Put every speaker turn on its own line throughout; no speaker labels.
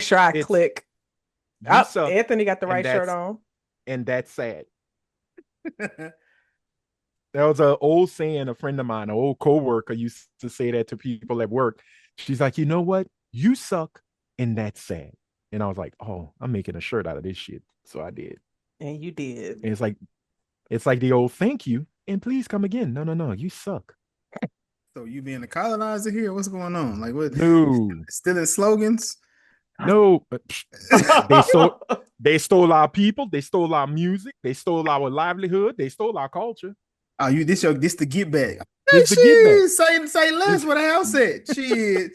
sure I
It's
click.
you
Oh,
suck,
Anthony got the
and
right shirt
that's
on.
sad. That was an old saying. A friend of mine, an old coworker, used to say that to people at work. She's like, you know what? You suck, and that's sad. And I was like, oh, I'm making a shirt out of this shit. So I did.
And you did.
And it's like the old thank you and please come again. No, no, no, you suck.
So you being a colonizer here? What's going on? Like what?
No,
Still in slogans?
no. They stole they stole our people, they stole our music, they stole our livelihood, they stole our culture.
Oh, this the get back. Hey,
This the get back.
shit. Say less
This
what the house said. Shit.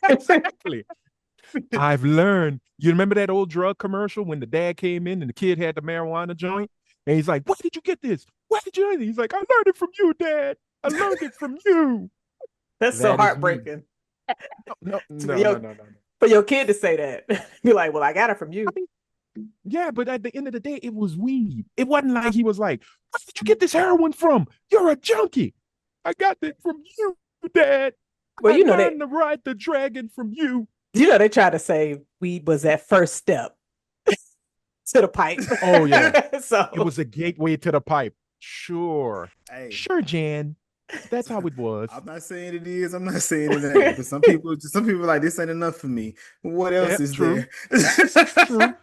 exactly. I've learned. You remember that old drug commercial when the dad came in and the kid had the marijuana joint? And he's like, where did you get this? Where did you learn it? He's like, I learned it from you, Dad. I learned it from you.
That's so
That is me.
heartbreaking.
No,
For
no, no,
your,
no, no.
for your kid to say that. Be like, well, I got it from
I
you.
mean, yeah, but at the end of the day, it was weed. It wasn't like he was like, where did you get this heroin from? You're a junkie. I got it from you, Dad.
Well,
I learned to ride the dragon from you.
They tried to say weed was that first step to the pipe.
Oh, yeah.
So
It was a gateway to the pipe. Sure.
Hey,
Sure, Jan. That's how it was.
I'm not saying it is. I'm not saying it ain't. But some people like this ain't enough for me. What else is
true.
there?
True.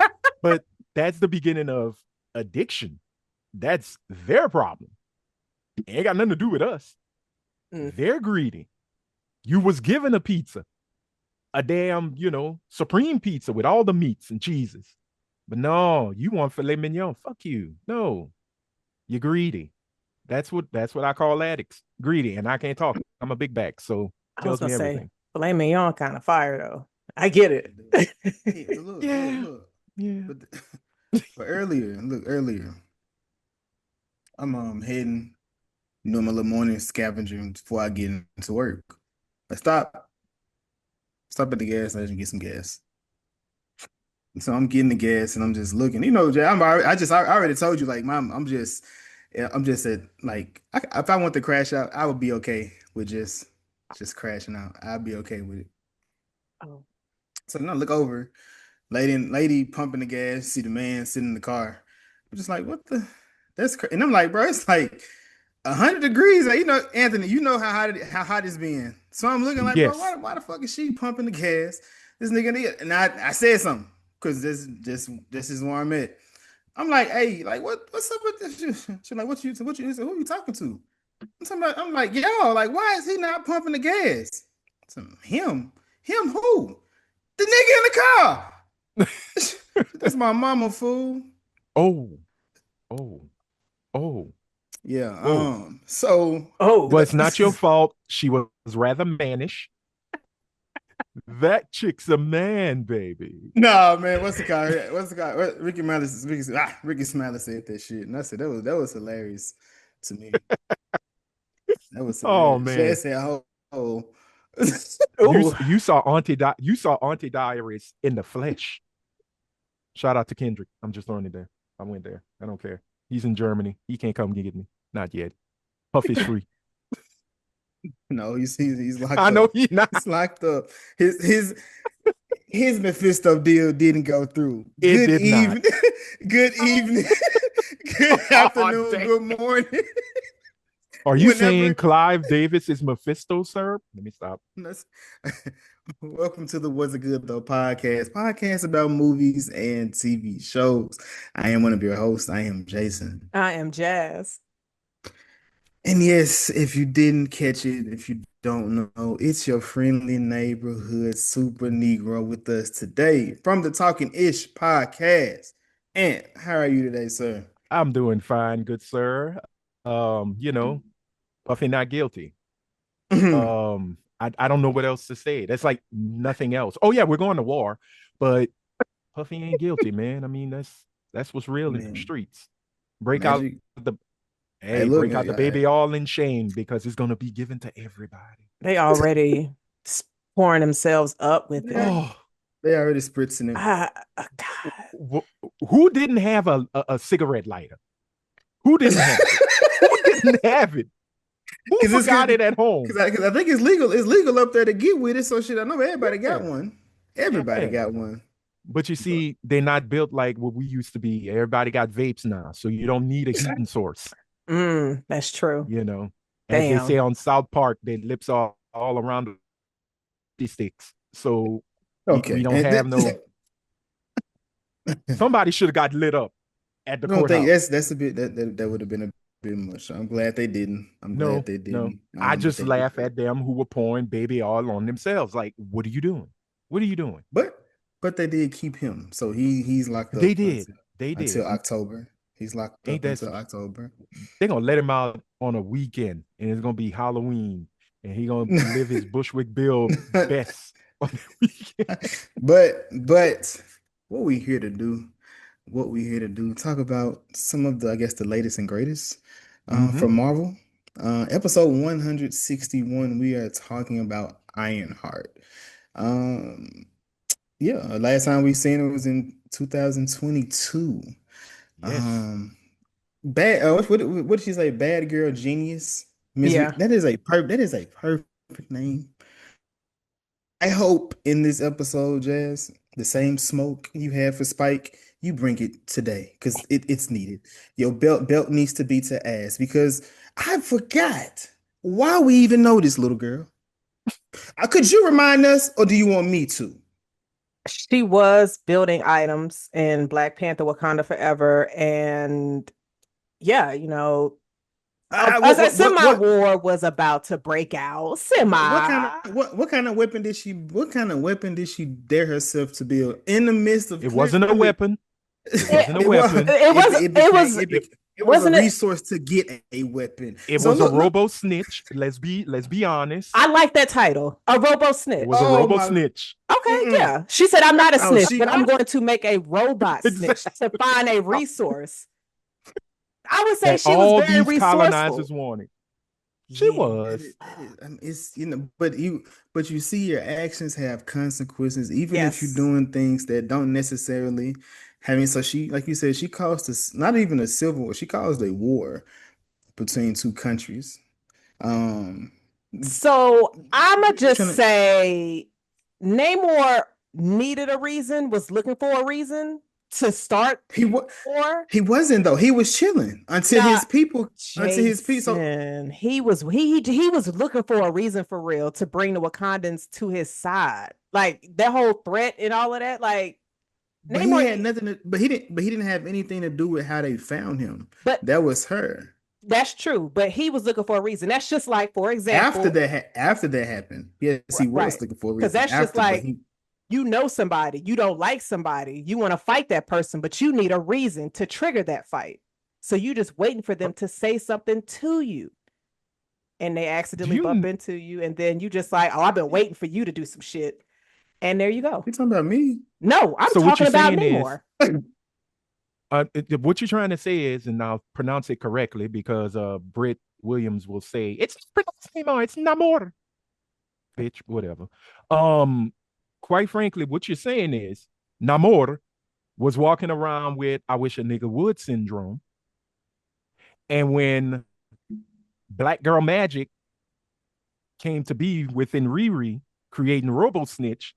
But that's the beginning of addiction. That's their problem. It ain't got nothing to do with us. They're greedy. You was given a pizza, a damn, supreme pizza with all the meats and cheeses. But no, you want filet mignon. Fuck you. No, you're greedy. That's what I call addicts. Greedy. And I can't talk. I'm a big back. So
I was
tells me
gonna say
everything.
filet mignon kind of fire though. I get it.
Hey, look,
Yeah.
look.
Yeah.
But earlier, I'm heading, my little morning scavenging before I get into work. I stop at the gas station and get some gas. So I'm getting the gas and I'm just looking. Jay, I already told you, like, mom, I'm just at, like, if I want to crash out, I would be okay with just crashing out. I'd be okay with it.
Oh.
So then I look over, lady pumping the gas, see the man sitting in the car. I'm just like, what the? That's crazy. And I'm like, bro, it's like 100 degrees. Like, Anthony, you know how hot it's been. So I'm looking like, bro,
Yes.
why the fuck is she pumping the gas? This nigga, and I said something because this is where I'm at. I'm like, hey, like, what's up with this? She's like, who you talking to? I'm like, yo, like, why is he not pumping the gas? So, him who? The nigga in the car. That's my mama, fool.
Oh. Oh. Oh.
Yeah.
Oh.
So.
Oh.
Well, it's not your fault. She was rather mannish. That chick's a man, baby.
No, man. What's the guy? Ricky Smiley said that shit, and I said that was hilarious to me. That was
Oh
hilarious. She
man.
said, "Oh,
You saw Auntie Diaries in the flesh. Shout out to Kendrick. I'm just throwing it there. I went there. I don't care. He's in Germany. He can't come get me. Not yet. Puff is free.
No, he's locked up.
I know he's not.
He's locked up. His Mephisto deal didn't go through.
It did not.
Good evening. Good afternoon. Good morning.
Are you saying Clive Davis is Mephisto, sir? Let me stop.
Welcome to the What's It Good Though podcast about movies and TV shows. I am one of your hosts. I am Jason.
I am Jazz.
And yes, if you didn't catch it, if you don't know, it's your friendly neighborhood super Negro with us today from the Talking Ish podcast. And how are you today, sir?
I'm doing fine, good sir. Puffy not guilty. I don't know what else to say. That's like nothing else. Oh yeah, we're going to war, but Puffy ain't guilty, man. I mean, that's what's real in the streets. Break out the baby all in shame because it's gonna be given to everybody.
They already pouring themselves up with it.
Oh, they already spritzing it.
Who didn't have a cigarette lighter? Who didn't have it? Who didn't have it? Who forgot it at home?
Because I think it's legal. It's legal up there to get with it. So shit, I know everybody got one. Everybody
Yeah.
got one.
But you see, they're not built like what we used to be. Everybody got vapes now, so you don't need a heating source.
That's true.
You know, as they say
Damn.
on South Park, their lips are all around the sticks. So we
Okay,
don't
and
have no. Somebody should have got lit up at the
I don't think
courthouse.
that's a bit that would have been a bit much. I'm glad they didn't. I'm glad
No,
they
no.
didn't.
I just
They did
laugh
that.
at them who were pouring baby oil on themselves. Like, what are you doing? What are you doing?
But they did keep him, so he's locked
They
up
did. They
until
did.
October. He's locked
Ain't
up
that
until
some
October.
they're gonna let him out on a weekend and it's gonna be Halloween and he gonna live his Bushwick Bill best on the weekend.
but what we here to do? What we here to do? Talk about some of the I guess the latest and greatest
Mm-hmm.
from Marvel. Episode 161. We are talking about Ironheart. Um, yeah, last time we seen it was in 2022.
Yes.
Um, bad. What did she say? Bad girl genius. Misery.
Yeah.
That is a perfect name. I hope in this episode, Jazz, the same smoke you have for Spike, you bring it today because it's needed. Your belt needs to be to ass because I forgot why we even know this little girl. Could you remind us, or do you want me to?
She was building items in Black Panther Wakanda Forever. And yeah, a semi
What
war was about to break out.
what kind
Semi.
of what kind of weapon did she dare herself to build in the midst of
It wasn't a
clearly
weapon. It
It,
wasn't a
it was
weapon.
it was,
It
it was a
wasn't it?
resource to get a weapon.
it
So
was a
look,
robo snitch. Let's be honest.
I like that title, a robo
It was
snitch.
a
oh
robo
my,
snitch.
Okay,
mm-mm.
yeah. She said, I'm not a
Oh
snitch,
she
but I'm going to make a robot snitch
Exactly.
to find a resource. I would say
That
she was
all
very
these
resourcely.
colonizers wanted. She
Yeah.
was.
I mean, it's but you see your actions have consequences even if you're
Yes.
doing things that don't necessarily having so she like you said she caused us not even a civil war, she caused a war between two countries. Um,
So I'ma just
trying to,
say Namor needed a reason, was looking for a reason to start
he was
war.
he wasn't though. He was chilling
Now,
until his people. So
Jason, he was looking for a reason for real to bring the Wakandans to his side. Like that whole threat and all of that. Like
but he
Namor,
had nothing to, but he didn't have anything to do with how they found him.
but
That was her.
that's true. But he was looking for a reason. That's just like, for example,
After that happened, yes, he was
right.
looking for a
Because
reason
that's just
after, but
like
he
you know somebody, you don't like somebody, you want to fight that person, but you need a reason to trigger that fight. So you just waiting for them to say something to you. And they
Do
accidentally bump
you?
into you, and then you just like, oh, I've been waiting for you to do some shit. And there you go.
you talking about me?
No, I'm
So what
talking
you're
about
saying is,
Namor.
what you're trying to say is, and I'll pronounce it correctly because Britt Williams will say it's pronounced Namor, it's Namor, bitch, whatever. Um, quite frankly, what you're saying is Namor was walking around with I wish a nigga would syndrome, and when Black Girl Magic came to be within RiRi, creating Robo Snitch,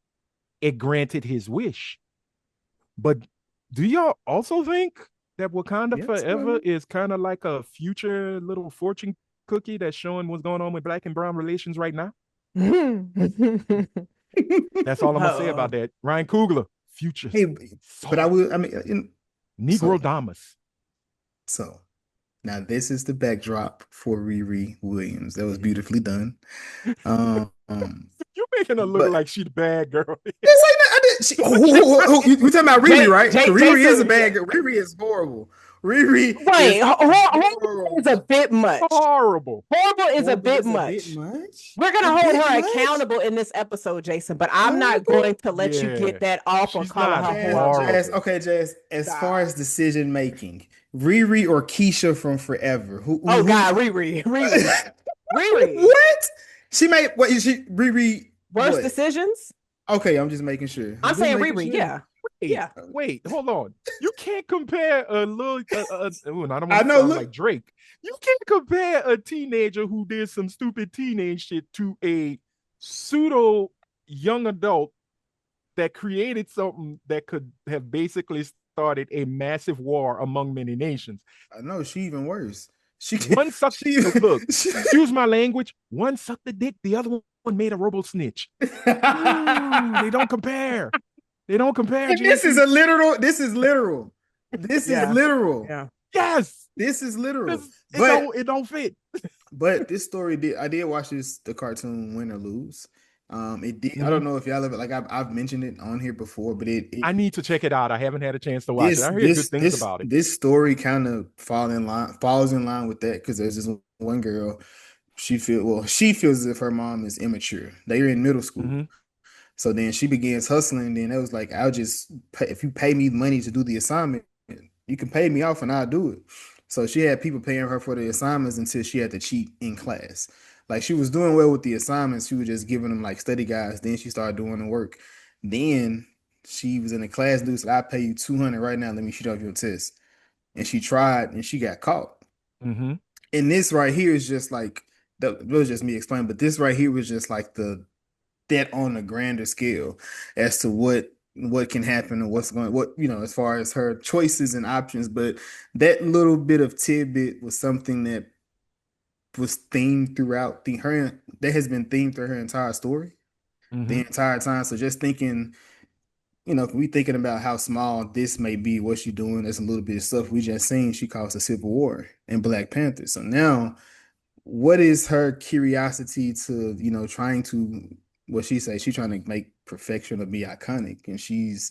it granted his wish. But do y'all also think that Wakanda
Yes,
Forever
brother.
is kind of like a future little fortune cookie that's showing what's going on with Black and brown relations right now? That's all I'm gonna say about
Oh,
that. Ryan Coogler, future
Hey, but I
Saw,
will. I mean,
Negro
so
Damas.
so now this is the backdrop for Riri Williams. That was beautifully done. Um,
You making her look
but
like she the bad girl.
it's like I did. You talking about Riri, right? Because Riri is a
Jason,
bad girl. Riri is horrible. Riri
wait,
is
horrible is a
horrible.
bit much.
Horrible.
Horrible is a
Horrible
bit
is a bit
much.
much.
We're
A
gonna hold
bit
her
much.
accountable in this episode, Jason, but I'm not
Horrible.
going to let you
Yeah.
get that off on
She's
calling
not
her horrible.
Jazz.
horrible.
Okay, Jazz. As far
Stop.
as decision making, Riri or Keisha from Forever?
Oh God, Riri, Riri, Riri.
What? She made what is she Riri
Worst
what?
decisions?
Okay, I'm just making sure.
I'm
I'm just
saying
making
Riri.
sure.
Yeah,
Wait,
yeah.
wait, hold on. You can't compare a little. Ooh, I don't
I
want to
know,
sound
look.
like Drake. You can't compare a teenager who did some stupid teenage shit to a pseudo young adult that created something that could have basically started a massive war among many nations.
I know she even worse. She
One sucked,
she,
look,
she
excuse my language, one sucked the dick, the other one made a robo snitch. Ooh, they don't compare. They don't compare,
And this is
JC.
a literal. This is literal. This is
Yeah.
literal.
Yeah.
Yes.
This is literal.
It
But
don't fit.
this story did. I did watch the cartoon Win or Lose. It did. I
Mm-hmm.
don't know if y'all ever like I've mentioned it on here before, but
I need to check it out. I haven't had a chance to watch it. I heard good things about it.
this story kind of falls in line with that because there's this one girl. She feels as if her mom is immature. They're in middle school.
Mm-hmm.
So then she begins hustling. Then it was like, I'll just pay, if you pay me money to do the assignment, you can pay me off and I'll do it. So she had people paying her for the assignments until she had to cheat in class. Like she was doing well with the assignments. She was just giving them like study guides. Then she started doing the work. Then she was in the class, dude said, I'll pay you 200 right now. Let me shoot off your test. And she tried and she got caught.
Mm-hmm.
And this right here is just like, that was just me explaining, but this right here was just like that on a grander scale as to what can happen and what as far as her choices and options. But that little bit of tidbit was something that was themed throughout that has been themed through her entire story the
Mm-hmm.
entire time. So just thinking, we thinking about how small this may be, what she doing, there's a little bit of stuff we just seen. She caused a civil war in Black Panther. So now what is her curiosity to, trying to, what she say, she's trying to make perfection or be iconic, and she's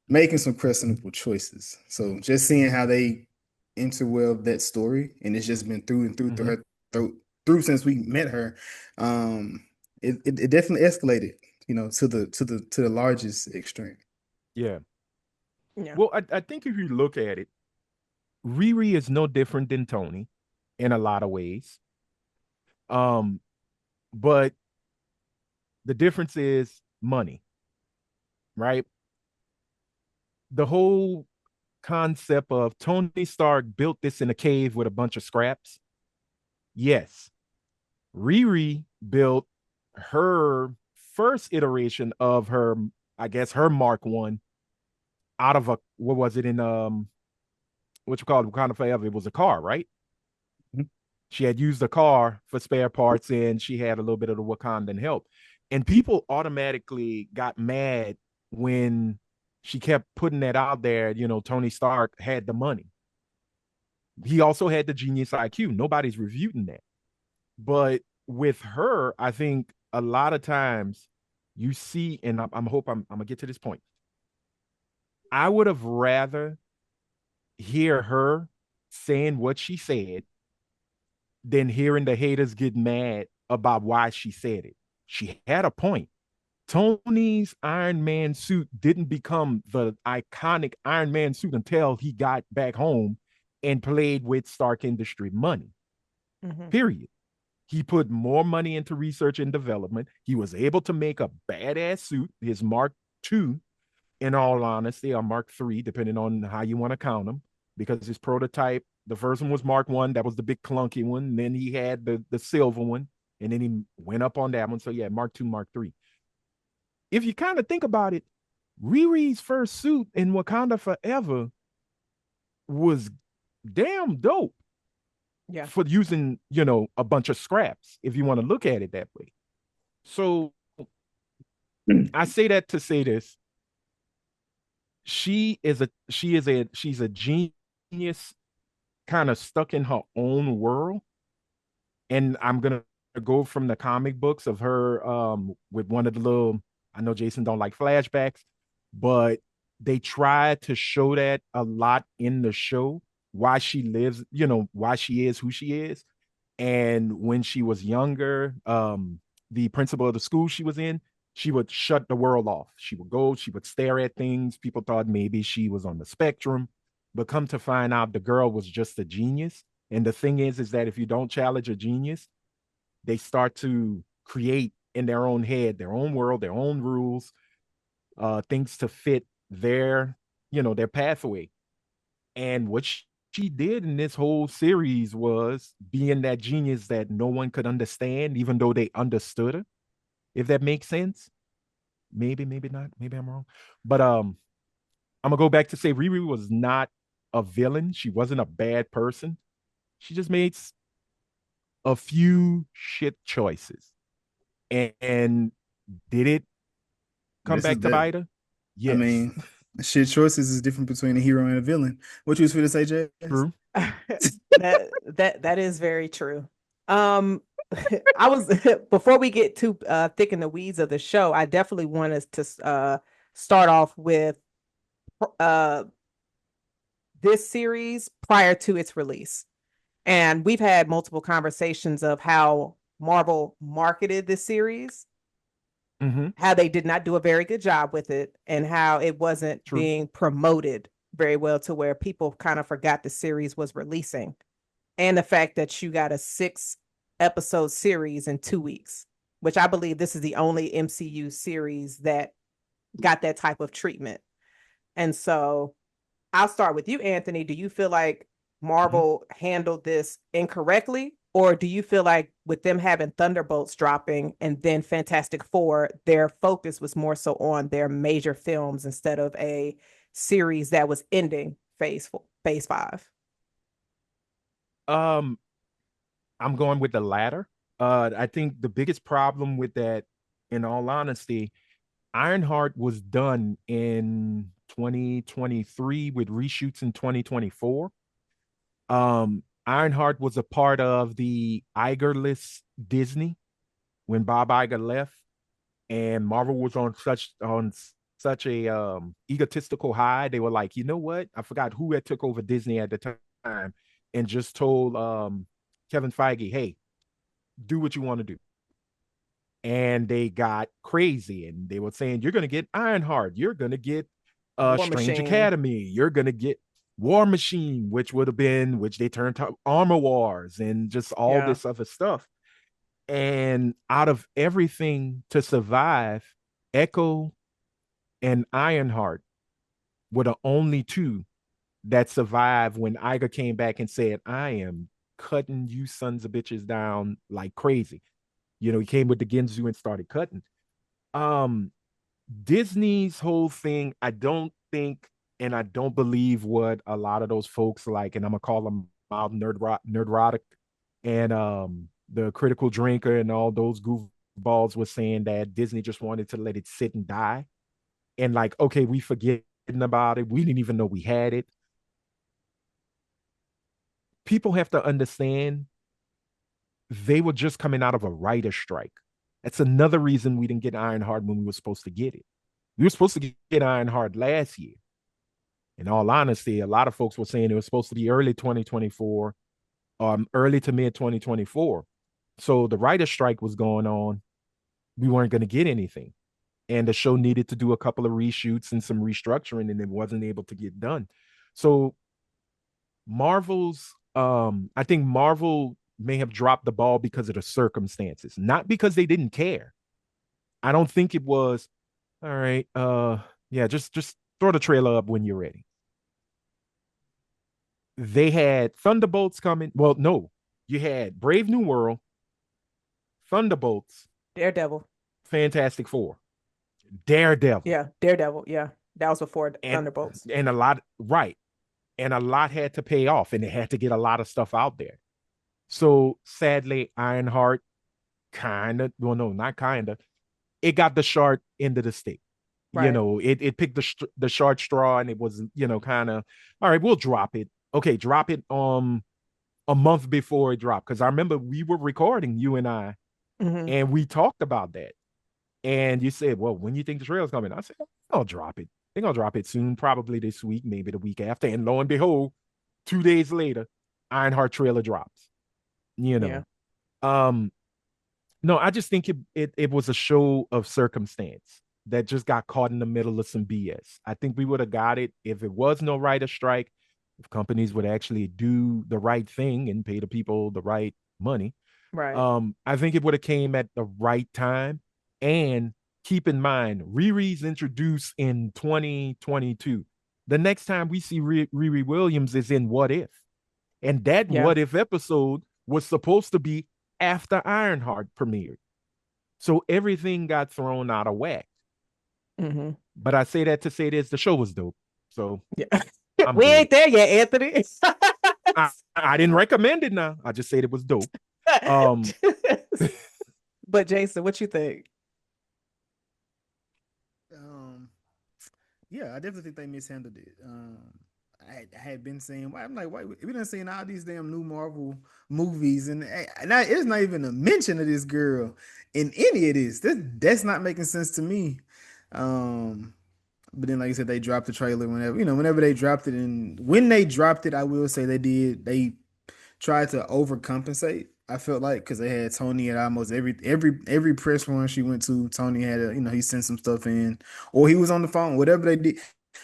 making some questionable choices. So just seeing how they interwove that story, and it's just been through and through
Mm-hmm.
through since we met her. um it definitely escalated, to the largest extreme.
Yeah.
Yeah.
Well, I think if you look at it, RiRi is no different than Tony in a lot of ways. Um, but the difference is money, right? The whole concept of Tony Stark built this in a cave with a bunch of scraps. Yes. RiRi built her first iteration of her, I guess her Mark One out of a, what was it in what you call it, Wakanda Forever? It was a car, right?
Mhm.
She had used the car for spare parts and she had a little bit of the Wakandan help. And people automatically got mad when she kept putting that out there. Tony Stark had the money. He also had the genius IQ. Nobody's refuting that. But with her, I think a lot of times you see, and I'm gonna get to this point. I would have rather hear her saying what she said than hearing the haters get mad about why she said it. She had a point. Tony's Iron Man suit didn't become the iconic Iron Man suit until he got back home and played with Stark Industry money.
Mm-hmm.
Period. He put more money into research and development. He was able to make a badass suit, his Mark II, in all honesty, or Mark III, depending on how you want to count them, because his prototype, the first one was Mark I, that was the big clunky one. And then he had the silver one, and then he went up on that one. So yeah, Mark II, Mark III. If you kind of think about it, RiRi's first suit in Wakanda Forever was damn dope
Yeah.
for using, a bunch of scraps, if you want to look at it that way. So I say that to say this. She's a genius kind of stuck in her own world. And I'm gonna go from the comic books of her with one of the little, I know Jason don't like flashbacks, but they try to show that a lot in the show, why she lives, why she is who she is. And when she was younger, the principal of the school she was in, she would shut the world off. She would go, she would stare at things. People thought maybe she was on the spectrum, but come to find out the girl was just a genius. And the thing is that if you don't challenge a genius, they start to create in their own head, their own world, their own rules, things to fit their pathway. And what she did in this whole series was being that genius that no one could understand, even though they understood her, if that makes sense. Maybe, maybe not. Maybe I'm wrong. But I'm gonna go back to say RiRi was not a villain. She wasn't a bad person. She just made a few shit choices. And did it come
This is
back to
that.
bite her?
I
Yes.
mean, shit choices is different between a hero and a villain. What you was finna say, Jazz?
True.
That is very true. Um, I was before we get too thick in the weeds of the show, I definitely want us to start off with uh this series prior to its release. And we've had multiple conversations of how Marvel marketed this series,
Mm-hmm.
how they did not do a very good job with it, and how it wasn't
True.
being promoted very well to where people kind of forgot the series was releasing. And the fact that you got a 6 episode series in 2 weeks, which I believe this is the only MCU series that got that type of treatment. And so I'll start with you, Anthony. Do you feel like
Mm-hmm.
Marvel handled this incorrectly? Or do you feel like with them having Thunderbolts dropping and then Fantastic Four, their focus was more so on their major films instead of a series that was ending phase 5?
Um, I'm going with the latter. I think the biggest problem with that, in all honesty, Ironheart was done in 2023 with reshoots in 2024. Ironheart was a part of the Igerless Disney when Bob Iger left, and Marvel was on such a egotistical high. They were like, you know what? I forgot who had took over Disney at the time, and just told Kevin Feige, hey, do what you want to do. And they got crazy and they were saying, you're going to get Ironheart, you're going to get
War
Strange
Machine.
Academy, you're going to get War Machine, which they turned to Armor Wars and just all
Yeah.
this other stuff. And out of everything to survive, Echo and Ironheart were the only two that survived when Iger came back and said, I am cutting you sons of bitches down like crazy. You know, he came with the Ginzu and started cutting. Um, Disney's whole thing, I don't think, and I don't believe what a lot of those folks like, and I'm gonna call them out nerdrotic, and the critical drinker and all those goofballs was saying that Disney just wanted to let it sit and die, and like, okay, we forgetting about it. We didn't even know we had it. People have to understand they were just coming out of a writer's strike. That's another reason we didn't get Ironheart when we were supposed to get it. We were supposed to get Ironheart last year. In all honesty, a lot of folks were saying it was supposed to be early 2024, early to mid 2024. So the writer's strike was going on. We weren't going to get anything. And the show needed to do a couple of reshoots and some restructuring, and it wasn't able to get done. So I think Marvel may have dropped the ball because of the circumstances, not because they didn't care. I don't think it was, all right, yeah, just throw the trailer up when you're ready. They had Thunderbolts coming. Well, no, you had Brave New World, Thunderbolts,
Daredevil.
Fantastic Four, Daredevil,
Yeah. Daredevil. Yeah. That was before
and
Thunderbolts.
and a lot, right, and a lot had to pay off, and they had to get a lot of stuff out there. So sadly, Ironheart kind of, well, no, not kind of, it got the short end of the stick. You
Right.
know, it picked the short straw, and it was, you know, kind of, all right, we'll drop it. Okay, drop it a month before it dropped, because I remember we were recording, you and I,
Mm-hmm.
and we talked about that. And you said, well, when you think the trailer's coming? I said, I'll drop it. They're gonna drop it soon, probably this week, maybe the week after. And lo and behold, 2 days later, Ironheart trailer drops. You
Yeah.
know, um, no, I just think it was a show of circumstance that just got caught in the middle of some BS. I think we would have got it if it was no writer strike, if companies would actually do the right thing and pay the people the right money.
Right.
I think it would have came at the right time. And keep in mind, RiRi's introduced in 2022. The next time we see RiRi Williams is in What If, and that
Yeah.
What If episode was supposed to be after Ironheart premiered. So everything got thrown out of whack.
Mm-hmm.
But I say that to say this: the show was dope, so
Yeah.
I'm
We
good.
ain't there yet, Anthony.
I didn't recommend it. Now I just said it was dope. Um,
But Jason, what you think?
Um, yeah, I definitely think they mishandled it. I had been saying, I'm like, why we done seen all these damn new Marvel movies, and it's not even a mention of this girl in any of this. That's not making sense to me. Um, but then, like I said, they dropped the trailer whenever they dropped it, and when they dropped it, I will say they tried to overcompensate. I felt like because they had Tony at almost every press run she went to, Tony had he sent some stuff in, or he was on the phone. Whatever they did,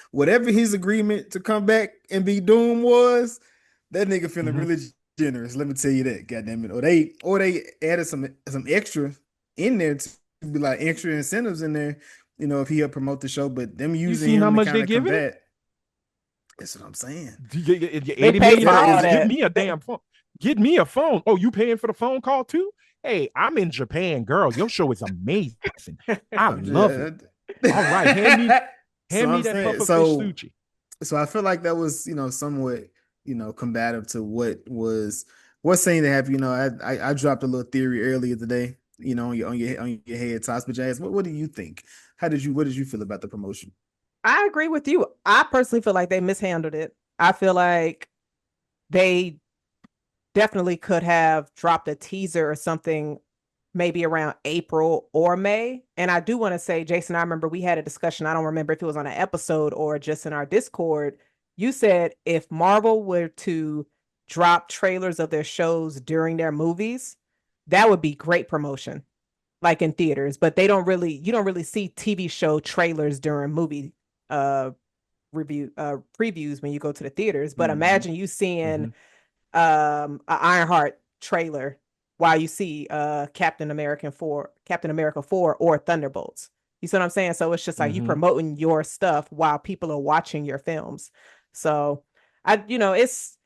whatever his agreement to come back and be Doom was, that nigga feeling
mhm.
really generous. Let me tell you that, goddamn it. Or they added some extra in there to be like extra incentives in there. If he helped promote the show, but them
You
using
seen how
him to
much
kind
they
of
giving it?
combat. That's what I'm saying.
They
$80
paid
million
for all
dollars. Give
that.
me a damn phone. Get me a phone. Oh, you paying for the phone call too? Hey, I'm in Japan, girl. Your show is amazing. I
I'm
love it.
just,
All right,
so
hand me
I'm
that
saying,
puffer fish
so
sushi.
so I feel like that was somewhat combative to what saying to have. I dropped a little theory earlier today. On your head toss, but Jazz, what do you think? What did you feel about the promotion?
I agree with you. I personally feel like they mishandled it. I feel like they definitely could have dropped a teaser or something maybe around April or May. And I do want to say, Jason, I remember we had a discussion. I don't remember if it was on an episode or just in our Discord. You said if Marvel were to drop trailers of their shows during their movies, that would be great promotion, like in theaters. But you don't really see TV show trailers during movie uh previews when you go to the theaters. But
Mm-hmm.
imagine you seeing
Mm-hmm.
an Ironheart trailer while you see Captain America 4 or Thunderbolts. You see what I'm saying? So it's just like you
Mm-hmm.
promoting your stuff while people are watching your films. So it's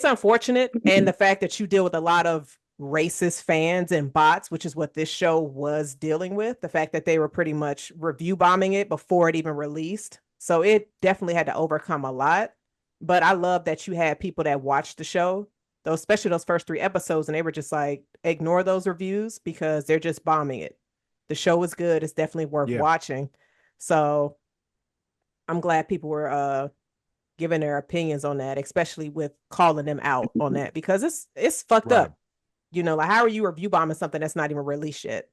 unfortunate, and the fact that you deal with a lot of racist fans and bots, which is what this show was dealing with, the fact that they were pretty much review bombing it before it even released. So it definitely had to overcome a lot. But I love that you had people that watched the show, those especially those first 3 episodes, and they were just like, ignore those reviews because they're just bombing it. The show is good. It's definitely worth
Yeah.
watching. So I'm glad people were giving their opinions on that, especially with calling them out on that because it's fucked
Right.
up. Like how are you review bombing something that's not even released yet?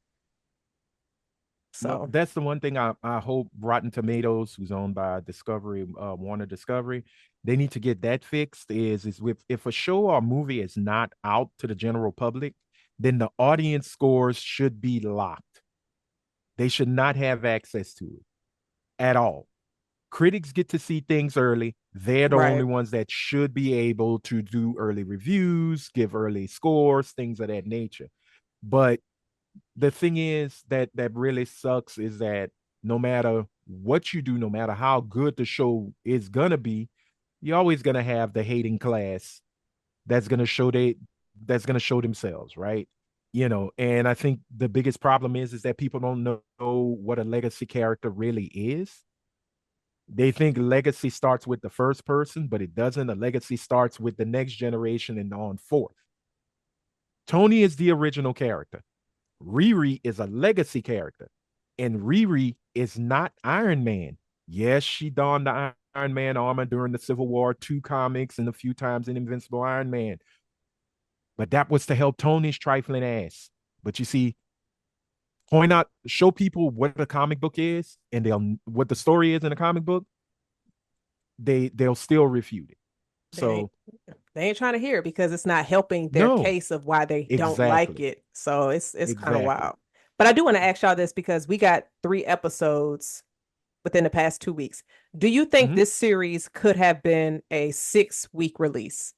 Well,
So
that's the one thing I hope Rotten Tomatoes, who's owned by Discovery, Warner Discovery, they need to get that fixed. Is with if a show or movie is not out to the general public, then the audience scores should be locked. They should not have access to it at all. Critics get to see things early. They're the only
right,
ones that should be able to do early reviews, give early scores, things of that nature. But the thing is that really sucks is that no matter what you do, no matter how good the show is gonna be, you're always gonna have the hating class that's gonna show themselves, right? And I think the biggest problem is that people don't know what a legacy character really is. They think legacy starts with the first person, but it doesn't. A legacy starts with the next generation and on forth. Tony is the original character. RiRi is a legacy character, and RiRi is not Iron Man. Yes, she donned the Iron Man armor during the Civil War 2 comics and a few times in Invincible Iron Man, but that was to help Tony's trifling ass. But you see, show people what the comic book is, and they'll what the story is in the comic book. They'll still refute it.
they ain't
So
they ain't trying to hear it because it's not helping their
no,
case of why they don't like
exactly,
it. So it's kind of
exactly.
wild. But I do want to ask y'all this because we got 3 episodes within the past 2 weeks. Do you think
Mhm.
this series could have been a 6 week release?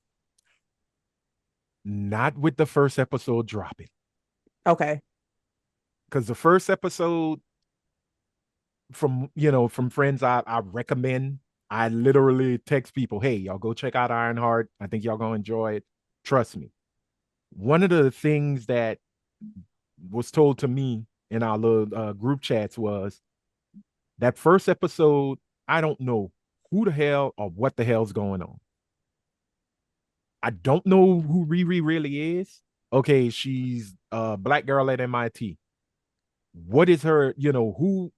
Not with the first episode dropping,
Okay.
because the first episode from friends I recommend. I literally text people, hey, y'all go check out Ironheart. I think y'all gonna enjoy it. Trust me. One of the things that was told to me in our little group chats was That first episode, I don't know who the hell or what the hell's going on. I don't know who RiRi really is. Okay, she's a black girl at MIT. What is her, who,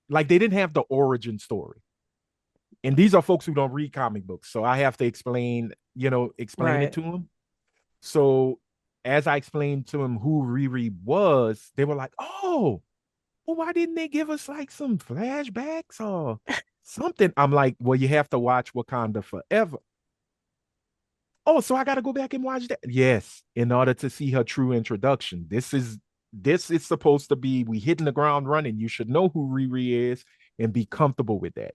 like, they didn't have the origin story. And these are folks who don't read comic books. So I have to explain it
Right.
to them. So as I explained to them who RiRi was, they were like, oh, well, why didn't they give us like some flashbacks or something? I'm like, well, you have to watch Wakanda Forever. Oh, so I got to go back and watch that. Yes, in order to see her true introduction. This is supposed to be we hitting the ground running. You should know who RiRi is and be comfortable with that.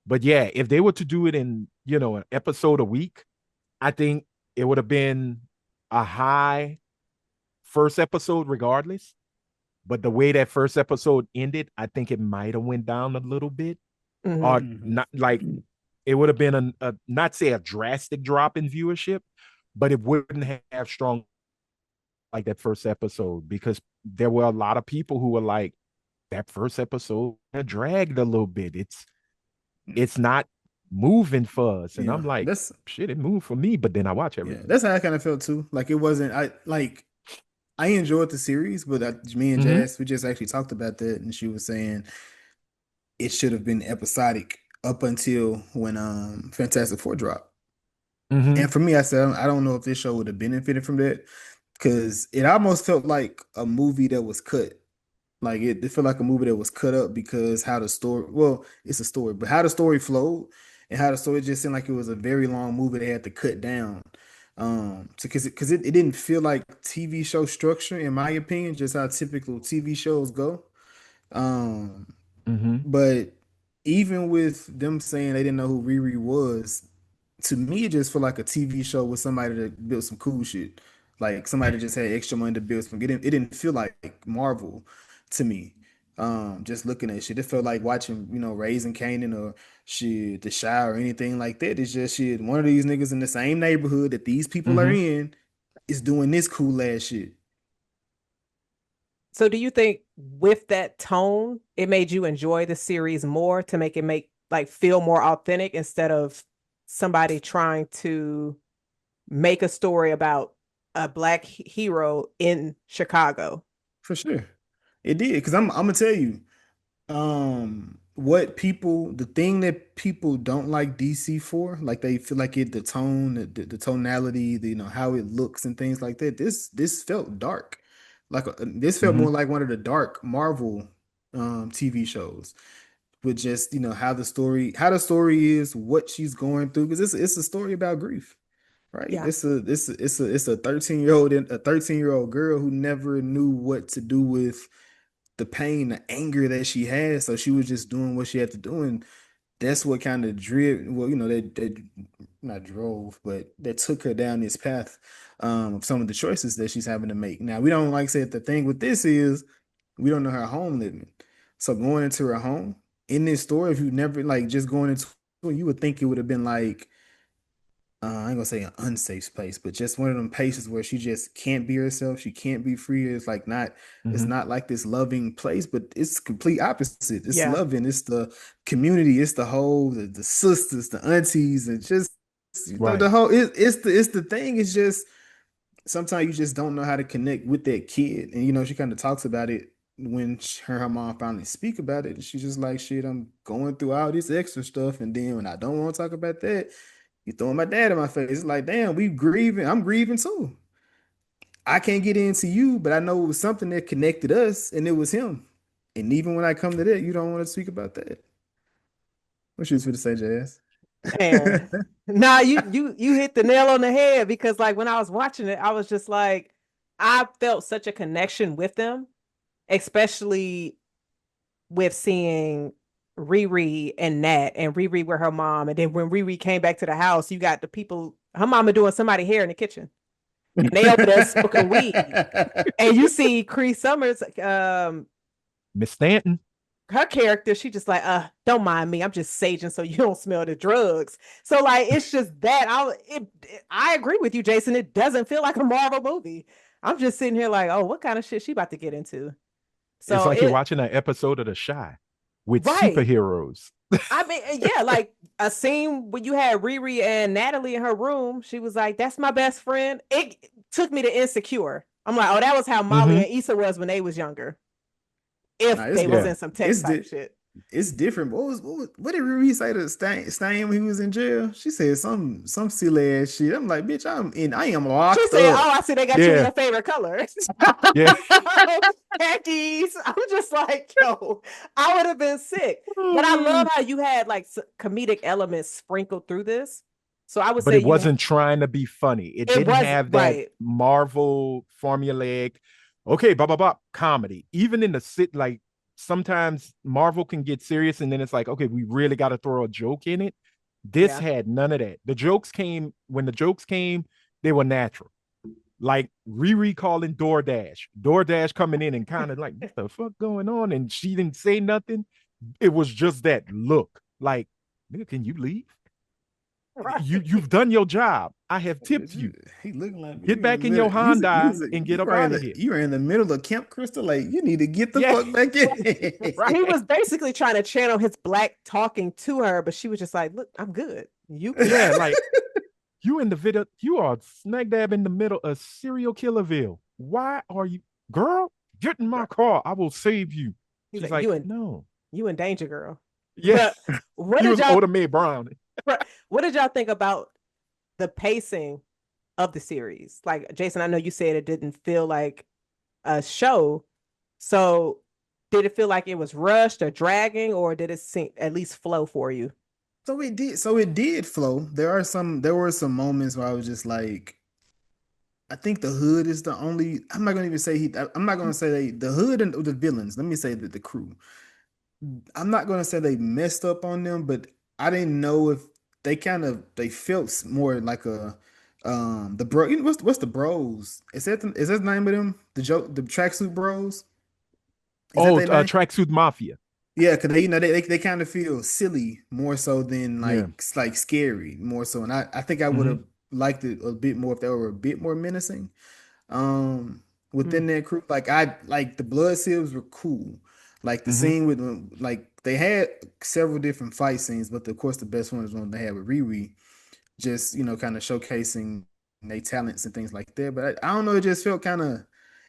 But yeah, if they were to do it in, an episode a week, I think it would have been a high first episode regardless. But the way that first episode ended, I think it might have went down a little bit.
Hmm.
Or not like it would have been a not say a drastic drop in viewership, but it wouldn't have strong like that first episode because there were a lot of people who were like, that first episode dragged a little bit. It's not moving for us. And
Yeah,
I'm like,
that's
shit, it moved for me, but then I watch
yeah,
everything.
that's how I kind of felt too. Like it wasn't. I enjoyed the series, but me and
Mm-hmm.
Jazz we just actually talked about that, and she was saying it should have been episodic up until when Fantastic Four dropped.
Mm-hmm.
And for me, I said I don't know if this show would have benefited from that because it almost felt like a movie that was cut. Like it felt like a movie that was cut up because how the story, well, it's a story, but how the story flowed and how the story just seemed like it was a very long movie they had to cut down. So because it didn't feel like TV show structure, in my opinion, just how typical TV shows go. Um,
Mm-hmm.
but even with them saying they didn't know who Riri was, to me, it just felt like a TV show with somebody that built some cool shit. Like somebody that just had extra money to build some. It didn't feel like Marvel to me. Just looking at shit, it felt like watching, Raising Kanan or shit, The Shy or anything like that. It's just shit. One of these niggas in the same neighborhood that these people are
Mm-hmm.
in is doing this cool ass shit.
So do you think with that tone, it made you enjoy the series more to make like feel more authentic instead of somebody trying to make a story about a black hero in Chicago?
For sure. It did. Cause I'm gonna tell you, the thing that people don't like DC for, like they feel like the tone, the tonality, how it looks and things like that. This felt dark. This felt
Mm-hmm.
more like one of the dark Marvel TV shows with just, how the story is, what she's going through. Because it's a story about grief. Right.
Yeah.
It's a 13-year old girl who never knew what to do with the pain, the anger that she had. So she was just doing what she had to do. And that's what kind of well, that not drove, but that took her down this path of some of the choices that she's having to make. Now, we don't like I said the thing with this is we don't know her home living. So going into her home in this story, if you never like just going into it, you would think it would have been like I ain't gonna say an unsafe place, but just one of them places where she just can't be herself. She can't be free. It's
Mm-hmm.
not like this loving place, but it's complete opposite. It's
Yeah.
loving. It's the community. It's the sisters, the aunties, and just the
Right.
whole. It's the thing. It's just sometimes you just don't know how to connect with that kid, and she kind of talks about it when her mom finally speak about it. And she's just like, "Shit, I'm going through all this extra stuff, and then when I don't want to talk about that." You throwing my dad in my face. It's like, damn, we grieving. I'm grieving too. I can't get into you, but I know it was something that connected us, and it was him. And even when I come to that, you don't want to speak about that. What you was going to say, Jazz?
Man. Nah, you hit the nail on the head because like when I was watching it, I was just like, I felt such a connection with them, especially with seeing Riri and Nat and Riri with her mom. And then when Riri came back to the house, you got the people, her mama doing somebody hair in the kitchen. And they over there smoking weed. And you see Cree Summers,
Miss Stanton.
her character, she just like, don't mind me. I'm just saging so you don't smell the drugs. So like it's just that I agree with you, Jason. It doesn't feel like a Marvel movie. I'm just sitting here like, oh, what kind of shit she about to get into?
It's
So
like you're
it
watching an episode of The Shy. with
Right.
superheroes.
I mean, yeah, like a scene when you had Riri and Natalie in her room, she was like, "That's my best friend." It took me to Insecure. I'm like, "Oh, that was how Molly
Mm-hmm.
and Issa was when they was younger." If
Nah,
they was
Yeah.
in some text
it's
type
di-
shit.
it's different. What did Riri say to Stan when he was in jail? She said some silly ass shit. I'm like, bitch, I am
She
locked
said, "Oh,
up.
I see they got you in
Yeah.
your favorite color."
Yeah.
Khakis. I'm just like, yo, I would have been sick. But I love how you had like comedic elements sprinkled through this. So I would
But
say
it
you
wasn't trying to be funny. It
it
didn't
was
have that
right.
Marvel formulaic, okay, blah blah blah comedy. Even in the sit, like sometimes Marvel can get serious, and then it's like, okay, we really got to throw a joke in it. This
Yeah.
had none of that. The jokes came when the jokes came, they were natural. Like Riri calling DoorDash coming in and kind of like, what the fuck going on? And she didn't say nothing. It was just that look, like, nigga, can you leave? You've
Right.
done your job. I have tipped you.
He looking like
Get
you in the
back in your
middle.
Hyundai and get up out of here.
You were in the middle of Camp Crystal Lake. You need to get the
Yeah,
fuck back in.
Right. He was basically trying to channel his black talking to her, but she was just like, "Look, I'm good. You keep."
yeah. Like you in the video, you are smack dab in the middle of serial killerville. Why are you, girl? Get in my
Right.
car. I will save you.
He's
She's
like,
like, no.
you in danger, girl."
Yeah,
But what
he
did
was
y'all
older Mae Brown.
what did y'all think about the pacing of the series? Like Jason, I know you said it didn't feel like a show. So did it feel like it was rushed or dragging, or did it seem at least flow for you?
So it did flow. There were some moments where I was just like, I think the hood is the only. I'm not gonna even say I'm not gonna say the hood and the villains. Let me say that the crew. I'm not gonna say they messed up on them, but I didn't know if they felt more like a the bro. You know, what's the bros? Is that the name of them? The tracksuit bros? Is that
Oh,
their name?
Tracksuit Mafia.
Yeah, because they kind of feel silly more so than
Yeah.
like scary more so, and I think I would
Mm-hmm.
have liked it a bit more if they were a bit more menacing. Um,
Mm.
within that crew, like I like the blood seals were cool. Like the
Mm-hmm.
scene with like they had several different fight scenes, but of course the best one is one they had with Riri, just kind of showcasing their talents and things like that. But I don't know, it just felt kind of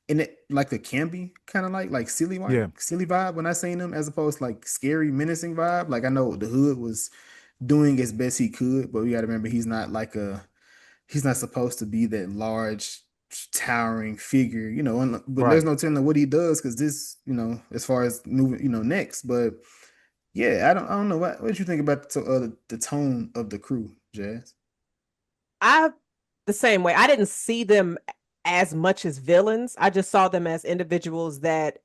in it like the campy kind of like
Yeah.
silly vibe when I seen them as opposed to like scary menacing vibe. Like I know the hood was doing as best he could, but we got to remember he's not supposed to be that large towering figure, but there's
Right.
no telling what he does because this, as far as moving, next. But yeah, I don't know what you think about the tone of the crew, Jazz.
I the same way. I didn't see them as much as villains. I just saw them as individuals that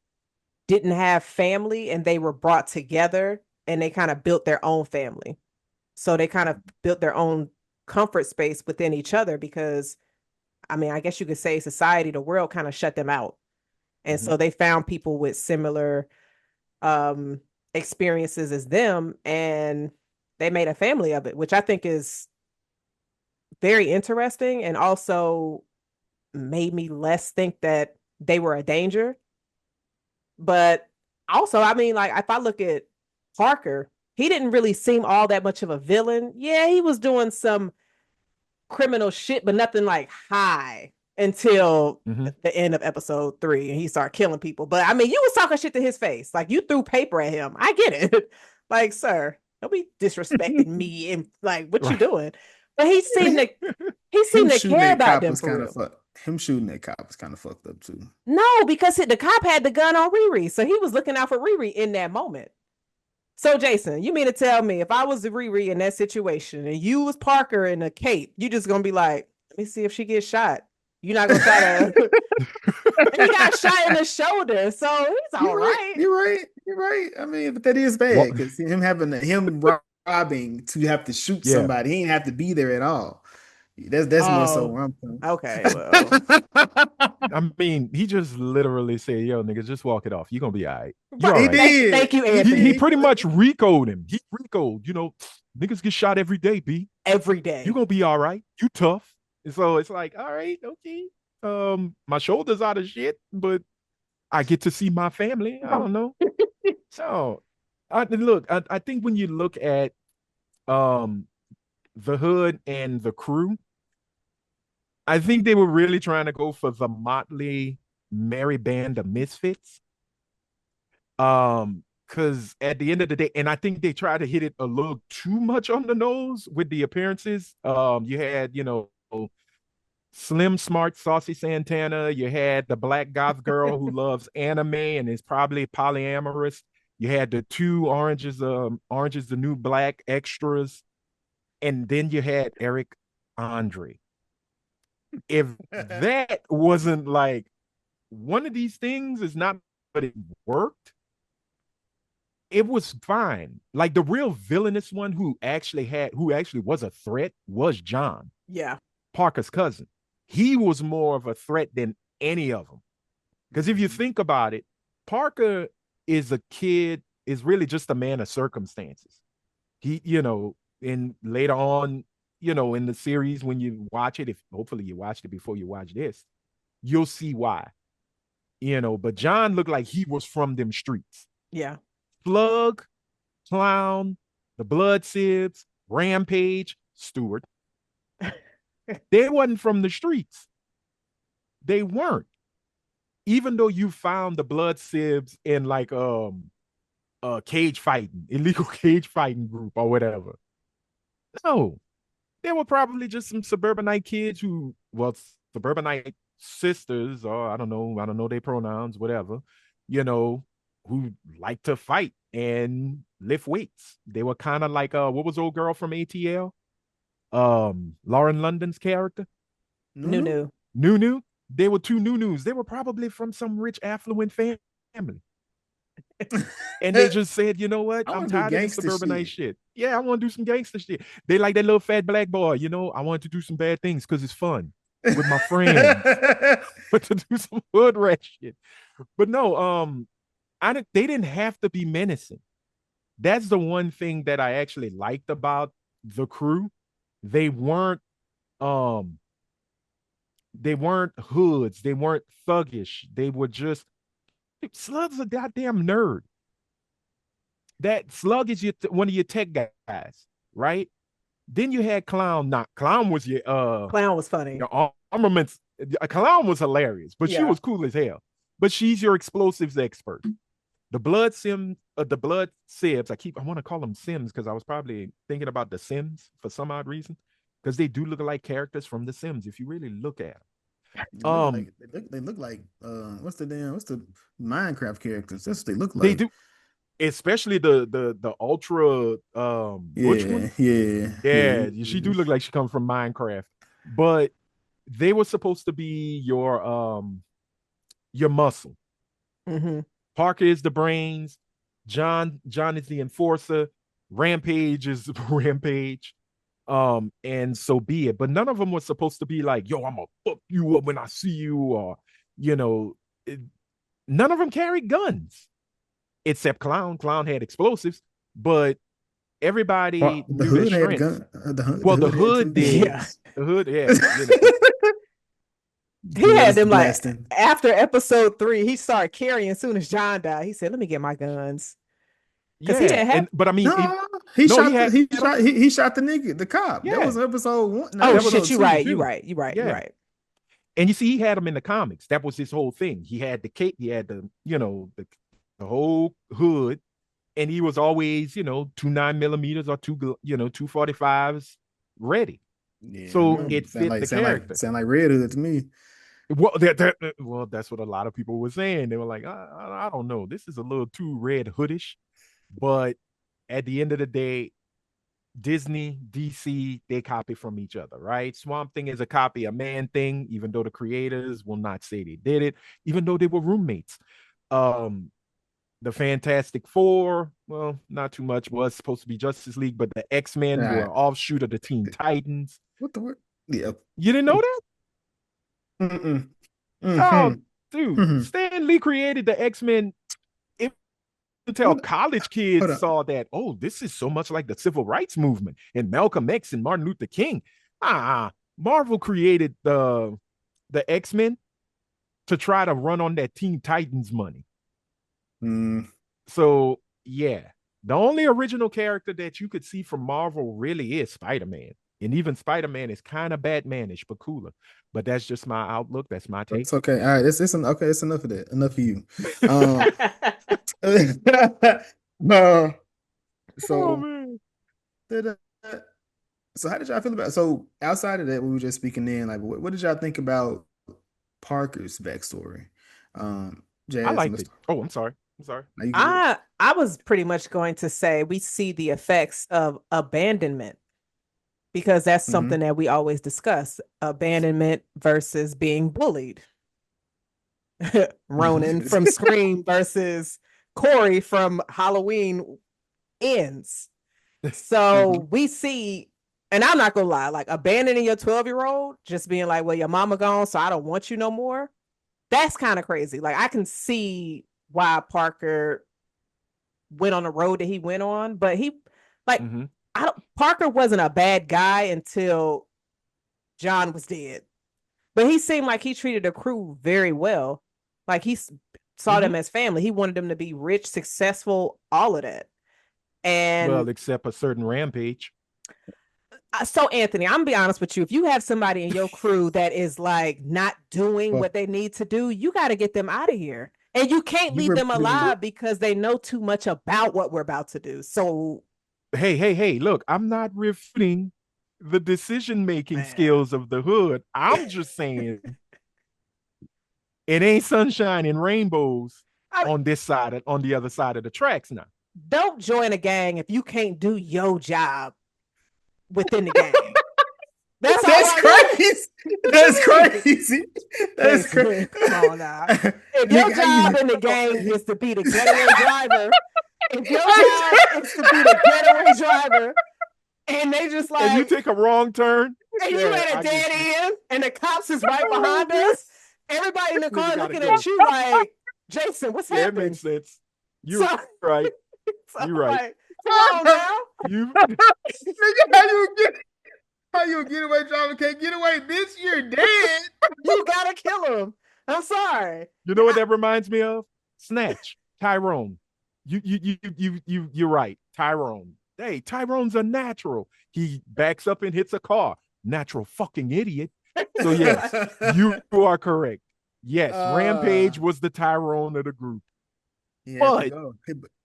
didn't have family and they were brought together and they kind of built their own family. So they kind of built their own comfort space within each other because I mean, I guess you could say society, the world kind of shut them out. And
Mm-hmm.
so they found people with similar um experiences as them and they made a family of it, which I think is very interesting and also made me less think that they were a danger. But also, I mean, like if I look at Parker, he didn't really seem all that much of a villain. Yeah, he was doing some criminal shit, but nothing like high until
Mm-hmm.
the end of episode 3 and he started killing people. But I mean, you was talking shit to his face. Like you threw paper at him. I get it. Like, sir, don't be disrespecting me and like what you
Right.
doing. But he
Him
seemed to
shooting
care
that
about
cop
them
was
for
kind of
real.
fuck. Him shooting that cop was kind of fucked up too.
No, because the cop had the gun on Riri, so he was looking out for Riri in that moment. So, Jason, you mean to tell me if I was Riri in that situation and you was Parker in a cape, you just gonna be like, let me see if she gets shot. You're not gonna try to. He got shot in the shoulder, so he's all
You're right.
right.
You're right. You're right. I mean, but that is
What?
bad because him robbing to have to shoot
Yeah.
somebody, he ain't have to be there at all. That's more so
Oh,
where I'm coming.
okay. Well,
I mean, he just literally said, "Yo, nigga, just walk it off. You gonna be all right. You
but
all
He
right."
thank
did.
you,
He
He
Anthony.
did.
pretty much Rico'd him. He Rico'd. Niggas get shot every day. B,
Every
you
day.
gonna be all right. You tough. And so it's like, all right, okay. My shoulders out of shit, but I get to see my family. I don't know. So I think when you look at um the hood and the crew, I think they were really trying to go for the motley merry band of misfits. Because at the end of the day, and I think they tried to hit it a little too much on the nose with the appearances. You had, Slim Smart Saucy Santana. You had the black goth girl who loves anime and is probably polyamorous. You had the two Orange is the New Black extras, and then you had Eric Andre. If that wasn't like one of these things is not, but it worked, it was fine. Like the real villainous one who actually was a threat was John,
Yeah.
Parker's cousin. He was more of a threat than any of them. Because if you think about it, Parker is a kid, is really just a man of circumstances. He, and later on, in the series, when you watch it, if hopefully you watched it before you watch this, you'll see why. But John looked like he was from them streets.
Yeah.
Slug, Clown, the Blood Sibs, Rampage, Stewart. They wasn't from the streets. They weren't. Even though you found the Blood Sibs in like cage fighting, illegal cage fighting group or whatever. No, they were probably just some suburbanite kids who, well, suburbanite sisters, or I don't know their pronouns, whatever, who like to fight and lift weights. They were kind of like what was old girl from ATL? Lauren London's character?
Nunu.
Nunu. They were two Nunus. They were probably from some rich, affluent family. And they just said, you know what? I'm tired of this suburbanite shit. Yeah, I want to do some gangster shit. They like that little fat black boy, I want to do some bad things because it's fun with my friends. But to do some hood rat shit. But no, they didn't have to be menacing. That's the one thing that I actually liked about the crew. They weren't hoods, they weren't thuggish. They were just Slug's a goddamn nerd. That Slug is one of your tech guys, right? Then you had Clown. Not Clown was
Clown was funny.
Your armaments. Clown was hilarious, but she was cool as hell. But she's your explosives expert. The Blood Sibs. I want to call them Sims because I was probably thinking about the Sims for some odd reason because they do look like characters from the Sims if you really look at them.
They look like what's the Minecraft characters? That's what they look like.
They do, especially the ultra butch one. Yeah. She do look like she comes from Minecraft. But they were supposed to be your muscle.
Mm-hmm.
Parker is the brains. John is the enforcer. Rampage is Rampage. And so be it. But none of them was supposed to be like, yo, I'm gonna fuck you up when I see you, or none of them carried guns except Clown. Clown had explosives, but everybody
the
knew
hood
their
had
strengths.
the
hood did.
Yeah.
The hood, yeah.
He had them blasting. Like after episode 3, he started carrying as soon as John died. He said, "Let me get my guns."
Because he didn't have. But I mean,
he shot the nigga, the cop. Yeah. That was episode 1.
No, shit, you're right.
And you see, he had him in the comics. That was his whole thing. He had the cape. He had the whole hood, and he was always 2 9mm or 245s ready.
Yeah,
so it fit the character.
Sound like Red Hood to me.
Well, that's what a lot of people were saying. They were like, I don't know, this is a little too Red Hoodish. But at the end of the day, Disney, DC, they copy from each other, right? Swamp Thing is a copy of Man Thing, even though the creators will not say they did it, even though they were roommates. The Fantastic Four, well, not too much, was supposed to be Justice League, but the X-Men were an offshoot of the Teen Titans.
What the word? Yeah.
You didn't know that?
Mm-mm.
Oh, dude, Stan Lee created the X-Men until college kids saw that, oh, this is so much like the civil rights movement and Malcolm X and Martin Luther King. Marvel created the X-Men to try to run on that Teen Titans money. So yeah, The only original character that you could see from Marvel really is Spider-Man. And even Spider-Man is kind of Batmanish, but cooler. But that's just my outlook. That's my take.
It's okay. All right, okay. It's enough of that. Enough of you. Uh,
Oh
so
man.
so how did y'all feel about so outside of that, we were just speaking in, like what did y'all think about Parker's backstory?
I
Jazz,
liked it. Oh, I'm sorry. I'm sorry.
are you good?
I was pretty much going to say we see the effects of abandonment because that's
Mm-hmm.
something that we always discuss, abandonment versus being bullied. Ronan from Scream versus Corey from Halloween Ends. So we see, and I'm not gonna lie, like abandoning your 12-year-old, just being like, well, your mama gone, so I don't want you no more. That's kind of crazy. Like I can see why Parker went on the road that he went on, but he like
Mm-hmm.
Parker wasn't a bad guy until John was dead. But he seemed like he treated the crew very well. Like he saw
Mm-hmm.
them as family. He wanted them to be rich, successful, all of that. And
Well, except a certain Rampage.
so Anthony, I'm gonna be honest with you. If you have somebody in your crew that is like not doing
Well,
what they need to do, you got to get them out of here. And you can't
you
leave them
remember
alive because they know too much about what we're about to do. So,
Hey, look, I'm not refuting the decision-making
man,
skills of the hood. I'm just saying it ain't sunshine and rainbows
I,
on this side, on the other side of the tracks now.
don't join a gang if you can't do your job within the gang. That's all
that's
I
crazy. That's
mean.
crazy. That's crazy.
Jason, come on now. If your
Nigga, how
job
you
in the gang is to be the getaway driver, if your job is to be the getaway driver, and they just
And you
like,
take a wrong turn.
and you
Yeah,
at a
I get
dead
you.
end, and the cops is right
Oh,
behind
man.
us, everybody in the
Nigga
car
gotta
looking
go.
at you like, Jason, what's
Yeah, it
happening?
makes sense.
So,
You're right.
so
You're
I'm
right.
like, come on now.
You
Nigga, how you get away driving can't get away, bitch? You're dead.
You gotta kill him. I'm sorry.
you know what that reminds me of? Snatch. Tyrone. You're right. Tyrone. Hey, Tyrone's a natural. He backs up and hits a car. Natural fucking idiot. So yes, you are correct. Yes,
uh,
Rampage was the Tyrone of the group.
he had to
But
go.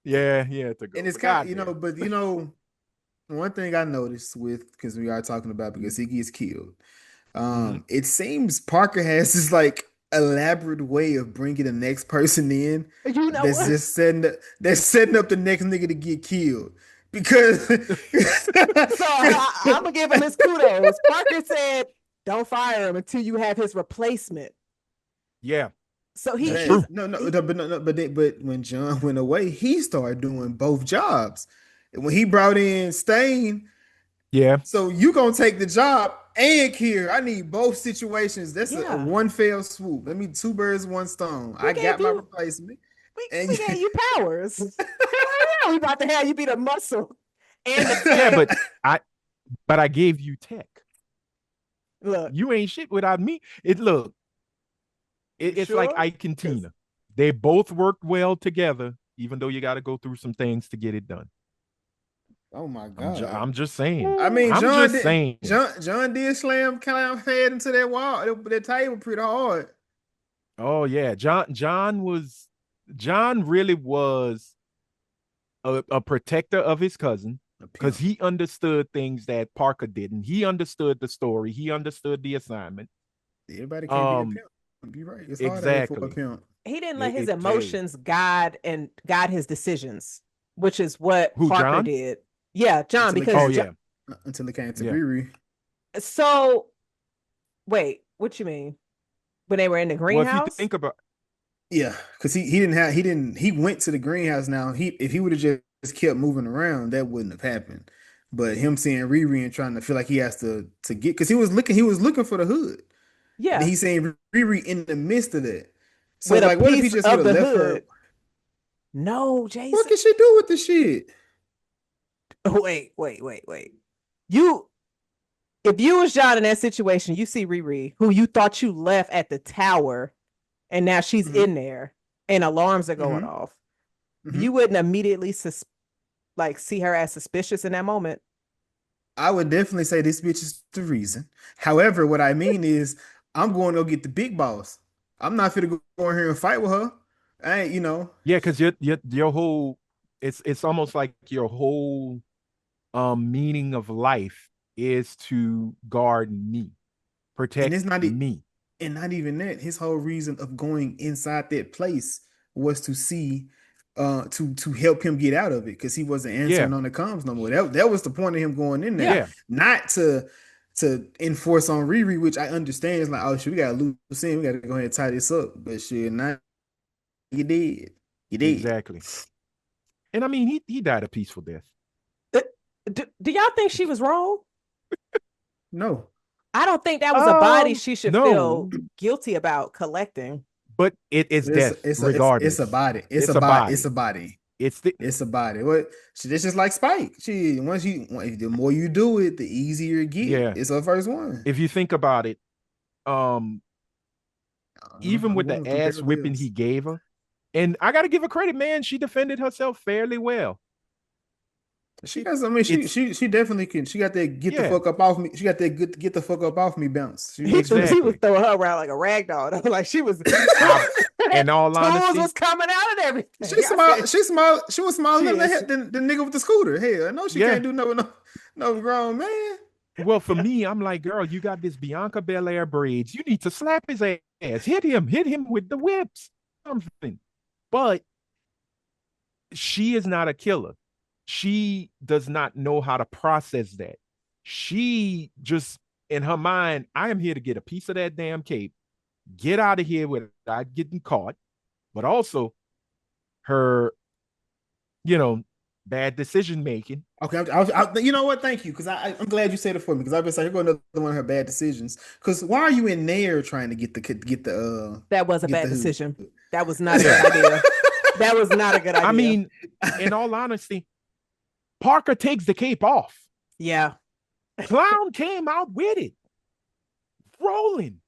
yeah, he had to go.
And it's
But
kind of,
goddamn.
but one thing I noticed with because we are talking about because he gets killed.
Mm-hmm.
It seems Parker has this like elaborate way of bringing the next person in
You know
that's
what?
just setting up the next nigga to get killed because
So I'm gonna give him his kudos. Parker said, "Don't fire him until you have his replacement."
Yeah,
So
that's
Jazz,
true.
but when John went away, he started doing both jobs. And when he brought in Stain,
Yeah.
so you gonna take the job and Kier. I need both situations. That's a
yeah,
one fell swoop. Let me two birds, one stone.
we
I
gave
got my
you
replacement.
we,
And
we gave you powers. Yeah, we about to have you be the muscle and the
Yeah,
tech.
but I gave you tech.
Look,
You ain't shit without me. It's like
sure?
Ike and
'Cause
Tina. They both worked well together, even though you got to go through some things to get it done.
oh my
I'm ju-
god.
I'm just saying.
I mean,
I'm just saying.
John did slam kind of head into that wall, that table pretty hard.
Oh yeah, John really was a protector of his cousin
A
because
pimp.
he understood things that Parker didn't. He understood the story. He understood the assignment.
Everybody can't be a
Um,
pimp. You're right. It's hard out here for a
exactly.
pimp.
he didn't let his
Hey,
emotions guide his decisions, which is what
who
Parker
John?
did. Yeah, John,
Until it
because
Oh
came
yeah,
until it came to
yeah.
RiRi.
so wait, what you mean? When they were in the
Well, if you
greenhouse?
think about,
Yeah, because he went to the greenhouse. Now if he would have just kept moving around, that wouldn't have happened. But him seeing Riri and trying to feel like he has to get because he was looking for the hood, and then
Yeah,
he's saying Riri in the midst of that. So
with a
like, what if he
piece
just would
of
have
the
left her?
hood. No,
What
Jason.
can she do with the shit?
Wait. You, if you was John in that situation, you see Riri, who you thought you left at the tower, and now she's
Hmm.
in there, and alarms are going
Hmm.
off.
Hmm.
You wouldn't immediately like see her as suspicious in that moment.
I would definitely say this bitch is the reason. However, what I mean is I'm going to go get the big boss. I'm not finna go in here and fight with her. I ain't,
Yeah, because your whole it's almost like your whole meaning of life is to guard me,
and
protect
it's not
me.
and not even that. His whole reason of going inside that place was to see to help him get out of it because he wasn't
Yeah,
answering on the comms no more. That was the point of him going in there.
Yeah.
yeah,
Not to enforce on RiRi, which I understand is like, oh shit, we gotta lose him, we gotta go ahead and tie this up. But shit, not you did. You did.
exactly. And I mean, he died a peaceful death.
Uh, do y'all think she was wrong?
No.
I don't think that was a body she should
No,
feel guilty about collecting.
but it is
It's
death
it's a
regardless.
body. It's a
It's a
body. It's
body.
a body.
It's the
It's a body. What? It's just like Spike. The more you do it, the easier it get.
yeah.
It's her first one.
If you think about it, um, even
I'm
with
going
the
with them
ass whipping he
parallels.
gave her, and I got to give her credit, man. She defended herself fairly well.
She got. I mean,
It's
she definitely can. She got that get the
yeah,
fuck up off me. She got that get the fuck up off me bounce.
He was
exactly.
throwing her around like a rag doll. Like she was
I, in all
tools was
honesty,
coming out and everything.
She
I
small.
said,
She small. She was smaller than
"Cheers."
the nigga with the scooter. Hell, I know she
yeah.
can't do no grown man.
Well, for me, I'm like, girl, you got this Bianca Belair braids. You need to slap his ass, hit him with the whips, something. But she is not a killer. She does not know how to process that. She just, in her mind, I am here to get a piece of that damn cape, get out of here without getting caught, but also her, you know, bad decision making.
Okay, you know what? Thank you, because I'm glad you said it for me. Because I've been saying, here go another one of her bad decisions. Because why are you in there trying to
That was a
get
bad
the hood?
decision. That was not a
Yeah.
good idea. That was not a good
I
idea.
mean, in all honesty, Parker takes the cape off.
Yeah.
Clown came out with it, rolling,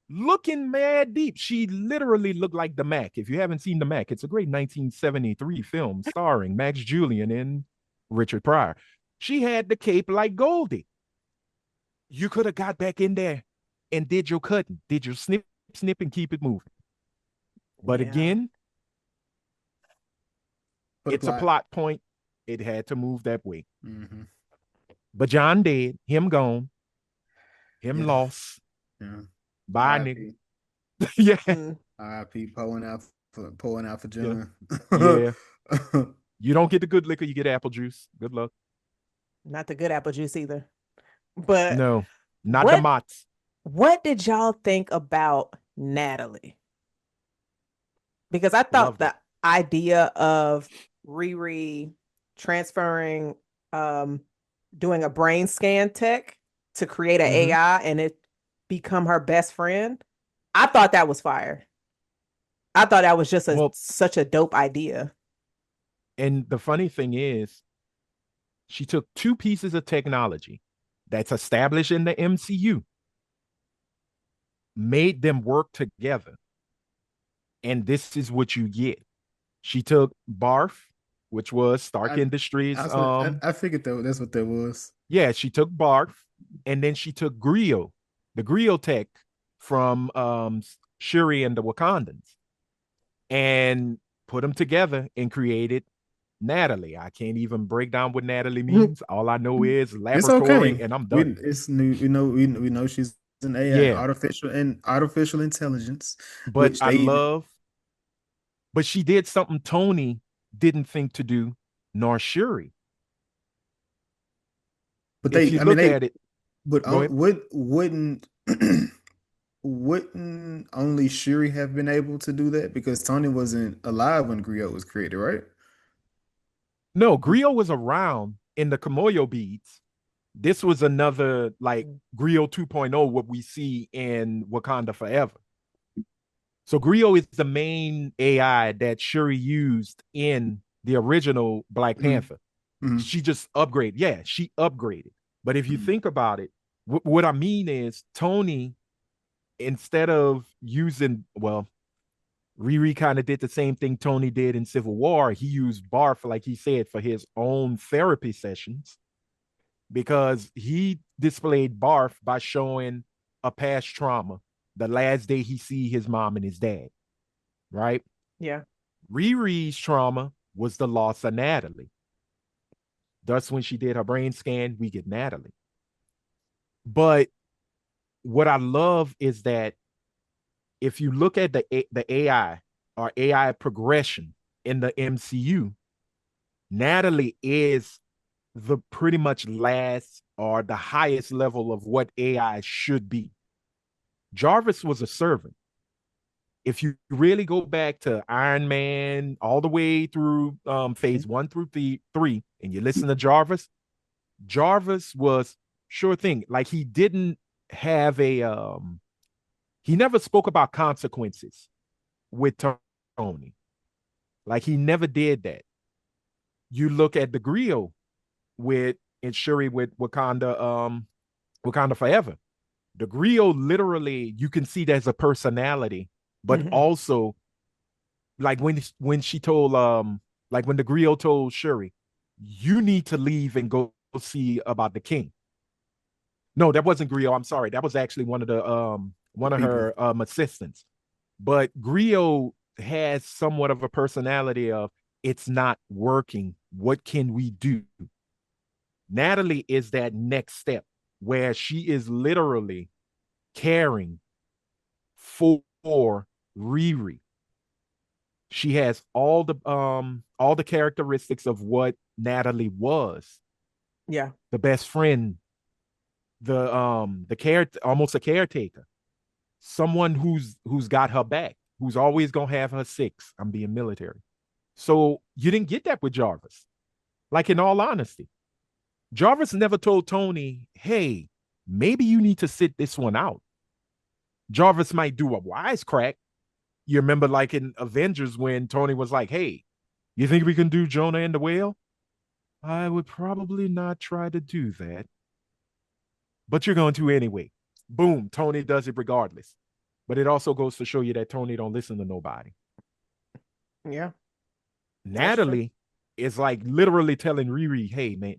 looking mad deep. She literally looked like the Mac. If you haven't seen the Mac, it's a great 1973 film starring Max Julian and Richard Pryor. She had the cape like Goldie. You could have got back in there and did your cutting, did your snip, and keep it moving. But
Yeah.
again,
For the
it's a
plot.
plot point. It had to move that way.
Mm-hmm.
But John dead, him gone, him
Yeah.
lost.
Yeah.
Bye, nigga.
R.I.P.
Yeah,
Mm.
R.I.P. Pulling out for
yeah,
John.
yeah. You don't get the good liquor, you get apple juice. Good luck.
Not the good apple juice either. But
No, not the
what
Mott's.
what did y'all think about Natalie? Because I thought
Loved it.
the idea of RiRi transferring doing a brain scan tech to create an
Mhm.
AI and it become her best friend, I thought that was fire. I thought that was just
Well,
such a dope idea.
and the funny thing is, she took two pieces of technology that's established in the MCU, made them work together, and this is what you get. She took Barf, which was Stark
I,
Industries.
I figured that's what that was.
Yeah, she took Barf, and then she took Griot, the Griot tech from Shuri and the Wakandans, and put them together and created Natalie. I can't even break down what Natalie means. All I know is
It's
laboratory,
okay.
and I'm
We
done.
it's new. We know she's an AI,
Yeah,
artificial intelligence,
but
which
I
they even.
love, but she did something Tony didn't think to do, nor Shuri.
But
If you
I mean,
look at it,
but
go ahead.
wouldn't wouldn't only Shuri have been able to do that because Tony wasn't alive when Griot was created, right?
No, Griot was around in the Kamoyo beads. This was another like Griot 2.0, what we see in Wakanda Forever. So Griot is the main AI that Shuri used in the original Black
Mm-hmm.
Panther.
Mm-hmm.
She just upgraded. Yeah, she upgraded. But if you
Mm-hmm.
think about it, what I mean is Tony, instead of using, well, RiRi kind of did the same thing Tony did in Civil War. He used Barf, like he said, for his own therapy sessions because he displayed Barf by showing a past trauma the last day he see his mom and his dad, right?
Yeah.
RiRi's trauma was the loss of Natalie. Thus, when she did her brain scan, we get Natalie. But what I love is that if you look at the AI or AI progression in the MCU, Natalie is the pretty much last or the highest level of what AI should be. Jarvis was a servant. If you really go back to Iron Man all the way through phase 1 through 3, and you listen to Jarvis, Jarvis was sure thing. Like he didn't have he never spoke about consequences with Tony. Like he never did that. You look at the Griot with and Shuri with Wakanda Forever. The Griot literally, you can see there's a personality, but also like when she told like when the Griot told Shuri, you need to leave and go see about the king. No, that wasn't Griot. I'm sorry. That was actually one of
People.
her assistants. But Griot has somewhat of a personality of it's not working. What can we do? Natalie is that next step where she is literally caring for RiRi. She has all the characteristics of what Natalie was.
Yeah.
The best friend, the care almost a caretaker. Someone who's got her back, who's always gonna have her six. I'm being military. So you didn't get that with Jarvis. Like in all honesty, Jarvis never told Tony, hey, maybe you need to sit this one out. Jarvis might do a wisecrack. You remember, like in Avengers, when Tony was like, hey, you think we can do Jonah and the whale? I would probably not try to do that. But you're going to anyway. Boom, Tony does it regardless. But it also goes to show you that Tony don't listen to nobody.
Yeah.
Natalie is like literally telling RiRi, hey, man,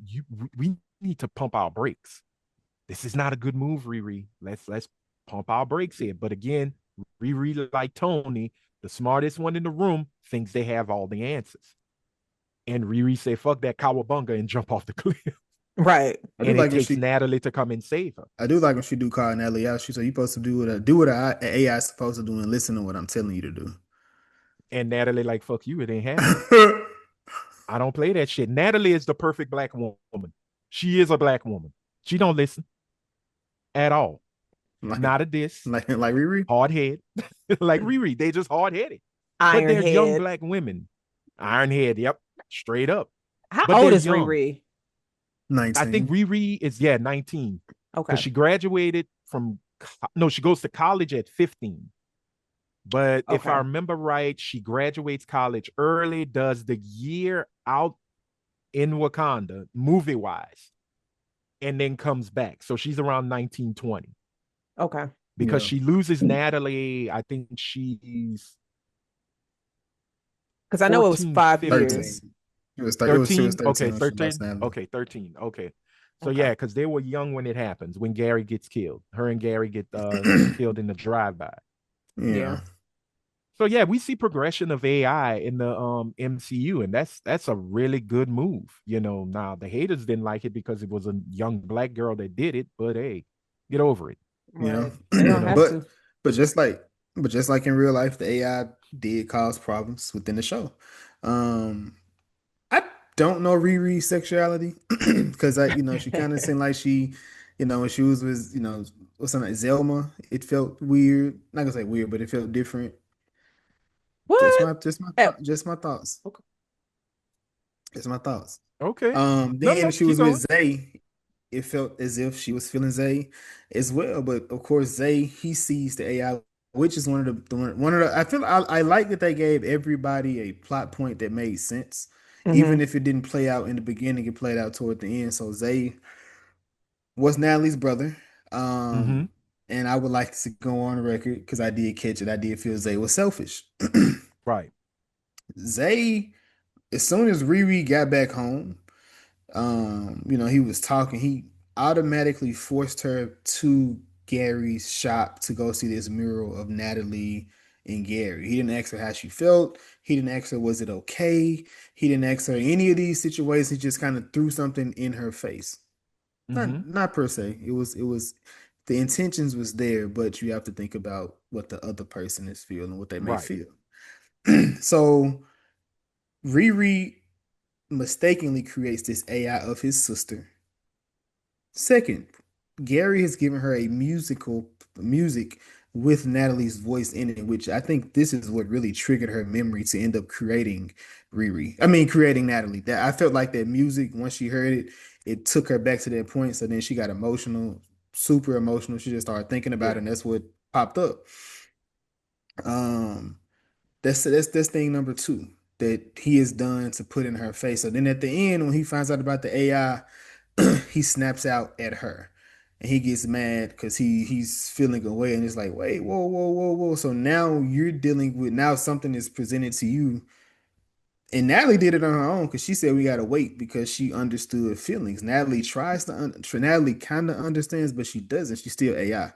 we need to pump our brakes. This is not a good move, RiRi. Let's pump our brakes here. But again, RiRi, like Tony, the smartest one in the room, thinks they have all the answers. And RiRi say, fuck that cowabunga and jump off the cliff.
Right.
And it takes Natalie to come and save her.
I do like when she do call Natalie out. She said, "You supposed to do what an AI is supposed to do and listen to what I'm telling you to do."
And Natalie like, fuck you, it ain't happening. I don't play that shit. Natalie is the perfect black woman. She is a black woman. She don't listen at all. Not a diss.
Like RiRi?
Hard head. Like RiRi. They just hard headed. But they're
Ironhead.
young black women. Ironhead, yep. Straight up.
How
But
old
they're
is
young.
RiRi?
19.
I think RiRi is 19.
Okay.
Because she graduated from she goes to college at 15. But if I remember right, she graduates college early, does the year out in Wakanda, movie wise, and then comes back. So she's around 1920.
Okay.
Because she loses Natalie, I think she's
because I know it was 5
13.
years.
It was
13.
13.
Okay, 13. Okay, 13. Okay. So yeah, because they were young when it happens, when Gary gets killed. Her and Gary get killed in the drive-by.
Yeah.
So yeah, we see progression of AI in the MCU, and that's a really good move. You know, now the haters didn't like it because it was a young black girl that did it, but hey, get over it.
Right. They don't have to.
But just like in real life, the AI did cause problems within the show. I don't know RiRi's sexuality because she kind of seemed like she, when she was with, what's her name, Zelma, it felt weird. Not gonna say weird, but it felt different.
What?
Just my thoughts.
Okay.
Just my thoughts.
Okay.
Then she was with Zay. It felt as if she was feeling Zay as well, but of course Zay, he sees the AI, which is one of the. I feel I like that they gave everybody a plot point that made sense, even if it didn't play out in the beginning. It played out toward the end. So Zay was Natalie's brother, and I would like to go on record because I did catch it. I did feel Zay was selfish.
Right.
Zay, as soon as RiRi got back home, he was talking. He automatically forced her to Gary's shop to go see this mural of Natalie and Gary. He didn't ask her how she felt. He didn't ask her, was it okay? He didn't ask her any of these situations. He just kind of threw something in her face. Not per se. It was the intentions was there, but you have to think about what the other person is feeling, what they may
Right.
feel. So RiRi mistakenly creates this AI of his sister. Second, Gary has given her a music with Natalie's voice in it, which I think this is what really triggered her memory to end up creating RiRi. I mean, creating Natalie. That I felt like that music, once she heard it, it took her back to that point. So then she got emotional, super emotional. She just started thinking about it, and that's what popped up. Um, that's thing number two that he has done to put in her face. So then at the end, when he finds out about the AI, he snaps out at her. And he gets mad because he's feeling away, and it's like, wait, whoa, whoa, whoa, whoa. So now you're dealing with now something is presented to you. And Natalie did it on her own because she said we gotta wait because she understood feelings. Natalie tries to Natalie kind of understands, but she doesn't. She's still AI.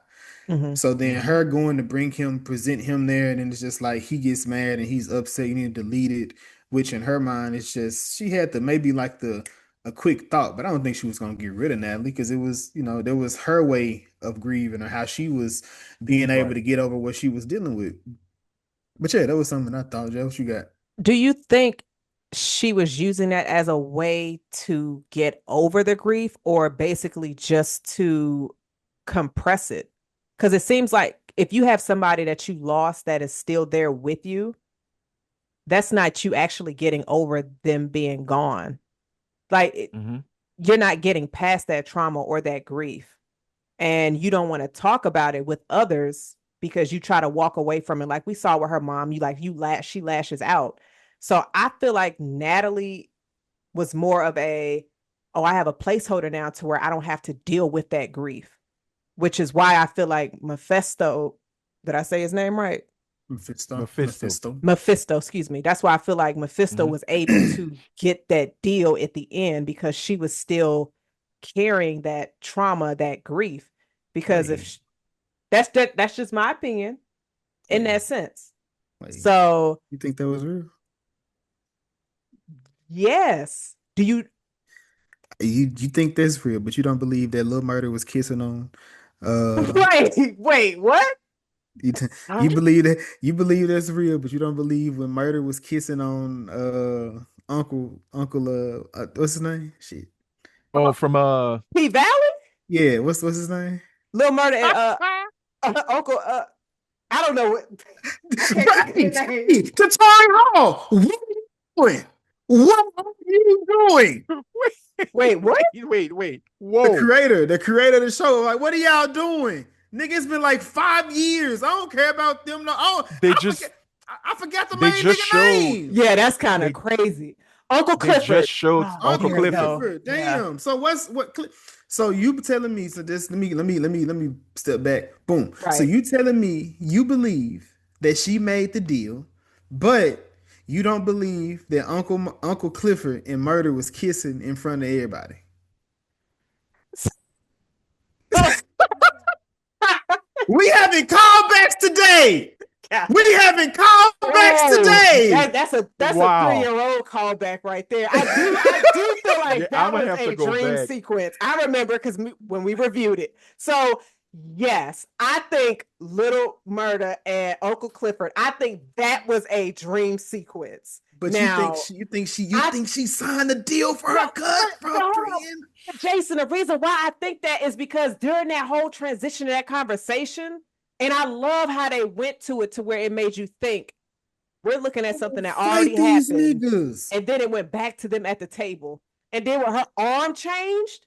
Mhm.
So then her going to bring him, present him there, and then it's just like he gets mad and he's upset. You need to delete it, which in her mind it's just she had to maybe like the a quick thought, but I don't think she was gonna get rid of Natalie because it was there was her way of grieving or how she was being able
Right.
to get over what she was dealing with. But yeah, that was something I thought. Joe, what you got?
Do you think she was using that as a way to get over the grief or basically just to compress it? Because it seems like if you have somebody that you lost that is still there with you, that's not you actually getting over them being gone. Like
Mm-hmm.
you're not getting past that trauma or that grief. And you don't want to talk about it with others because you try to walk away from it. Like we saw with her mom, she lashes out. So I feel like Natalie was more of oh, I have a placeholder now to where I don't have to deal with that grief, which is why I feel like Mephisto, did I say his name right?
Mephisto.
Mephisto.
Mephisto.
Mephisto, excuse me. That's why I feel like Mephisto
Mm-hmm.
was able to get that deal at the end because she was still carrying that trauma, that grief. Because if
Wait,
sh that's just my opinion in
wait,
that sense.
wait.
So
You think that was real?
yes. Do you
You think that's real, but you don't believe that Lil Murder was kissing on
wait, what?
you believe that that's real, but you don't believe when Murder was kissing on Uncle what's his name? Shit.
Oh, from
P Valley?
Yeah, what's his name?
Lil Murder and Uncle I don't know what I can't think of his
Right.
name.
Hey, to Toy Hall. What are you doing? What are you doing?
Wait, what?
wait. Whoa.
The creator of the show, like, what are y'all doing? Nigga, it's been like 5 years. I don't care about them. No, oh,
They just
I forgot the
they
main
just
nigga
showed
name.
Yeah, that's kind of
they
crazy. Uncle
they just
Clifford.
showed
Oh,
Uncle
Uncle
there we
Clifford.
go.
Clifford.
Yeah.
Damn. So so you telling me, so this let me step back. Boom. So
Right.
you telling me you believe that she made the deal, but you don't believe that Uncle Clifford and Murder was kissing in front of everybody. We having callbacks today. We having callbacks
Oh,
today.
that's a
Wow.
3-year-old callback right there. I do feel
Yeah,
like
I'm
that
gonna
was
have to
a
go
dream
back.
sequence. I remember because when we reviewed it. So yes, I think Little Murder and Uncle Clifford. I think that was a dream sequence.
But
Now,
you
I
think she signed a deal for
no,
her cut for
but
her
hold on.
friend?
Jason, the reason why I think that is because during that whole transition of that conversation, and I love how they went to it to where it made you think we're looking at something that
Fight
already
these
happened,
niggas.
and then it went back to them at the table. And then when her arm changed,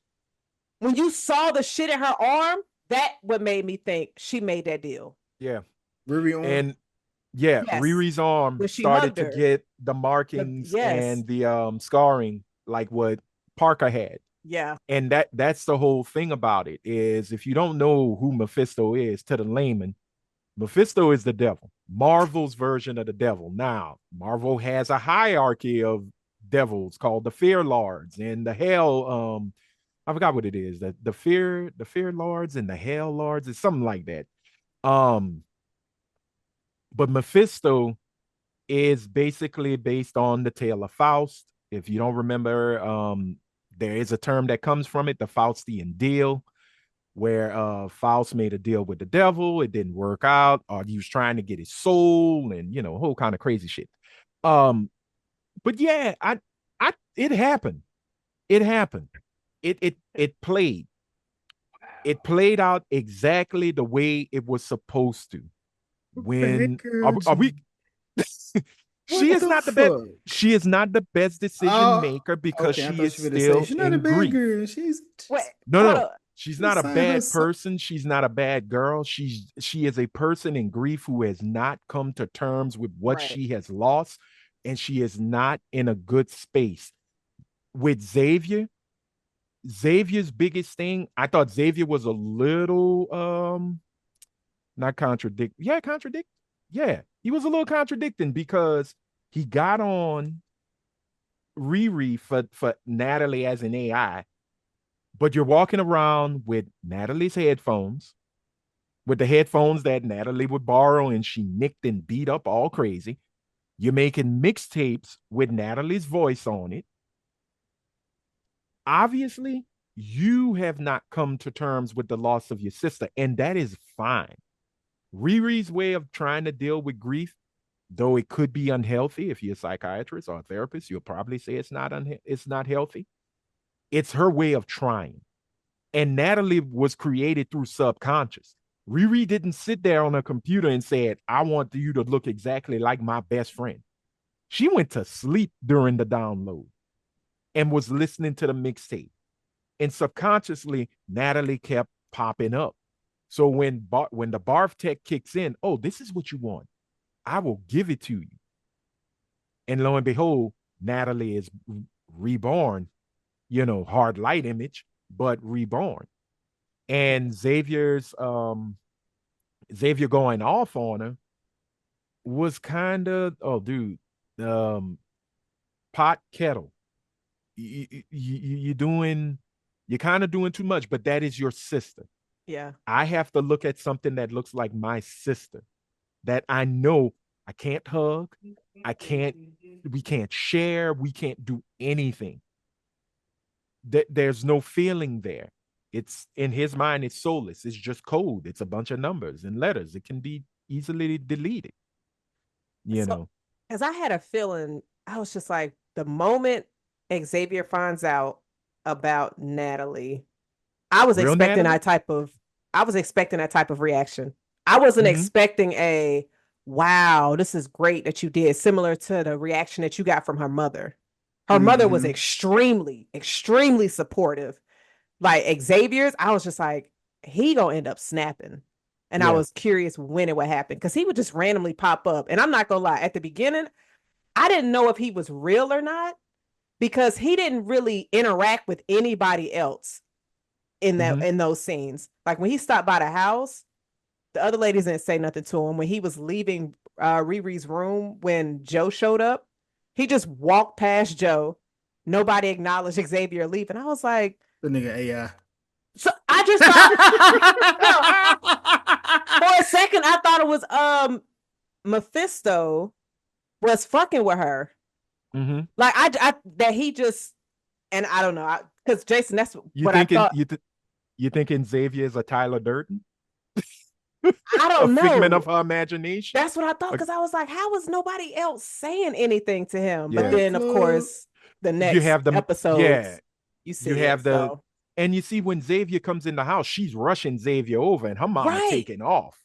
when you saw the shit in her arm, that what made me think she made that deal.
Yeah.
Riri on.
And yeah,
Yes,
Riri's arm
when she
started
hugged
to
her.
get the markings
Yes,
and the scarring like what Parker had.
Yeah.
And that's the whole thing about it is if you don't know who Mephisto is to the layman, Mephisto is the devil, Marvel's version of the devil. Now, Marvel has a hierarchy of devils called the Fear Lords and the Hell. I forgot what it is. The Fear Lords and the Hell Lords. It's something like that. Um, but Mephisto is basically based on the tale of Faust. If you don't remember, there is a term that comes from it, the Faustian deal, where Faust made a deal with the devil. It didn't work out, or he was trying to get his soul, and a whole kind of crazy shit. Um, but yeah, it happened. It happened. It played. It played out exactly the way it was supposed to.
Bad
When
girl
are we?
G.
She
What
is
the
not the best.
fuck?
She is not the best decision
Oh,
maker because
okay. I
she
thought
is
you were gonna say
still
she's not a
in
bad
grief.
girl. She's
Wait,
No,
hold
no,
on.
she's not
she's
a
saying her.
bad person. She's not a bad girl. She is a person in grief who has not come to terms with what
Right.
she has lost, and she is not in a good space. With Xavier, Xavier's biggest thing, I thought Xavier was a little not contradict. Yeah, contradict. Yeah, he was a little contradicting because he got on RiRi for Natalie as an AI, but you're walking around with Natalie's headphones, with the headphones that Natalie would borrow and she nicked and beat up all crazy. You're making mixtapes with Natalie's voice on it. Obviously, you have not come to terms with the loss of your sister, and that is fine. RiRi's way of trying to deal with grief, though it could be unhealthy if you're a psychiatrist or a therapist, you'll probably say it's not healthy. It's her way of trying. And Natalie was created through subconscious. RiRi didn't sit there on a computer and said, I want you to look exactly like my best friend. She went to sleep during the download and was listening to the mixtape. And subconsciously, Natalie kept popping up. So when the barf tech kicks in, oh, this is what you want. I will give it to you. And lo and behold, Natalie is reborn, hard light image, but reborn. And Xavier going off on her was kind of, oh dude, um pot kettle. You're doing, you're kind of doing too much, but that is your sister.
Yeah.
I have to look at something that looks like my sister that I know I can't hug, I can't, we can't share, we can't do anything. There's no feeling there. It's in his mind, it's soulless. It's just code. It's a bunch of numbers and letters. It can be easily deleted, you
So,
know.
as I had a feeling, I was just like, the moment Xavier finds out about Natalie, I was
Real
expecting
Natalie?
that type of, I was expecting that type of reaction. I wasn't
Mm-hmm.
expecting a, wow, this is great that you did, similar to the reaction that you got from her mother. Her mother was
Mm-hmm.
extremely, extremely supportive. Like Xavier's, I was just like, he gonna end up snapping. And I
Yeah.
was curious when it would happen because he would just randomly pop up. And I'm not gonna lie, at the beginning, I didn't know if he was real or not because he didn't really interact with anybody else
Mm-hmm.
in those scenes. Like when he stopped by the house, the other ladies didn't say nothing to him. When he was leaving RiRi's room, when Joe showed up, he just walked past Joe. Nobody acknowledged Xavier leaving. I was like,
The nigga AI.
so I just thought, no, for a second, I thought it was Mephisto was fucking with her.
Mm-hmm.
Like I that he just, and I don't know, because Jason, that's
You
what I
thinking
thought.
you thinking Xavier is a Tyler Durden?
I
A
don't
figment of
know.
her imagination?
That's what I thought
A-
because I was like, how was nobody else saying anything to him? But
yeah.
Fight
then, of
Club.
course, the
You
next
have the yeah,
episodes, you
you
see it.
have the
So
and you see when Xavier comes in the house, she's rushing Xavier over and her mama
right,
taking off.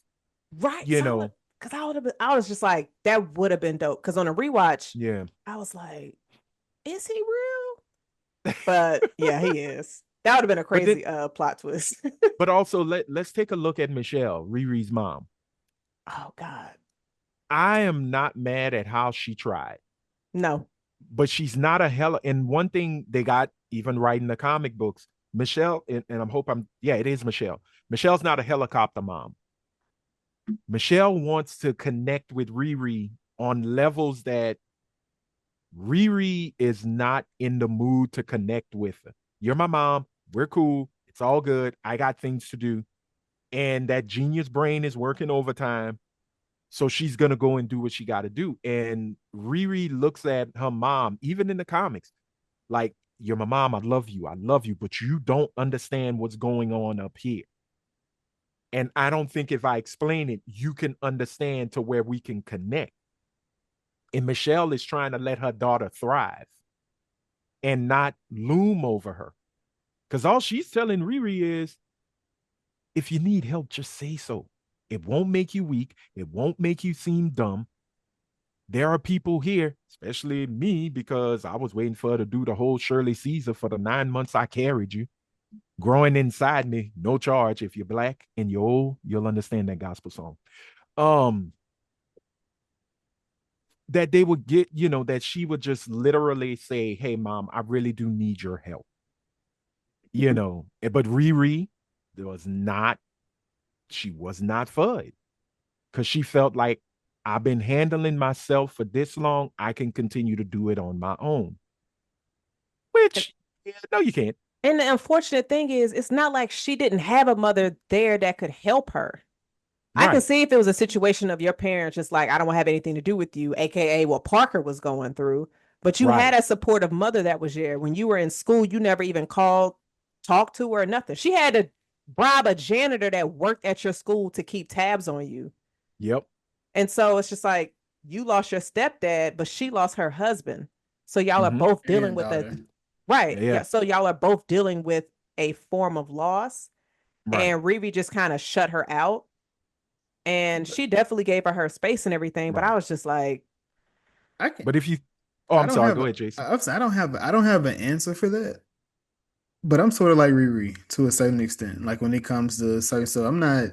right.
You
So I was,
know,
because I would have been, I was just like, that would have been dope. Because on a rewatch,
yeah.
I was like, is he real? But yeah, he is. That would have been a
But then
crazy plot twist.
but also let's take a look at Michelle, Riri's mom.
Oh God.
I am not mad at how she tried.
No.
but she's not a hell. And one thing they got even right in the comic books, Michelle, and I'm hope I'm yeah, it is Michelle. Michelle's not a helicopter mom. Michelle wants to connect with RiRi on levels that RiRi is not in the mood to connect with her. You're my mom. We're cool. It's all good. I got things to do. And that genius brain is working overtime. So she's going to go and do what she got to do. And RiRi looks at her mom, even in the comics, like, you're my mom. I love you. I love you. But you don't understand what's going on up here. And I don't think if I explain it, you can understand to where we can connect. And Michelle is trying to let her daughter thrive and not loom over her. Because all she's telling RiRi is, if you need help, just say so. It won't make you weak. It won't make you seem dumb. There are people here, especially me, because I was waiting for her to do the whole Shirley Caesar for the 9 months I carried you. Growing inside me, no charge. If you're black and you're old, you'll understand that gospel song. Um, that they would get, that she would just literally say, hey, mom, I really do need your help. But RiRi was not, she was not FUD because she felt like I've been handling myself for this long. I can continue to do it on my own, which, yeah, no, you can't.
And the unfortunate thing is, it's not like she didn't have a mother there that could help her. I can
Right,
see if it was a situation of your parents just like, I don't want to have anything to do with you, aka what Parker was going through. But you had
right.
a supportive mother that was there. When you were in school, you never even called, talked to her, or nothing. She had to bribe a janitor that worked at your school to keep tabs on you.
Yep.
And so it's just like you lost your stepdad, but she lost her husband. So y'all are
Mm-hmm.
both dealing
And
with a
daughter.
right. Yeah.
Yeah.
So y'all are both dealing with a form of loss.
Right.
And Reeve just kind of shut her out. And she definitely gave her space and everything. But I
Right.
was just like,
I can
But if you, oh,
I
I'm
don't
sorry.
have
Go ahead, Jason.
I don't have an answer for that. But I'm sort of like Riri to a certain extent. Like when it comes to certain stuff, I'm not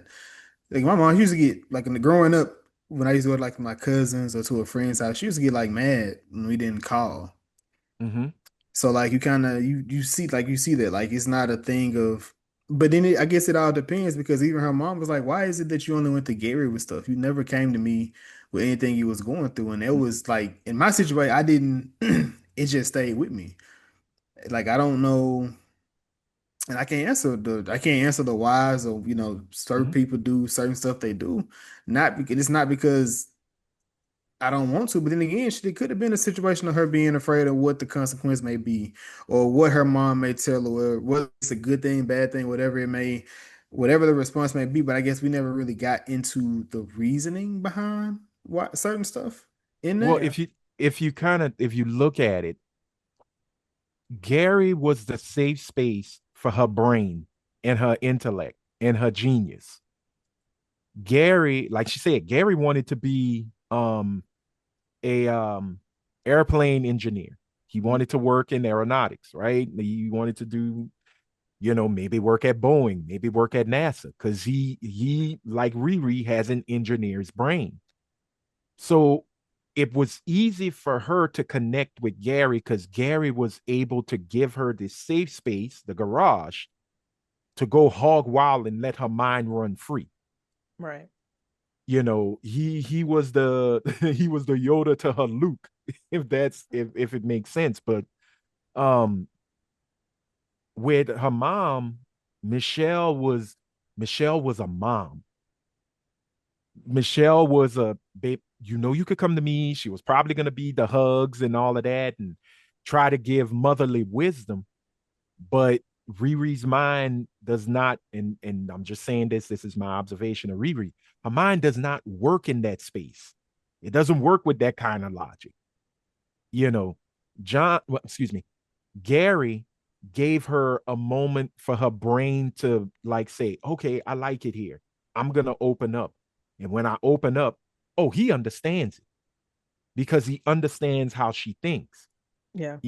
like my mom used to get like in the growing up when I used to go to like my cousins or to a friend's house. She used to get like mad when we didn't call.
Mm-hmm.
So like you kind of you see that like it's not a thing of. But then I guess it all depends because even her mom was like, "Why is it that you only went to Gary with stuff? You never came to me with anything you was going through." And it was like in my situation, I didn't. It just stayed with me. Like I don't know. And I can't answer the whys of certain
Mm-hmm.
people do certain stuff they do. Not because it's not because I don't want to, but then again, it could have been a situation of her being afraid of what the consequence may be, or what her mom may tell her, or whether it's a good thing, bad thing, whatever the response may be. But I guess we never really got into the reasoning behind what certain stuff in
Well,
that.
yeah,
if you look at it, Gary was the safe space for her brain and her intellect and her genius. Gary, like she said, Gary wanted to be a airplane engineer. He wanted to work in aeronautics, right? He wanted to do, maybe work at Boeing, maybe work at NASA, because he like RiRi has an engineer's brain. So it was easy for her to connect with Gary because Gary was able to give her this safe space, the garage, to go hog wild and let her mind run free.
right.
He was the he was the Yoda to her Luke, if it makes sense. But um with her mom, Michelle was Michelle was a mom. Michelle was a babe. You could come to me. She was probably going to be the hugs and all of that and try to give motherly wisdom. But RiRi's mind does not, and I'm just saying this is my observation of RiRi. Her mind does not work in that space. It doesn't work with that kind of logic. You know, well, excuse me, Gary gave her a moment for her brain to like say, okay, I like it here. I'm going to open up. And when I open up, oh, he understands it because he understands how she thinks,
Yeah.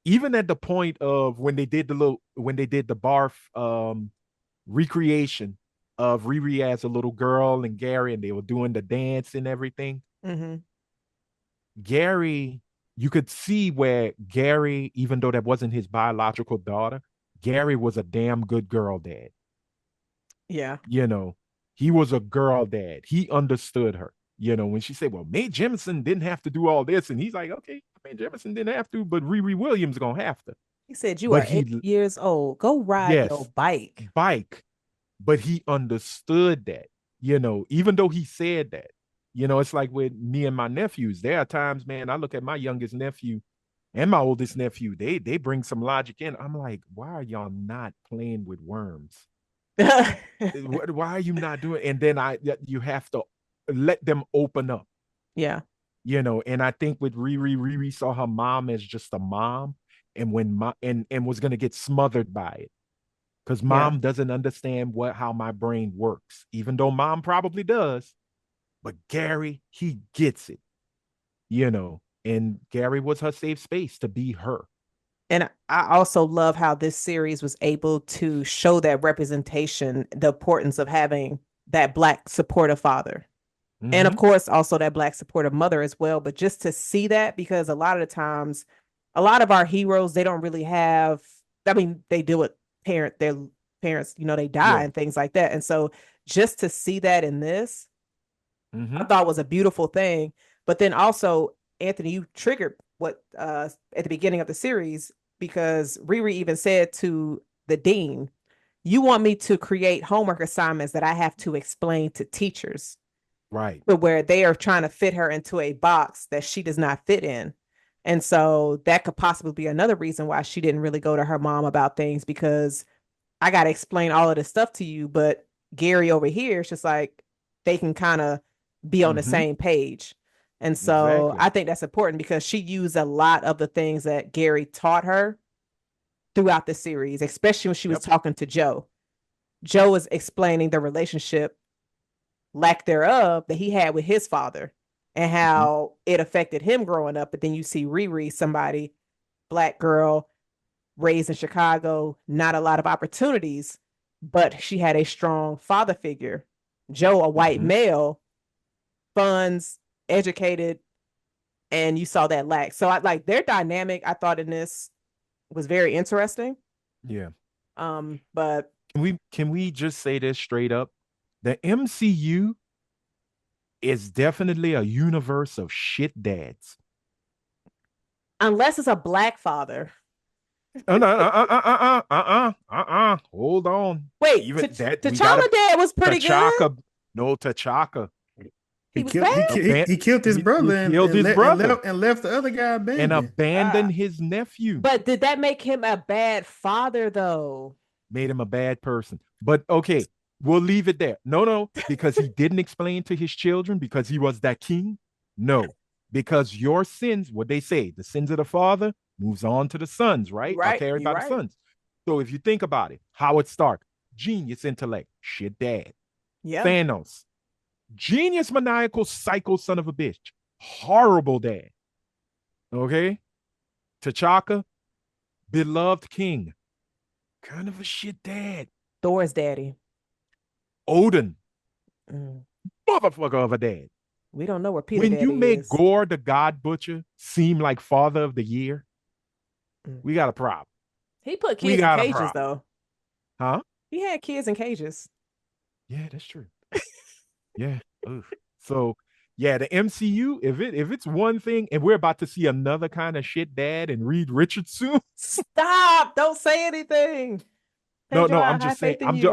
even at the point of when they did the barf recreation of RiRi as a little girl and Gary, and they were doing the dance and everything.
Mm-hmm.
Gary you could see where Gary, even though that wasn't his biological daughter, Gary was a damn good girl dad.
Yeah.
You know, he was a girl dad. He understood her. You know, when she said, well, Mae Jemison didn't have to do all this. And he's like, okay, Mae Jemison didn't have to, but RiRi Williams going to have to.
He said, you
But
are
he,
8 years old. Go ride your
yes,
bike.
bike. But he understood that, you know, even though he said that, you know, it's like with me and my nephews. There are times, man, I look at my youngest nephew and my oldest nephew. They bring some logic in. I'm like, why are y'all not playing with worms? Why are you not doing? And then you have to let them open up,
Yeah.
you know. And I think with RiRi saw her mom as just a mom, and and was gonna get smothered by it because
Yeah.
mom doesn't understand how my brain works, even though mom probably does. But Gary, he gets it, you know. And Gary was her safe space to be her.
And I also love how this series was able to show that representation, the importance of having that Black supportive father. And of
Mm-hmm.
course, also that Black supportive mother as well. But just to see that, because a lot of the times, a lot of our heroes, they don't really have, I mean, they deal with their parents, you know, they die
Yeah.
and things like that. And so just to see that in this,
Mm-hmm.
I thought was a beautiful thing. But then also, Anthony, you triggered what at the beginning of the series, because RiRi even said to the dean, you want me to create homework assignments that I have to explain to teachers,
Right.
but where they are trying to fit her into a box that she does not fit in. And so that could possibly be another reason why she didn't really go to her mom about things, because I got to explain all of this stuff to you. But Gary over here, it's just like they can kind of be on the
Mm-hmm.
same page. And so
Exactly.
I think that's important because she used a lot of the things that Gary taught her throughout the series, especially when she was
Yep.
talking to Joe. Joe was explaining the relationship, lack thereof, that he had with his father and
Mm-hmm.
how it affected him growing up. But then you see RiRi, somebody, Black girl, raised in Chicago, not a lot of opportunities, but she had a strong father figure. Joe, a white
Mm-hmm.
male, funds, educated, and you saw that lack. So I like their dynamic. I thought in this was very interesting.
Yeah.
But
Can we just say this straight up? The MCU is definitely a universe of shit dads.
unless it's a Black father,
No, Hold on.
wait,
Even that we
T'Challa
gotta
dad was pretty good.
T'Chaka. No, T'Chaka.
He was bad.
He killed his brother
He killed his brother
and left the other guy
and
abandoned.
Uh,
abandoned his nephew.
but did that make him a bad father though?
Made him a bad person. But okay, we'll leave it there. No, because he didn't explain to his children because he was that king. No, because your sins, what they say, the sins of the father moves on to the sons,
You
right? Are
right.
carried
You
by the
right.
sons. So if you think about it, Howard Stark, genius intellect, shit dad.
Yeah.
Thanos, genius maniacal psycho son of a bitch, horrible dad. Okay, T'Chaka, beloved king, kind of a shit dad.
Thor's daddy.
Odin,
Mm.
motherfucker of a dad.
We don't know where Peter
When you
daddy
make
is.
Gore the God Butcher seem like father of the year,
Mm.
we got a problem.
He put
We
kids in
got a
cages
problem.
though.
Huh?
He had kids in cages.
Yeah, that's true. Yeah. Oof. So yeah, the MCU, if it's one thing, and we're about to see another kind of shit dad and Reed Richards soon.
Stop! Don't say anything. Pedro,
No,
I
I'm
have
just saying,
faith in you.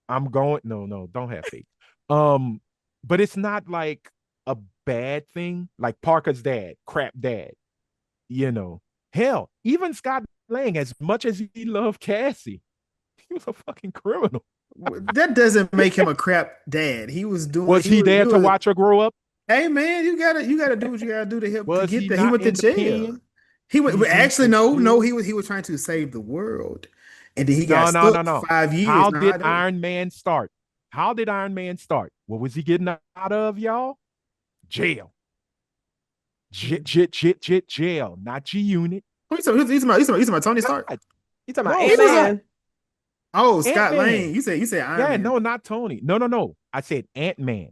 I'm going, no, don't have faith. Um, but it's not like a bad thing, like Parker's dad, crap dad, you know. Hell, even Scott Lang, as much as he loved Cassie, he was a fucking criminal.
That doesn't make him a crap dad.
Was he there to watch her grow up?
Hey man, you gotta do what you gotta do to help to
Was
get
he
there. He
not
went to jail.
independent?
He went
He
actually no,
fulfilled.
he was trying to save the world. And then he got stuck
No.
5 years.
How
No,
did
I don't.
Iron Man start? How did Iron Man start? What was he getting out of, y'all? Jail.
Mm.
Jail, not G Unit.
He's about Tony Stark.
God.
You talking about
No,
He was a
Ant-Man?
Scott.
Scott
Ant-Man.
Lang. You said Iron
Yeah,
Man.
no, not Tony. No. I said Ant-Man.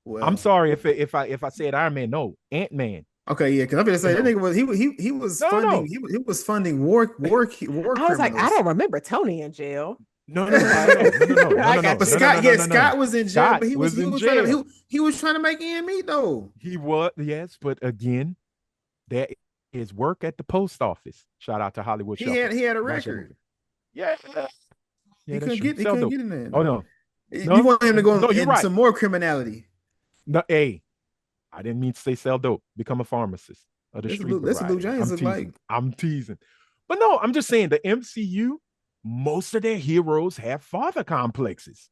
I'm
Well,
sorry if I said Iron Man. No, Ant-Man.
Okay, yeah, because I'm gonna
You
say that
know,
nigga was he was
no,
funding
no,
he was funding war
I was like, I
criminals.
don't remember Tony in jail.
no, no, no, no,
Okay.
no, no, no, no, no,
I
no, no,
got
But
no,
you.
no, no,
Scott,
no,
yeah,
no, no.
Scott was in jail,
Scott
but
was
he
in
was trying to
jail.
he was trying to make end meet though.
He was, yes, but again, there is work at the post office. Shout out to Hollywood Shuffle.
He had a
Watch that
record.
movie. Yeah, yeah, that's true.
He
Sell
couldn't
dope.
get in there.
Oh
No.
no,
You
no,
want him to go
no, you're
into
right.
more criminality.
No, hey, I didn't mean to say sell dope. Become a pharmacist of the street
That's what Luke
variety.
James
I'm
look like.
teasing. I'm teasing. But no, I'm just saying the MCU, most of their heroes have father complexes.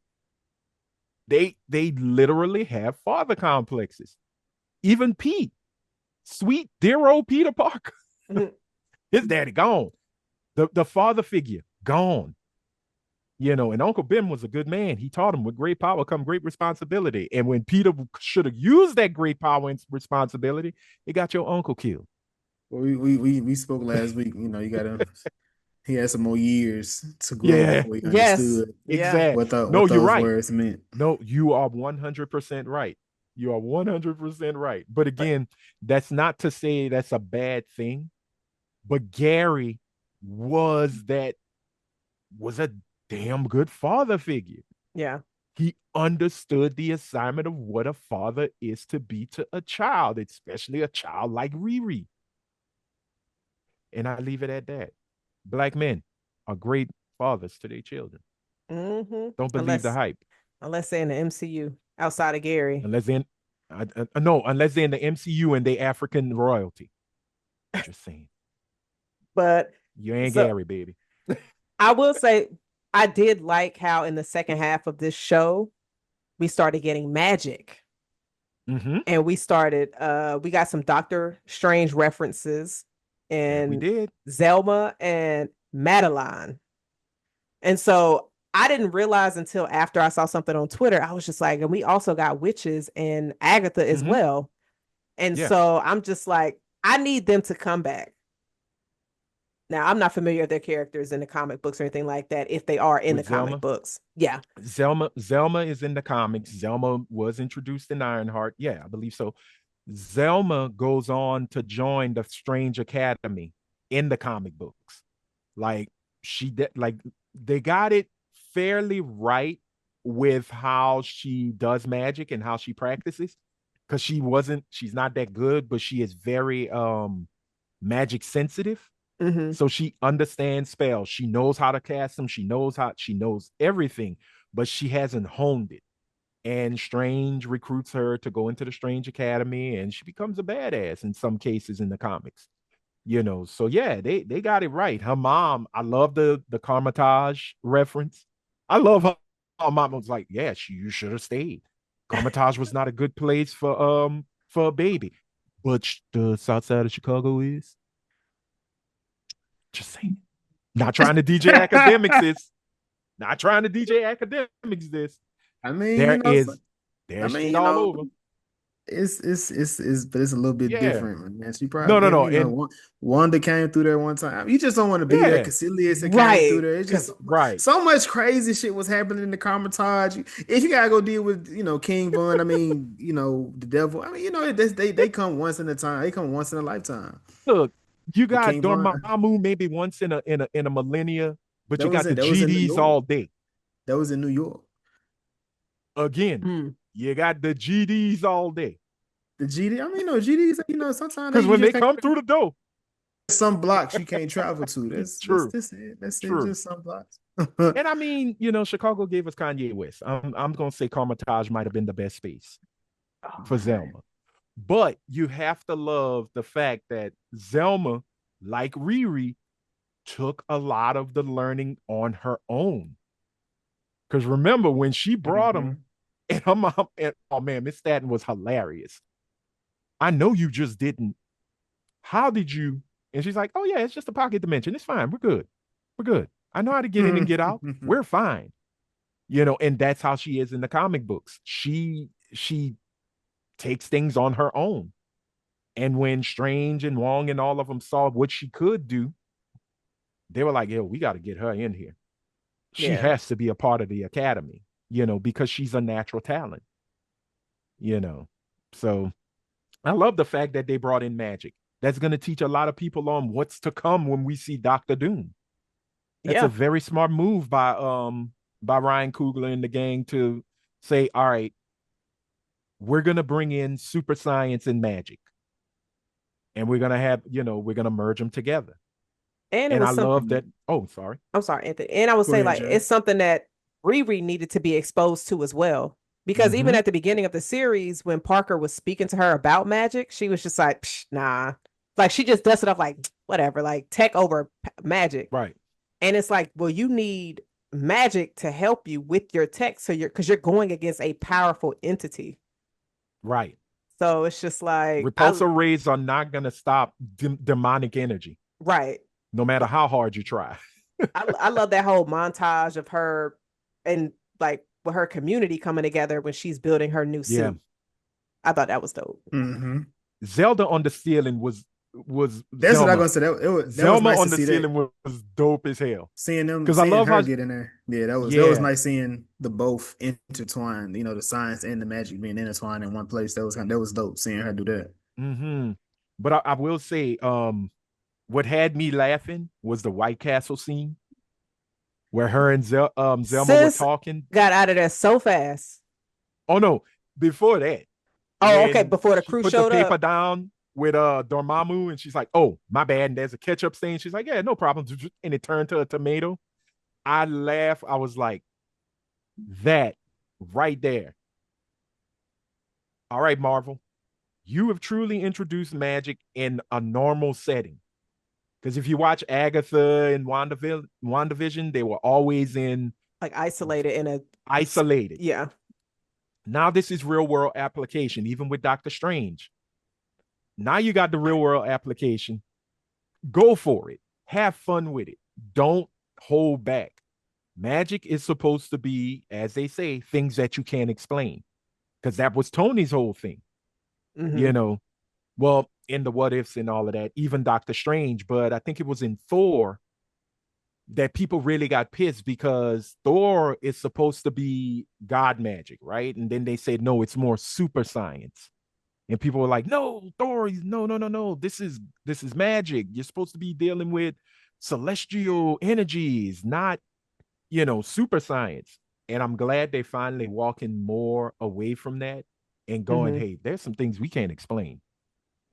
They literally have father complexes. Even Pete, sweet dear old Peter Parker, his daddy gone. The father figure gone. And Uncle Ben was a good man. He taught him with great power come great responsibility. And when Peter should have used that great power and responsibility, it got your uncle killed.
Well, we spoke last week. You know, you gotta he had some more years to grow
Yeah,
before he
Yes.
understood
Yeah.
no,
what
you're
those
right.
words meant.
No, you are 100% right. You are 100% right. But again, that's not to say that's a bad thing. But Gary was that was a damn good father figure.
Yeah.
He understood the assignment of what a father is to be to a child, especially a child like RiRi. And I leave it at that. Black men are great fathers to their children. Don't believe the
Unless
hype.
they're in the MCU outside of Gary.
Unless in no, unless they're in the MCU and they African royalty. Just saying.
But
You ain't
so
Gary, baby.
I will say I did like how in the second half of this show we started getting magic.
Mm-hmm.
And we got some Doctor Strange references
That we
in
did.
Zelma and Madeline. And so I didn't realize until after I saw something on Twitter, I was just like, and we also got witches and Agatha as
Mm-hmm.
well. And
Yeah.
so I'm just like, I need them to come back. Now, I'm not familiar with their characters in the comic books or anything like that, if they are in the
With
comic
Zelma.
books. Yeah.
Zelma is in the comics. Zelma was introduced in Ironheart. Yeah, I believe so. Zelma goes on to join the Strange Academy in the comic books. Like like they got it fairly right with how she does magic and how she practices because she's not that good, but she is very magic sensitive.
Mm-hmm.
So she understands spells. She knows how to cast them. She knows everything, but she hasn't honed it. And Strange recruits her to go into the Strange Academy, and she becomes a badass in some cases in the comics. So yeah, they got it right. Her mom, I love the Carmitage reference. I love her mom was like, yeah, you should have stayed. Carmitage was not a good place for a baby, but the south side of Chicago is. Just saying. Not trying to DJ academics is. Not trying to DJ academics this.
I mean,
There is
I
there's
mean,
shit all over.
but it's a little bit
Yeah.
different, man. She
No, no,
probably,
no. And
Wanda came through there one time. You just don't want to be there.
yeah,
Casilius that came through
Right.
there. It's just
Because
right.
so much crazy shit was happening in the Carmitage. If you gotta go deal with, King Von, I mean, the devil. I mean, they come once in a time. They come once in a lifetime.
Look, you
But
got
King Von,
Dormammu maybe once in a millennia, but you got the
that was in New
GDs
York.
all day.
That was in New York.
Again, you got the GDs all day.
The GD, I mean, no GDs. Sometimes
Because
you
when
just
they
can't.
come through the door,
Some blocks you can't travel to. That's
true,
this it. That's it.
true.
Just some blocks.
And I mean, Chicago gave us Kanye West. I'm gonna say Carmitage might have been the best space
oh,
for Zelma. But you have to love the fact that Zelma, like RiRi, took a lot of the learning on her own. Because remember when she brought him, and her mom, and oh man, Miss Staten was hilarious. I know you just didn't. How did you? And she's like, oh yeah, it's just a pocket dimension. It's fine. We're good. We're good. I know how to get in and get out. We're fine. And that's how she is in the comic books. She takes things on her own. And when Strange and Wong and all of them saw what she could do, they were like, yo, we got to get her in here. She
yeah.
has to be a part of the academy, because she's a natural talent, you know. So I love the fact that they brought in magic. That's going to teach a lot of people on what's to come when we see Doctor Doom. That's a
Yeah.
very smart move by Ryan Coogler and the gang to say, all right, we're gonna bring in super science and magic, and we're gonna have, we're gonna merge them together.
And it
And I
was
love
something.
that. Oh, sorry.
I'm sorry, Anthony. And I would
Go
say
ahead,
like
Jay.
it's something that Riri needed to be exposed to as well. Because even
Mm-hmm.
at the beginning of the series, when Parker was speaking to her about magic, she was just like, Psh, nah. Like she just dusted off like whatever, like tech over magic.
Right.
And it's like, well, you need magic to help you with your tech. So because you're going against a powerful entity.
Right.
So it's just like
Repulsor rays are not gonna stop demonic energy,
right.
no matter how hard you try.
I love that whole montage of her and like with her community coming together when she's building her new
Yeah.
suit. I thought that was dope.
Mm-hmm.
Zelda on the ceiling was
That's what I'm
Zelma.
gonna say. That was
Zelma
nice
on
to
the
see that.
ceiling was dope as hell. Because I
Seeing
love
her
how,
get in there. Yeah, that was
yeah.
nice seeing the both intertwined. The science and the magic being intertwined in one place. That was dope seeing her do that.
Mm-hmm. But I will say, what had me laughing was the White Castle scene where her and Zelma were
Sis
talking.
got out of there so fast.
Oh no, before that,
Oh, okay.
when
Before the
she
crew
put the
showed
paper
up.
down with Dormammu and she's like, "Oh, my bad," and there's a ketchup stain. She's like, "Yeah, no problem," and it turned to a tomato. I laughed. I was like, "That right there." All right, Marvel, you have truly introduced magic in a normal setting. Because if you watch Agatha and WandaVision, they were always in
Like isolated in a
isolated.
yeah.
Now this is real world application, even with Doctor Strange. Now you got the real world application. Go for it. Have fun with it. Don't hold back. Magic is supposed to be, as they say, things that you can't explain. Because that was Tony's whole thing.
Mm-hmm.
You know, well, in the what ifs and all of that, even Doctor Strange, but I think it was in Thor that people really got pissed because Thor is supposed to be God magic, right? And then they said, no, it's more super science. And people were like, no, Thor, no, no, no, no. This is magic. You're supposed to be dealing with celestial energies, not, super science. And I'm glad they finally walking more away from that and going,
Mm-hmm.
hey, there's some things we can't explain.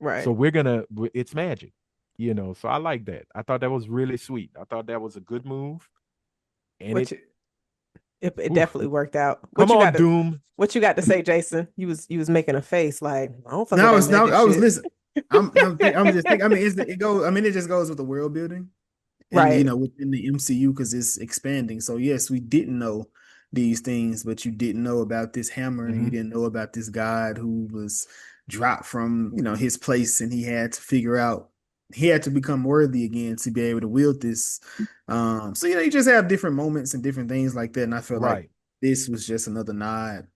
So
Right.
it's magic. So I like that. I thought that was really sweet. I thought that was a good move. And
Which it
oof,
definitely worked out.
come on, Doom.
What you got to say, Jason? You was making a face like I don't fuck with
Now
that
it's now
magic
I was
shit.
listening. I'm just thinking. I mean, it goes. I mean, it just goes with the world building, and
Right.
within the MCU because it's expanding. So yes, we didn't know these things, but you didn't know about this hammer, and you
Mm-hmm.
didn't know about this god who was dropped from his place, and he had to figure out. He had to become worthy again to be able to wield this. So you just have different moments and different things like that, and I feel like
Right.
this was just another nod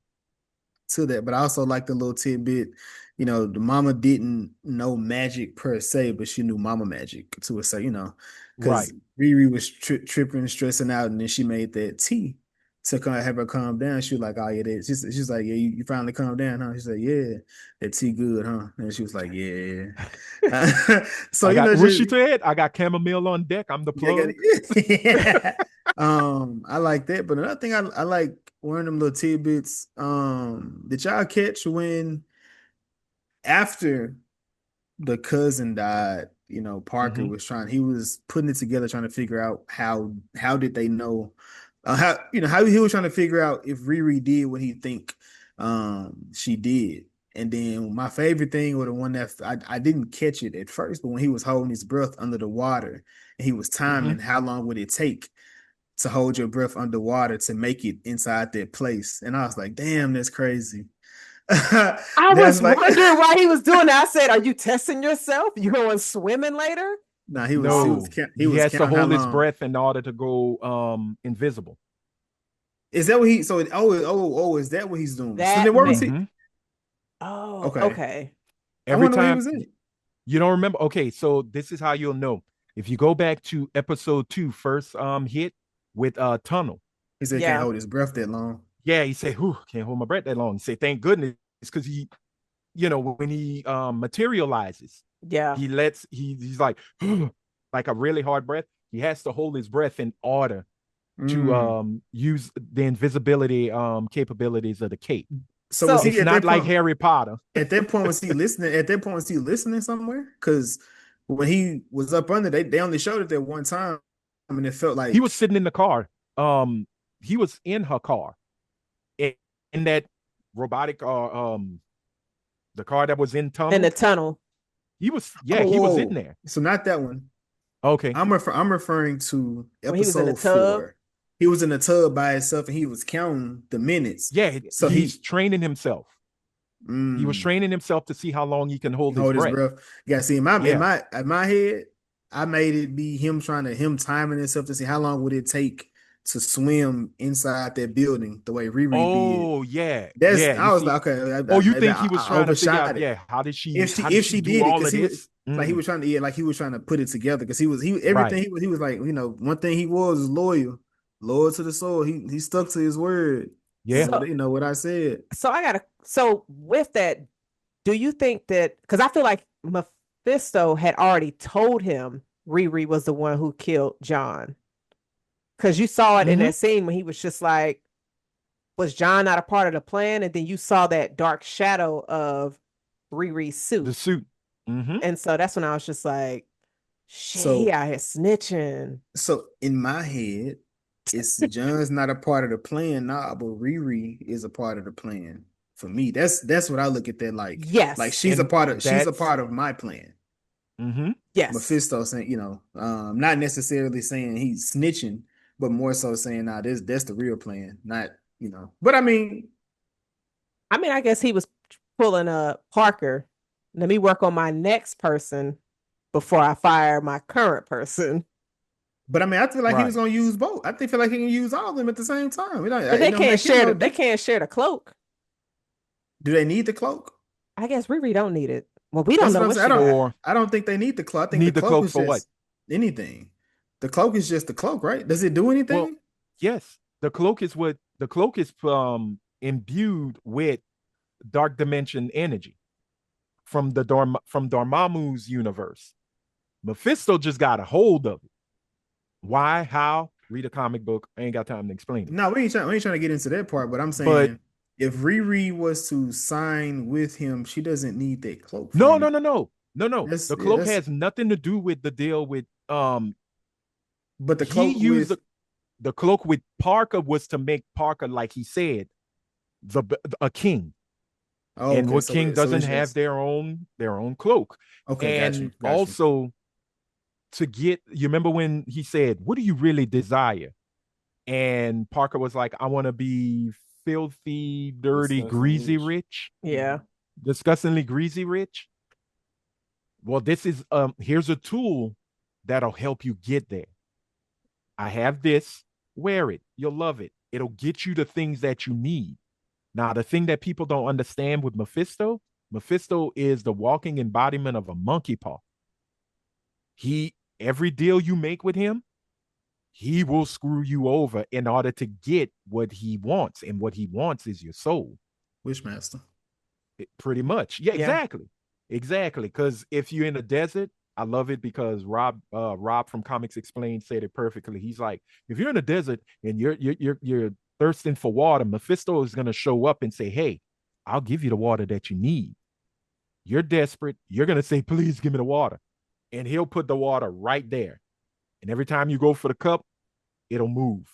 to that. But I also like the little tidbit, the mama didn't know magic per se, but she knew mama magic to a say, because
Right.
Riri was tripping, stressing out, and then she made that tea to kind of have her calm down. She was like, "Oh yeah, she's like, yeah, you finally calmed down, huh?" She said, "Yeah, that tea good, huh?" And she was like, "Yeah." So
What
just
she said? I got chamomile on deck. I'm the
yeah,
plug.
yeah. I like that. But another thing I like one of them little tidbits. Did y'all catch when after the cousin died, Parker
Mm-hmm.
was he was putting it together, trying to figure out how did they know how he was trying to figure out if Riri did what he think she did. And then my favorite thing, or the one that I didn't catch it at first, but when he was holding his breath under the water and he was
Mm-hmm.
timing how long would it take to hold your breath underwater to make it inside that place. And I was like, damn, that's crazy.
I
That's
was
like
wondering why he was doing that. I said, "Are you testing yourself? You going swimming later?"
nah,
Oh,
he
He
was
has to
counting how
hold his
long.
breath in order to go invisible.
Is that what he? So is that what he's doing? So
that
then what was
may.
he?
Mm-hmm.
Oh,
Okay,
okay.
I
Every
wonder what he
time
was in.
you don't remember. Okay, so this is how you'll know. If you go back to episode 2, first hit with Tunnel.
He said he can't
Yeah.
hold his breath that long.
Yeah, he said, "Whew, can't hold my breath that long." He said, "Thank goodness," because when he materializes,
Yeah.
he's like like a really hard breath. He has to hold his breath in order to
Mm.
use the invisibility capabilities of the cape.
So was
So
he
It's
at
not
that
like
point?
Harry Potter.
At that point, was he listening? At that point, was he listening somewhere? Because when he was up under, they only showed it that one time. I mean, it felt
He was
like
sitting in the car. He was in her car in, in that robotic the car that was in
in the
tunnel.
tunnel.
He was,
oh,
yeah, he
whoa,
was in
whoa.
there.
So not that one.
Okay.
I'm referring to
When he was in the
episode
tub.
4. He was in the tub by himself and he was counting the minutes.
Yeah,
So
he's training himself. He was
mm,
training himself to see how long he can hold his
hold his
breath.
breath. Yeah, see, in
Yeah.
my head, I made it be him timing himself to see how long would it take to swim inside that building the way RiRi did.
Oh, yeah.
That's
Yeah. You
I was
see,
like, okay,
oh, you
maybe
think he was
I
trying to figure out,
overshot it.
yeah, how did she
If she
how did
if
she
she
do
did it,
all
because
of
he was
this?
like he was trying to like he was trying to put it together because he
Right.
everything he was like, one thing he was loyal to the soul. He stuck to his word.
Yeah.
So
What I said.
so with that, do you think that, because I feel like Mephisto had already told him Riri was the one who killed John? Because you saw it in
Mm-hmm.
that scene when he was just like, was John not a part of the plan? And then you saw that dark shadow of Riri's
The
suit.
suit. Mm-hmm.
And so that's when I was just like, shit, he
So
out here snitching.
so in my head, it's John's not a part of the plan, nah, but RiRi is a part of the plan. For me, that's what I look at that like. Like
Yes.
And
she's a
that's
part of my plan.
mm-hmm.
Yes.
Mephisto saying, not necessarily saying he's snitching, but more so saying, nah, that's the real plan, not, But I mean,
I mean, I guess he was pulling a Parker. Let me work on my next person before I fire my current person.
I feel like he was
Right.
gonna use both. Feel like he can use all of them at the same time.
But
It
they
don't
can't
make him
share
no
they
different.
can't share the cloak.
Do they need the cloak?
I guess Riri don't need it. Well, we don't
That's
know
what I'm
what
saying.
she got.
For
I don't think they need the cloak. I think the
need the
cloak
cloak
is
for what?
just anything. The cloak is just the cloak, right? Does it do
Well,
anything?
yes. The cloak is imbued with dark dimension energy from from Dormammu's universe. Mephisto just got a hold of it. Why? How? Read a comic book. I ain't got time to explain it.
No, we ain't trying to get into that part, but I'm
But
saying if Riri was to sign with him, she doesn't need that cloak for
no,
any.
no, no, no, no, no. The cloak
That's
has nothing to do with the deal with
but the
he
cloak
used
with
the cloak with Parker was to make Parker, like he said, the a king.
oh,
And
okay,
what king
so
doesn't
it's
have
just
their own cloak?
okay,
And
got you.
also to get, you remember when he said, what do you really desire? And Parker was like, I want to be filthy, dirty,
Disgusting
greasy
rich.
rich,
Yeah.
disgustingly greasy rich. Well, this is here's a tool that'll help you get there. I have this, wear it, you'll love it. It'll get you the things that you need. Now, the thing that people don't understand with Mephisto is the walking embodiment of a monkey paw. Every deal you make with him, he will screw you over in order to get what he wants. And what he wants is your soul.
Wishmaster.
Pretty much. Yeah,
Yeah.
exactly. Exactly. Because if you're in a desert, I love it because Rob from Comics Explained said it perfectly. He's like, if you're in a desert and you're thirsting for water, Mephisto is gonna show up and say, hey, I'll give you the water that you need. You're desperate. You're gonna say, please give me the water. And he'll put the water right there. And every time you go for the cup, it'll move.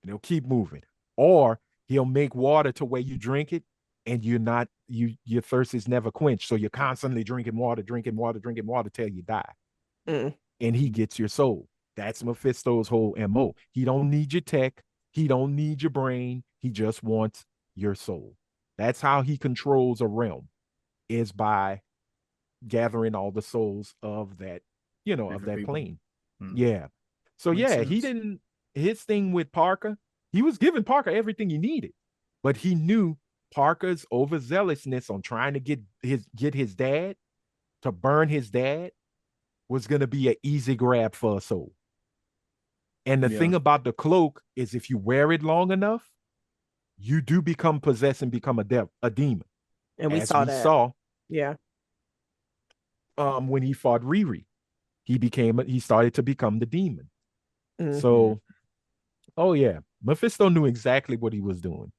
And it'll keep moving. Or he'll make water to where you drink it and your thirst is never quenched. So you're constantly drinking water, drinking water, drinking water till you die.
Mm.
And he gets your soul. That's Mephisto's whole MO. He don't need your tech. He don't need your brain. He just wants your soul. That's how he controls a realm, is by gathering all the souls of that, of
Different
that
people.
plane.
Hmm.
Yeah. So
Makes
yeah,
sense.
his thing with Parker, he was giving Parker everything he needed, but he knew Parker's overzealousness on trying to get his dad to burn his dad was going to be an easy grab for a soul. And the
Yeah.
thing about the cloak is if you wear it long enough, you do become possessed and become a demon.
And we
as
saw
we
that.
saw
Yeah.
when he fought RiRi. He started to become the demon.
Mhm.
So, oh yeah, Mephisto knew exactly what he was doing.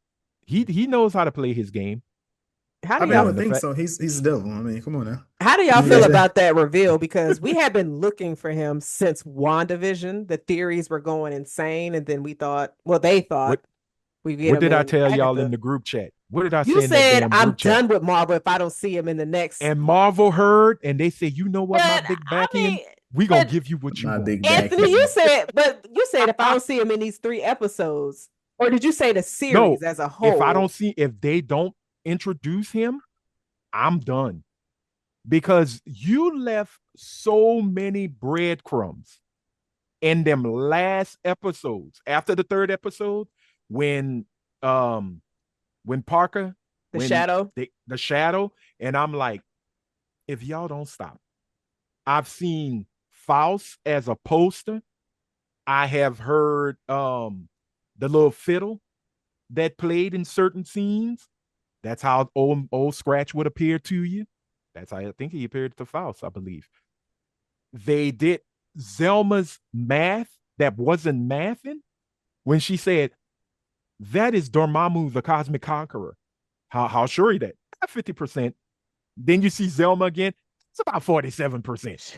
He knows how to play his game.
How
I
do
mean, I
y'all
And
would
the
think
fact
so. He's the devil. I mean, come on now.
how do y'all
You
feel
got that.
about that reveal? Because we had been looking for him since WandaVision. The theories were going insane, and then we thought, well, they thought
what
we get
what
him
did I
in
tell y'all in
Agatha.
the group chat? What did I
You
say in that
said
damn
I'm
group chat?
done with Marvel if I don't see him in the next.
And Marvel heard and they said, you know what, my
But
big
I
back end,
mean,
we gonna
but
give you what you
My
want.
big back
Anthony, you
end.
said, but you said if I don't see him in these 3 episodes, or did you say the
No,
series as a
if
whole?
they don't introduce him, I'm done. Because you left so many breadcrumbs in them last episodes. After the third episode, when um when Parker,
The
when
Shadow.
the shadow, and I'm like, if y'all don't stop. I've seen Faust as a poster. I have heard the little fiddle that played in certain scenes. That's how old Scratch would appear to you. That's how I think he appeared to Faust, I believe. They did Zelma's math that wasn't mathing when she said, that is Dormammu, the Cosmic Conqueror. How sure are you that? 50%. Then you see Zelma again. It's about 47%.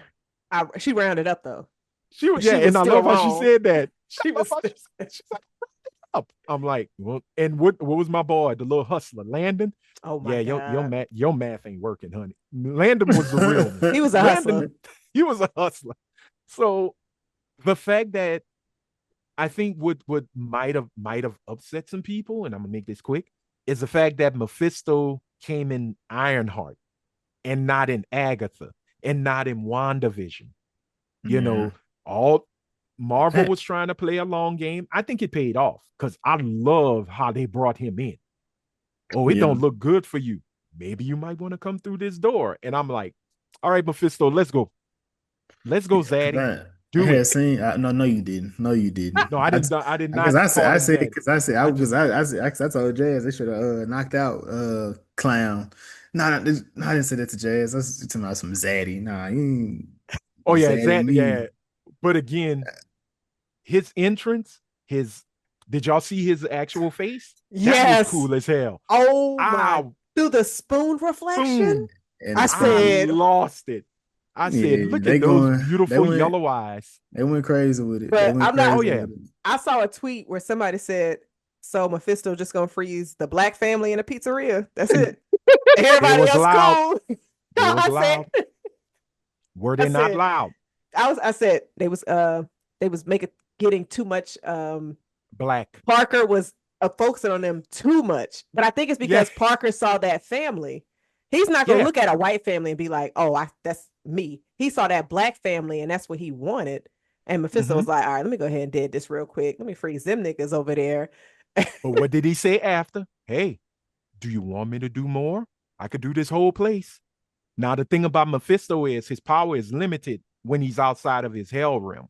She rounded up though.
She was,
But
yeah,
she was
and I
still
love how she
wrong.
said that.
She
I love
was
how she said, she's like, up. I'm like, well, and what was my boy, the little hustler, Landon?
Oh my
Yeah,
God.
your math ain't working, honey. Landon was the real one.
He was a
Landon,
hustler.
he was a hustler. So the fact that I think what might have upset some people, and I'm gonna make this quick, is the fact that Mephisto came in Ironheart and not in Agatha and not in WandaVision. You
Yeah.
know, all Marvel
That,
was trying to play a long game. I think it paid off because I love how they brought him in. Oh, it
yeah.
don't look good for you. Maybe you might want to come through this door. And I'm like, all right, Mephisto, let's go. Let's go,
Yeah, because
Zaddy.
I
Do it.
had seen. No, no, you didn't. No, you didn't.
No, I did
Because
not call
I
him
said,
Zaddy.
because I said, I
I
because
just
I told Jazz they should have knocked out Clown. No, no, no, I didn't say that to Jazz. I was talking about some Zaddy. Nah, you ain't
oh yeah,
Zaddy
Zad,
me.
yeah. But again, his entrance, his did y'all see his actual face? That was
Yes.
cool as hell.
Oh my.
I
Through the spoon reflection.
boom.
And
I
the
I
spoon.
said,
lost it. I said,
Yeah,
look at those
they
beautiful
went
yellow eyes.
they went crazy with it. They
but
went
I'm not.
Oh
crazy
yeah.
with it.
I saw a tweet where somebody said, so Mephisto just gonna freeze the black family in a pizzeria. That's it.
It
Everybody
was
else
loud.
cool.
It was
I
loud.
said,
Were
I
they not
said,
loud?
I said they was making getting too much
Black.
Parker was focusing on them too much. But I think it's
Yeah.
because Parker saw that family. He's not gonna
Yeah.
look at a white family and be like, "Oh, that's me." He saw that black family, and that's what he wanted. And Mephisto
Mm-hmm.
was like, "All right, let me go ahead and did this real quick. Let me freeze them niggas over there."
But what did he say after? Hey, do you want me to do more? I could do this whole place. Now, the thing about Mephisto is his power is limited when he's outside of his hell realm.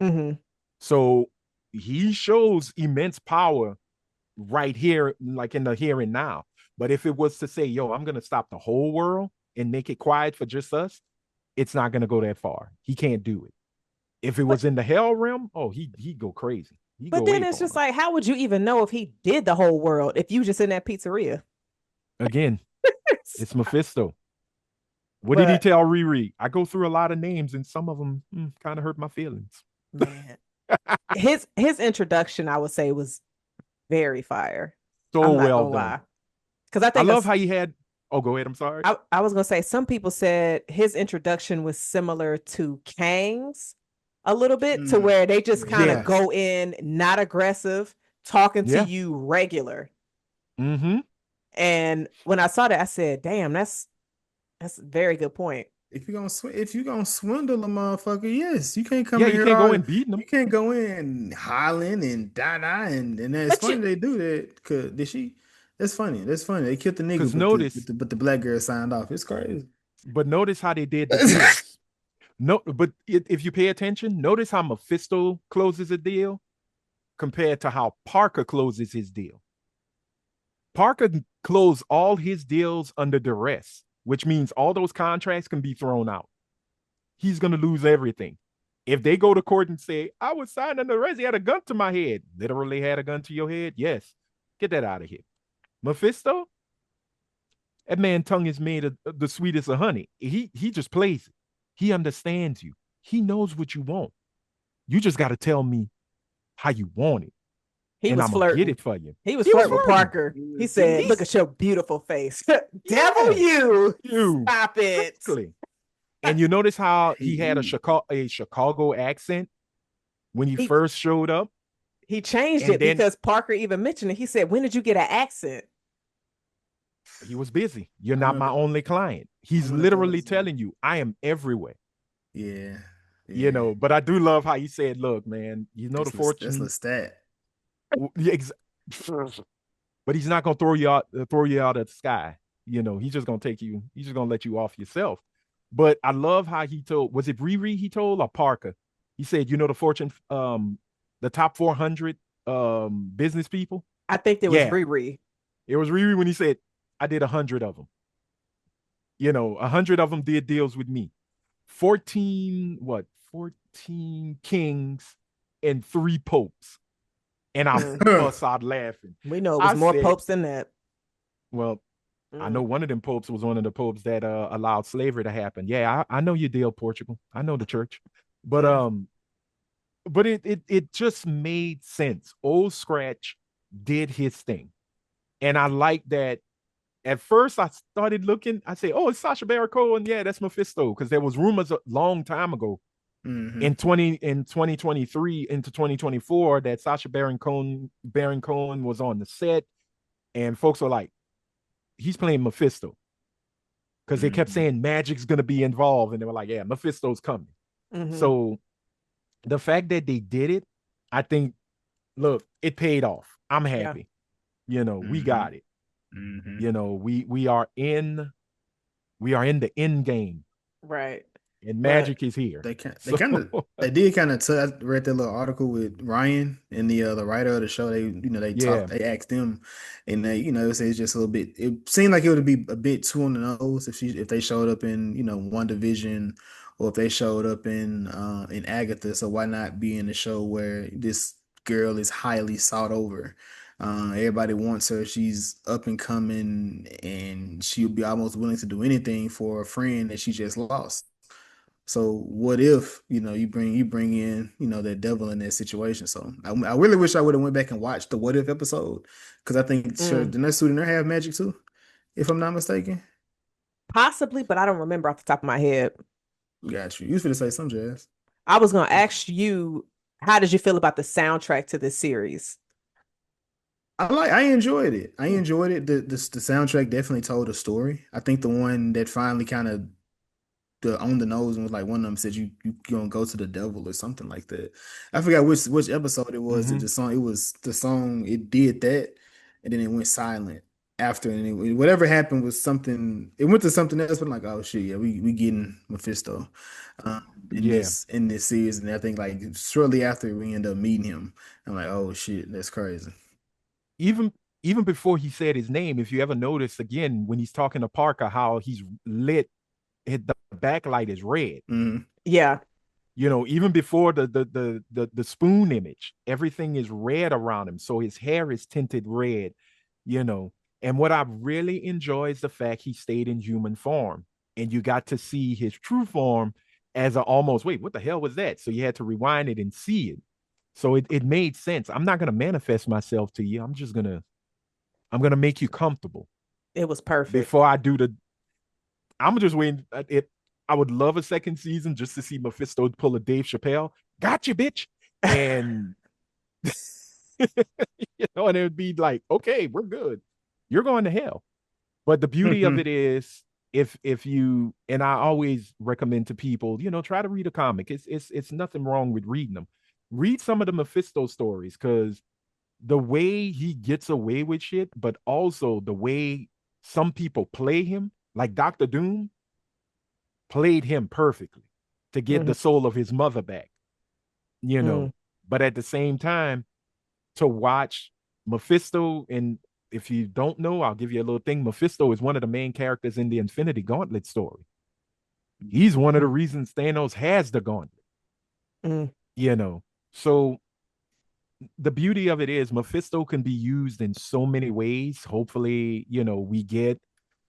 Mm-hmm.
So he shows immense power right here, like in the here and now. But if it was to say, yo, I'm going to stop the whole world and make it quiet for just us, it's not going to go that far. He can't do it. If it
But
was in the hell realm, oh, he'd go crazy. He'd
but
go
then
ape
it's
on
just
him.
like, how would you even know if he did the whole world if you just in that pizzeria?
Again, it's Mephisto. What did he
But
tell RiRi? I go through a lot of names, and some of them kind of hurt my feelings.
man, his introduction, I would say, was very fire.
So
I'm not
well
gonna
done.
lie, because I
I
think
love how he had. Oh, go ahead. I'm sorry.
I was gonna say some people said his introduction was similar to Kang's a little bit, to where they just kind of
Yeah.
go in not aggressive, talking to
Yeah.
you regular.
Mm-hmm.
And when I saw that, I said, "Damn, that's a very good point."
If you gonna swindle a motherfucker, yes, you can't come
Yeah,
in
you
here
can't go
all
in beating him.
you can't go in hollering and and it's
But you,
funny they do that. Cause did she? That's funny. That's funny. They killed the nigga,
Because notice,
but the black girl signed off. It's crazy.
but notice how they did the deals. No, but if you pay attention, notice how Mephisto closes a deal compared to how Parker closes his deal. Parker close all his deals under duress, which means all those contracts can be thrown out. He's going to lose everything. If they go to court and say, I was signed under arrest, he had a gun to my head, literally had a gun to your head, yes, get that out of here. Mephisto, that man tongue is made of the sweetest of honey. He just plays it. He understands you. He knows what you want. You just got to tell me how you want it,
He
and
was
I'm gonna get
flirting.
it for you.
He was
He was
flirting with
flirting.
Parker. He said,
He's-
"Look at your beautiful face,
Yeah.
devil you,
You.
stop it."
Exactly. And you notice how he had a
He-
Chicago accent when he
He-
first showed up.
He changed
And
it
then-
because Parker even mentioned it. He said, "When did you get an accent?"
He was busy. You're
I
not my
remember-
only client. He's
remember
literally
those-
telling you, I am everywhere.
Yeah.
You know, but I do love how he said, look, man, you know
that's
the fortune.
That's Lestat.
Yeah, but he's not gonna throw you out of the sky. You know, he's just gonna let you off yourself. But I love how he told, was it RiRi he told or Parker? He said, you know, the fortune, the top 400 business people.
I think there was
Yeah.
RiRi.
It was RiRi when he said, I did 100 of them. You know, 100 of them did deals with me. 14 kings and 3 popes. And I bust out laughing.
We know it was more popes than that.
Well, I know one of them popes was one of the popes that allowed slavery to happen. Yeah, I know your deal, Portugal. I know the church. But it just made sense. Old Scratch did his thing. And I like that. At first, I started looking. I say, "Oh, it's Sacha Baron Cohen." Yeah, that's Mephisto. Because there was rumors a long time ago, in 2023 into 2024, that Sacha Baron Cohen was on the set, and folks were like, "He's playing Mephisto," because they kept saying magic's gonna be involved, and they were like, "Yeah, Mephisto's coming." So the fact that they did it, I think, look, it paid off. I'm happy. You know, we got it. You know, we are in the end game,
right?
and magic is here.
They did kind of. I read that little article with Ryan and the writer of the show. They asked them, and they say it's just a little bit. It seemed like it would be a bit too on the nose if they showed up in WandaVision, or if they showed up in Agatha. So why not be in the show where this girl is highly sought over? Everybody wants her. She's up and coming, and she'll be almost willing to do anything for a friend that she just lost. So what if you bring in that devil in that situation? So I really wish I would have went back and watched the What If episode, because I think sure the next student there have magic too, if I'm not mistaken.
Possibly, but I don't remember off the top of my head.
Got you. You was gonna say some Jazz.
I was gonna ask you, how did you feel about the soundtrack to this series?
I enjoyed it. I enjoyed it. The soundtrack definitely told a story. I think the one that finally kind of on the nose and was like, one of them said you gonna go to the devil or something like that. I forgot which episode it was. The song, it was the song, it did that, and then it went silent after, and whatever happened was something. It went to something else, but I'm like, oh shit, yeah, we getting Mephisto in this series, and I think like shortly after we end up meeting him, I'm like, oh shit, that's crazy.
Even before he said his name, if you ever notice again when he's talking to Parker, how he's lit, the backlight is red.
Yeah.
You know, even before the spoon image, everything is red around him. So his hair is tinted red, you know. And what I really enjoy is the fact he stayed in human form, and you got to see his true form as a almost, wait, what the hell was that? So you had to rewind it and see it. So it made sense. I'm not going to manifest myself to you. I'm going to make you comfortable.
It was perfect.
Before I do I'm just waiting. I would love a second season just to see Mephisto pull a Dave Chappelle. Gotcha, bitch. And, and it would be like, okay, we're good. You're going to hell. But the beauty of it is, if you, and I always recommend to people, try to read a comic. It's nothing wrong with reading them. Read some of the Mephisto stories, because the way he gets away with shit, but also the way some people play him, like Dr. Doom played him perfectly to get the soul of his mother back, But at the same time, to watch Mephisto, and if you don't know, I'll give you a little thing. Mephisto is one of the main characters in the Infinity Gauntlet story. He's one of the reasons Thanos has the gauntlet,
Mm.
you know. So the beauty of it is Mephisto can be used in so many ways. Hopefully, we get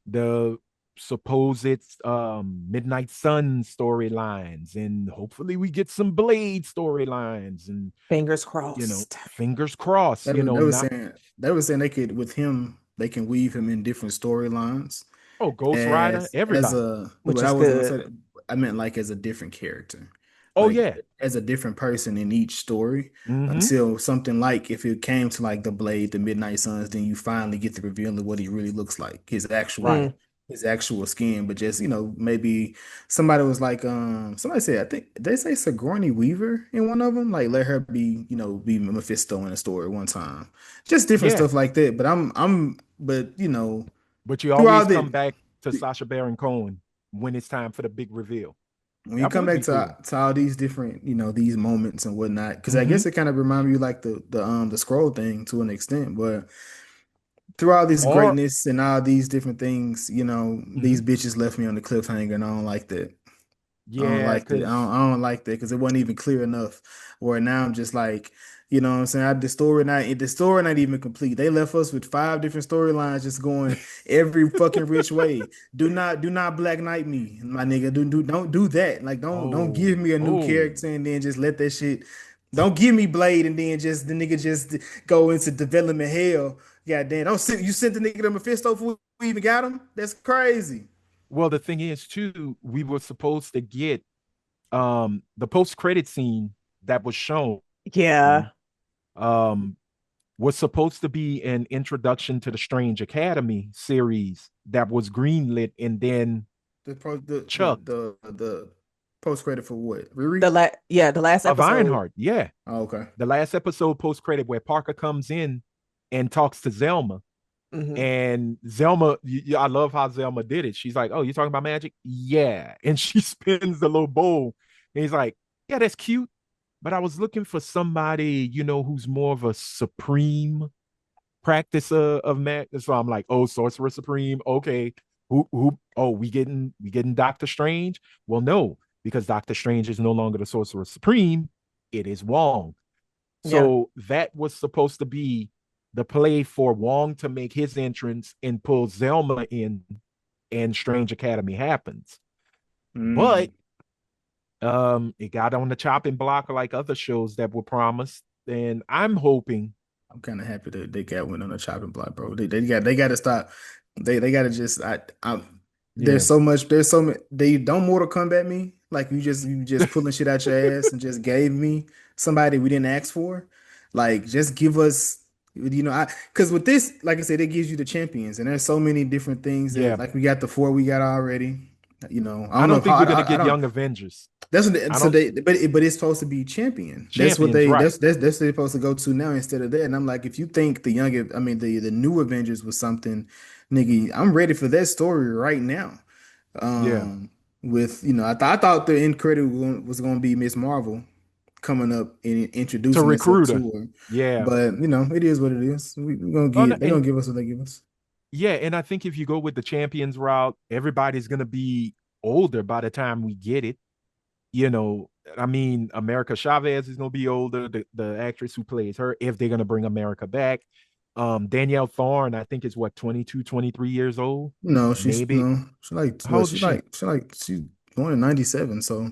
the supposed Midnight Sun storylines, and hopefully we get some Blade storylines, and
Fingers crossed.
fingers crossed,
They were
not
saying they could with him they can weave him in different storylines
oh Ghost Rider,
as
everybody.
a
Which
what I
is
wasn't gonna
good.
say. I meant like as a different character,
Oh
like
yeah.
as a different person in each story.
Mm-hmm.
Until something like if it came to like the Blade, the Midnight Suns, then you finally get the reveal of what he really looks like,
Right.
his actual skin. But just maybe somebody was like somebody said I think they say Sigourney Weaver in one of them, like let her be be Mephisto in a story one time, just different
Yeah.
stuff like that. But but
But you
through all
always come
the
back to Sacha Baron Cohen when it's time for the big reveal.
when you
That
come
would
back
be cool.
to all these different these moments and whatnot, because I
Mm-hmm.
guess it kind of remind me like the scroll thing to an extent, but through all this
Or
greatness and all these different things,
mm-hmm.
these bitches left me on the cliffhanger, and I don't like that. I don't
Yeah,
like that.
because
I don't like that because it wasn't even clear enough. Where now I'm just like, what I'm saying? The story not even complete. They left us with five different storylines just going every fucking rich way. Do not Black Knight me, my nigga. Don't do that. Like don't give
oh,
me a new
oh.
character and then just let that shit. Don't give me Blade and then just the nigga just go into development hell. God damn, don't send you sent the nigga to Mephisto before we even got him. That's crazy.
Well, the thing is, too, we were supposed to get the post-credit scene that was shown
Yeah.
um was supposed to be an introduction to the Strange Academy series that was greenlit and then
The pro
chucked
the post credit for what? RiRi?
The last
of
episode.
Ironheart. Yeah.
Oh, okay.
The last episode post credit where Parker comes in and talks to Zelma.
Hmm.
And Zelma, I love how Zelma did it. She's like, "Oh, you talking about magic?" Yeah. And she spins the little bowl. And he's like, "Yeah, that's cute. But I was looking for somebody, who's more of a supreme practicer of magic." So I'm like, "Oh, Sorcerer Supreme. Okay. Who oh, we getting Doctor Strange?" Well, no, because Doctor Strange is no longer the Sorcerer Supreme. It is Wong.
Yeah.
So that was supposed to be the play for Wong to make his entrance and pull Zelma in, and Strange Academy happens. But
Mm.
it got on the chopping block like other shows that were promised. And I'm hoping,
I'm kind of happy that they got one on the chopping block, bro. They got to stop. They got to just I
yeah,
there's so many they don't Mortal Kombat me like you just pulling shit out your ass and just gave me somebody we didn't ask for. Like just give us I because with this like I said it gives you the champions and there's so many different things that
yeah.
like we got the four we got already. I
I
don't know
don't
if
think we're gonna
I
get
don't
Young Avengers.
that's what
I
so
don't
they but it's supposed to be champion. That's what
champions, right?
that's what they're supposed to go to now instead of that. And I'm like, if you think the new Avengers was something, nigga, I'm ready for that story right now.
Yeah.
Um, with I thought the end credit was going to be Miss Marvel coming up and
To
introducing herself
recruiter.
to her,
Yeah.
but it is what it is. We're gonna
Oh, no,
get they're gonna give us what they give us.
yeah, and I think if you go with the champions route, everybody's gonna be older by the time we get it. You know, I mean, America Chavez is gonna be older, the actress who plays her, if they're gonna bring America back. Danielle Thorne, I think is what, 22, 23 years old.
No,
Maybe.
she like
How
well
old is she?
she's born in 97, so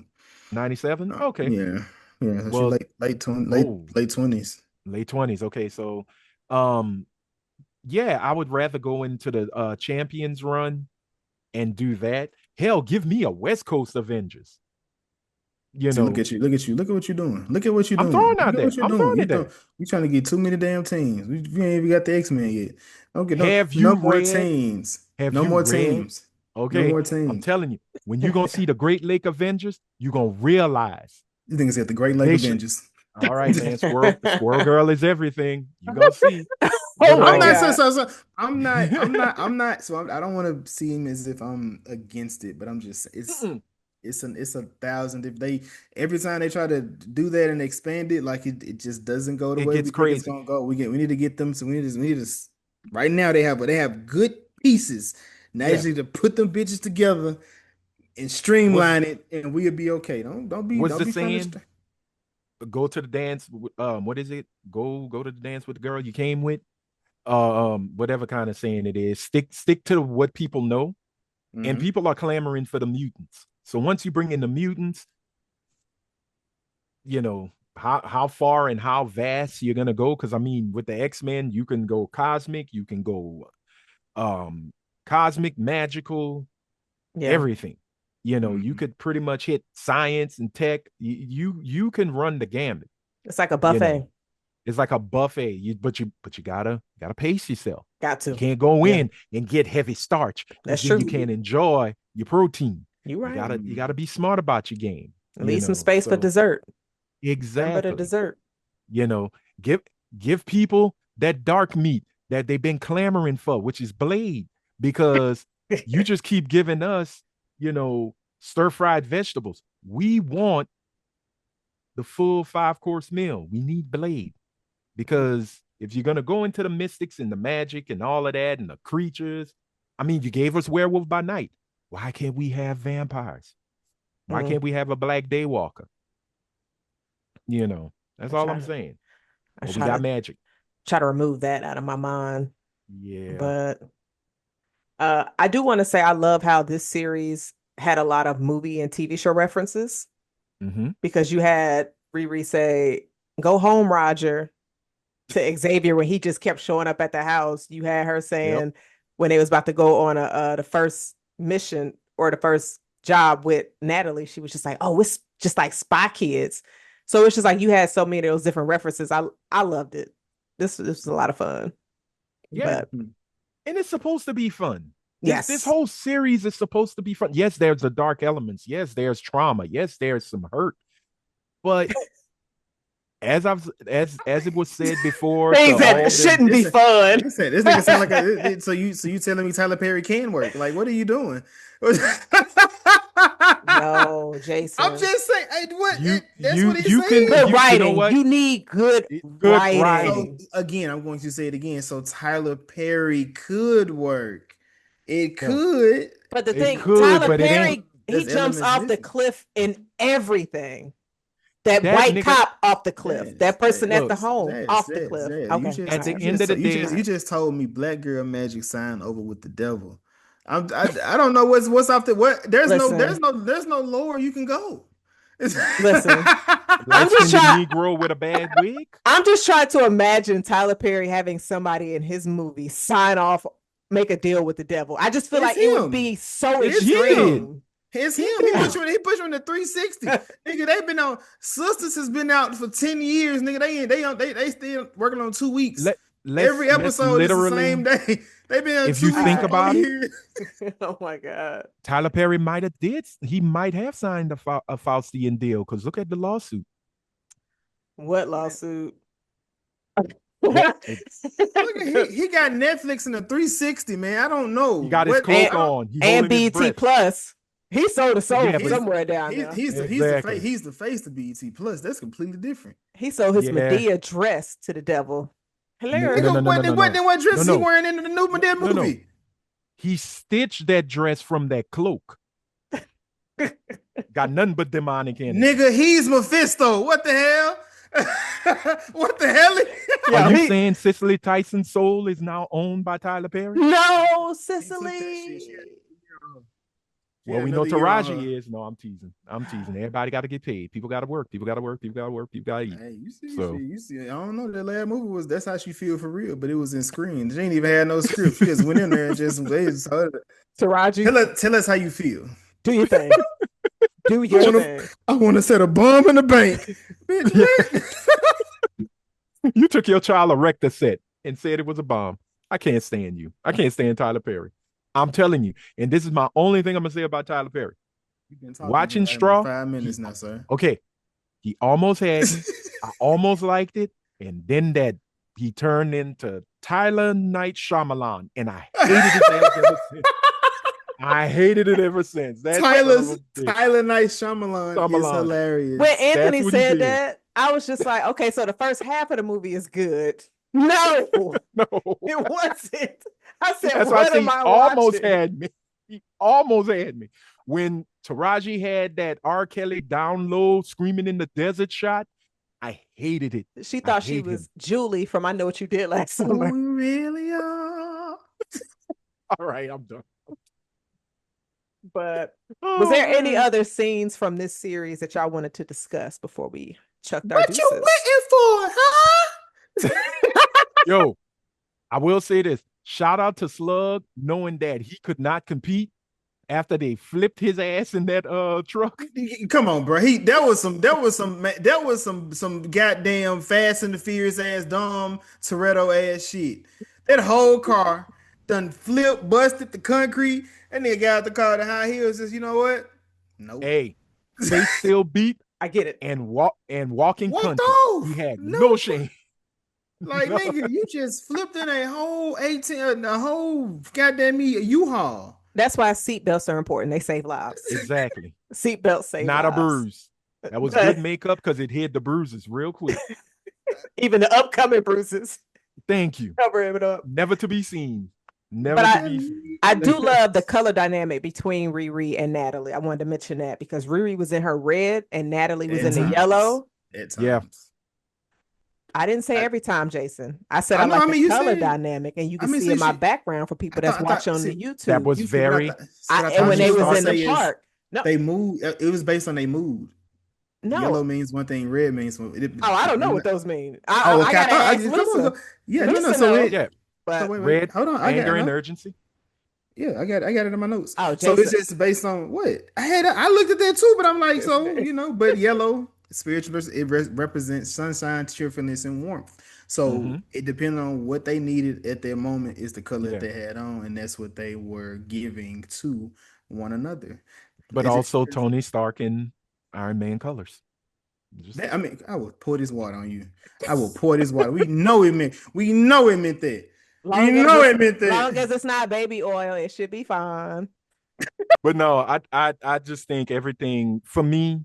97? Okay.
yeah, yeah. So she
Well, oh,
late 20s.
late 20s. Okay, so um yeah, I would rather go into the champions run and do that. Hell, give me a West Coast Avengers. You
See,
know,
look at you, look at what you're doing. Look at what you're
I'm
doing.
throwing
Look
out
at
there.
what you're
I'm
doing.
throwing it there.
You trying to get too many damn teams. We ain't even got the X-Men yet. Don't get
Have
no
you
more
read?
teams.
Have
No
you
more
read?
teams. No
Okay,
more
I'm
teams.
telling you, when you're gonna see the Great Lake Avengers, you're gonna realize
You think it's at the Great Lake
they should.
Avengers?
All right, man. Squirrel Girl is everything. You're gonna see.
Oh
But
my
I'm not
God.
I'm not so I don't want to seem as if I'm against it, but I'm just it's a thousand if they every time they try to do that and expand it like it just doesn't go the
it
way we
gets
think it's
crazy.
gonna go. We need to get them so we need to Right now they have good pieces. Now you
Yeah.
just need to put them bitches together and
Was
streamline it, and we'll be okay. Don't be
was
don't
the
be trying to.
saying go to the dance? What is it? Go to the dance with the girl you came with. Whatever kind of saying it is. Stick to what people know, and
Mm-hmm.
people are clamoring for the mutants. So once you bring in the mutants, you know how far and how vast you're gonna go. Because I mean, with the X-Men, you can go cosmic, you can go um cosmic, magical,
Yeah.
everything. You
Mm-hmm.
could pretty much hit science and tech. You can run the gamut.
It's like a
You know,
buffet.
it's like a buffet. But you gotta pace yourself.
Got
You
to.
can't go
Yeah,
in and get heavy starch because
that's
then you
true.
can't enjoy your protein.
You're
You
right.
gotta you gotta be smart about your game.
Leave some space for
So
dessert. Nothing but a
exactly.
dessert.
You know, give give people that dark meat that they've been clamoring for, which is Blade, because you just keep giving us, stir-fried vegetables. We want the full 5-course meal. We need Blade because if you're gonna go into the mystics and the magic and all of that and the creatures, I mean, you gave us Werewolf by Night. Why can't we have vampires? Why
Mm,
can't we have a Black Daywalker? That's
I
all
try
I'm
to
saying.
I
Well, we
try
got
to
magic.
try to remove that out of my mind.
Yeah.
But I do want to say I love how this series had a lot of movie and TV show references
Mm-hmm.
because you had Riri say, "Go home, Roger," to Xavier when he just kept showing up at the house. You had her
Yep.
saying when they was about to go on the first mission or the first job with Natalie, she was just like, "Oh, it's just like Spy Kids." So it's just like you had so many of those different references. I loved it. This was a lot of fun.
Yeah.
But
And it's supposed to be fun. This
yes,
whole series is supposed to be fun. Yes, there's the dark elements. Yes, there's trauma. Yes, there's some hurt. But as it was said before to
things that
all
Like
them,
shouldn't be
this,
fun.
like I said, this nigga sound like a. So you telling me Tyler Perry can work? Like, what are you doing?
No,
I'm
Jason.
just saying. What?
you
That's
you
what he
you can
Good
said.
you know
writing.
what?
You need good
Good
So
writing.
writing.
again, I'm going to say it again. So Tyler Perry could work. It
Yeah.
could.
But the
It
thing,
could,
Tyler
but it ain't.
Perry, he
There's
jumps
elements
off the
missing.
cliff in everything. That
That
white
nigga,
cop off the cliff.
Yes,
That person at
look,
the home off the
yes,
cliff.
yes. You
Okay. All
just
at the
right.
you
end
just
of the
you
day,
just
All
you
right.
just told me Black Girl Magic signed over with the devil. I don't know what's off the what.
Listen,
There's no lower you can go.
listen. I'm just
light-skinned
trying.
Negro with a bad wig.
I'm just trying to imagine Tyler Perry having somebody in his movie sign off, make a deal with the devil. I just feel
It's
like it would
him.
be so
It's
He did.
him.
extreme.
It's
He
him.
did.
He put you in the 360. Nigga, they've been on Sisters has been out for 10 years. Nigga, they still working on 2 weeks.
Let let's
Every
let's
episode is the same
literally,
day. They've been on
if you
two
All
weeks
think
for
right.
4
about it,
years.
Oh my God.
Tyler Perry might have signed a Faustian deal because look at the lawsuit.
What lawsuit?
That it,
Look at he got Netflix in the 360, man. I don't know
he got his
what
and
cloak
I don't
on. He
and
holding his
BT
breath.
Plus. He sold a soul
Yeah, but
somewhere down there.
exactly.
he's the face of BET Plus. That's completely different.
He sold his
Yeah.
Medea dress to the devil.
No,
Hello.
no, no,
Nigga,
no, no, no, no.
what
No,
dress is he
no.
wearing in the new Madea
No, no.
movie?
He stitched that dress from that cloak. Got nothing but demonic energy.
Nigga, he's Mephisto. What the hell? What the hell?
Are
Yo,
you
he
saying Cicely Tyson's soul is now owned by Tyler Perry?
no,
He took that shit.
Cicely.
She
Well,
had
we know
another year on her.
Taraji is. No, I'm teasing. I'm teasing. Everybody got to get paid. People got to work. People got to work. People got to work. People got to eat.
Hey,
So
you see. I don't know. That last movie was that's how she feel for real, but it was in screen. She ain't even had no script. She just went in there and just
Taraji,
tell us how you feel.
do your thing. Do
I
your
want
thing.
to I want to set a bomb in the bank, bitch.
Yeah.
What?
You took your child a Rector set and said it was a bomb. I can't stand you. I can't stand Tyler Perry. I'm telling you. And this is my only thing I'm gonna say about Tyler Perry.
You've been talking for
Watching
like
Straw,
5 minutes
he
now, sir.
okay. He almost had me. I almost liked it, and then that he turned into Tyler Night Shyamalan, and I hated it ever since. I hated it ever since. That son of a bitch.
Tyler Night Shyamalan is
Shyamalan.
hilarious.
When Anthony
That's what he
said
did.
that, I was just like, okay, so the first half of the movie is good. No,
No.
it wasn't. I said,
That's why I
what
say
am
he
I
almost
watching?
had me. He almost had me. When Taraji had that R. Kelly down low screaming in the desert shot, I hated it.
She
I
thought she
hate him.
was Julie from I Know What You Did Last
Who
Summer.
you really are?
All right, I'm done.
But was
Oh
there any
man.
other scenes from this series that y'all wanted to discuss before we chucked our
What you
deuces?
waiting for, huh?
Yo, I will say this. Shout out to Slug knowing that he could not compete after they flipped his ass in that truck.
Come on, bro. That was some goddamn Fast and the Furious ass dumb Toretto ass shit. That whole car done flipped, busted the concrete, and then got out the car to high heels. Just you know what? Nope.
Hey, face still beat
I get it.
and walking
Walked
country. He
off.
had no
No,
shame.
like
No.
nigga, you just flipped in a whole 18, a whole goddamn me U-Haul.
That's why seatbelts are important. They save lives.
Exactly.
Seatbelts save
Not a
lives.
bruise. That was
But
good makeup because it hid the bruises real quick.
even the upcoming bruises
Thank you.
cover it up.
Never to be seen.
But
Never to be seen.
I do love the color dynamic between RiRi and Natalie. I wanted to mention that because RiRi was in her red and Natalie was
At
in the
times.
yellow.
At
Yeah.
times.
I didn't say
I,
every time, Jason. I said
I
I
know.
like
I
the
mean, you
color
said.
dynamic, and you
I
can
mean,
see in
see,
my
shit.
background for people that's
I thought.
watching on the
See,
That
YouTube.
was
you see what I
very
thought. See what I
And
thought
when
you
they
was
was
gonna
in the
say is
park, no,
they move. It was based on their mood.
no.
Yellow means one thing. Red means one.
Oh, I don't know
You
what
know.
those mean.
Oh,
I
okay. I
gotta
thought. I
ask
just come on.
Lisa.
Yeah. No. No.
Lisa
So
know,
yeah.
but
wait.
Red
Hold on. I got.
anger and
No.
urgency.
Yeah. I got it in my notes.
oh,
So it's
Jason.
just based on what I had. I looked at that too, but I'm like, so you know. But yellow, spiritual. It represents sunshine, cheerfulness, and warmth. So
Mm-hmm.
it depending on what they needed at their moment is the color that
Yeah.
they had on, and that's what they were giving to one another.
But
Is it?
also Tony Stark in Iron Man colors. Just
I mean, I will pour this water on you. I will pour this water. We know it meant. We know it meant that. We know it meant
Long as
that.
it's not baby oil, it should be fine.
but no, I just think everything for me,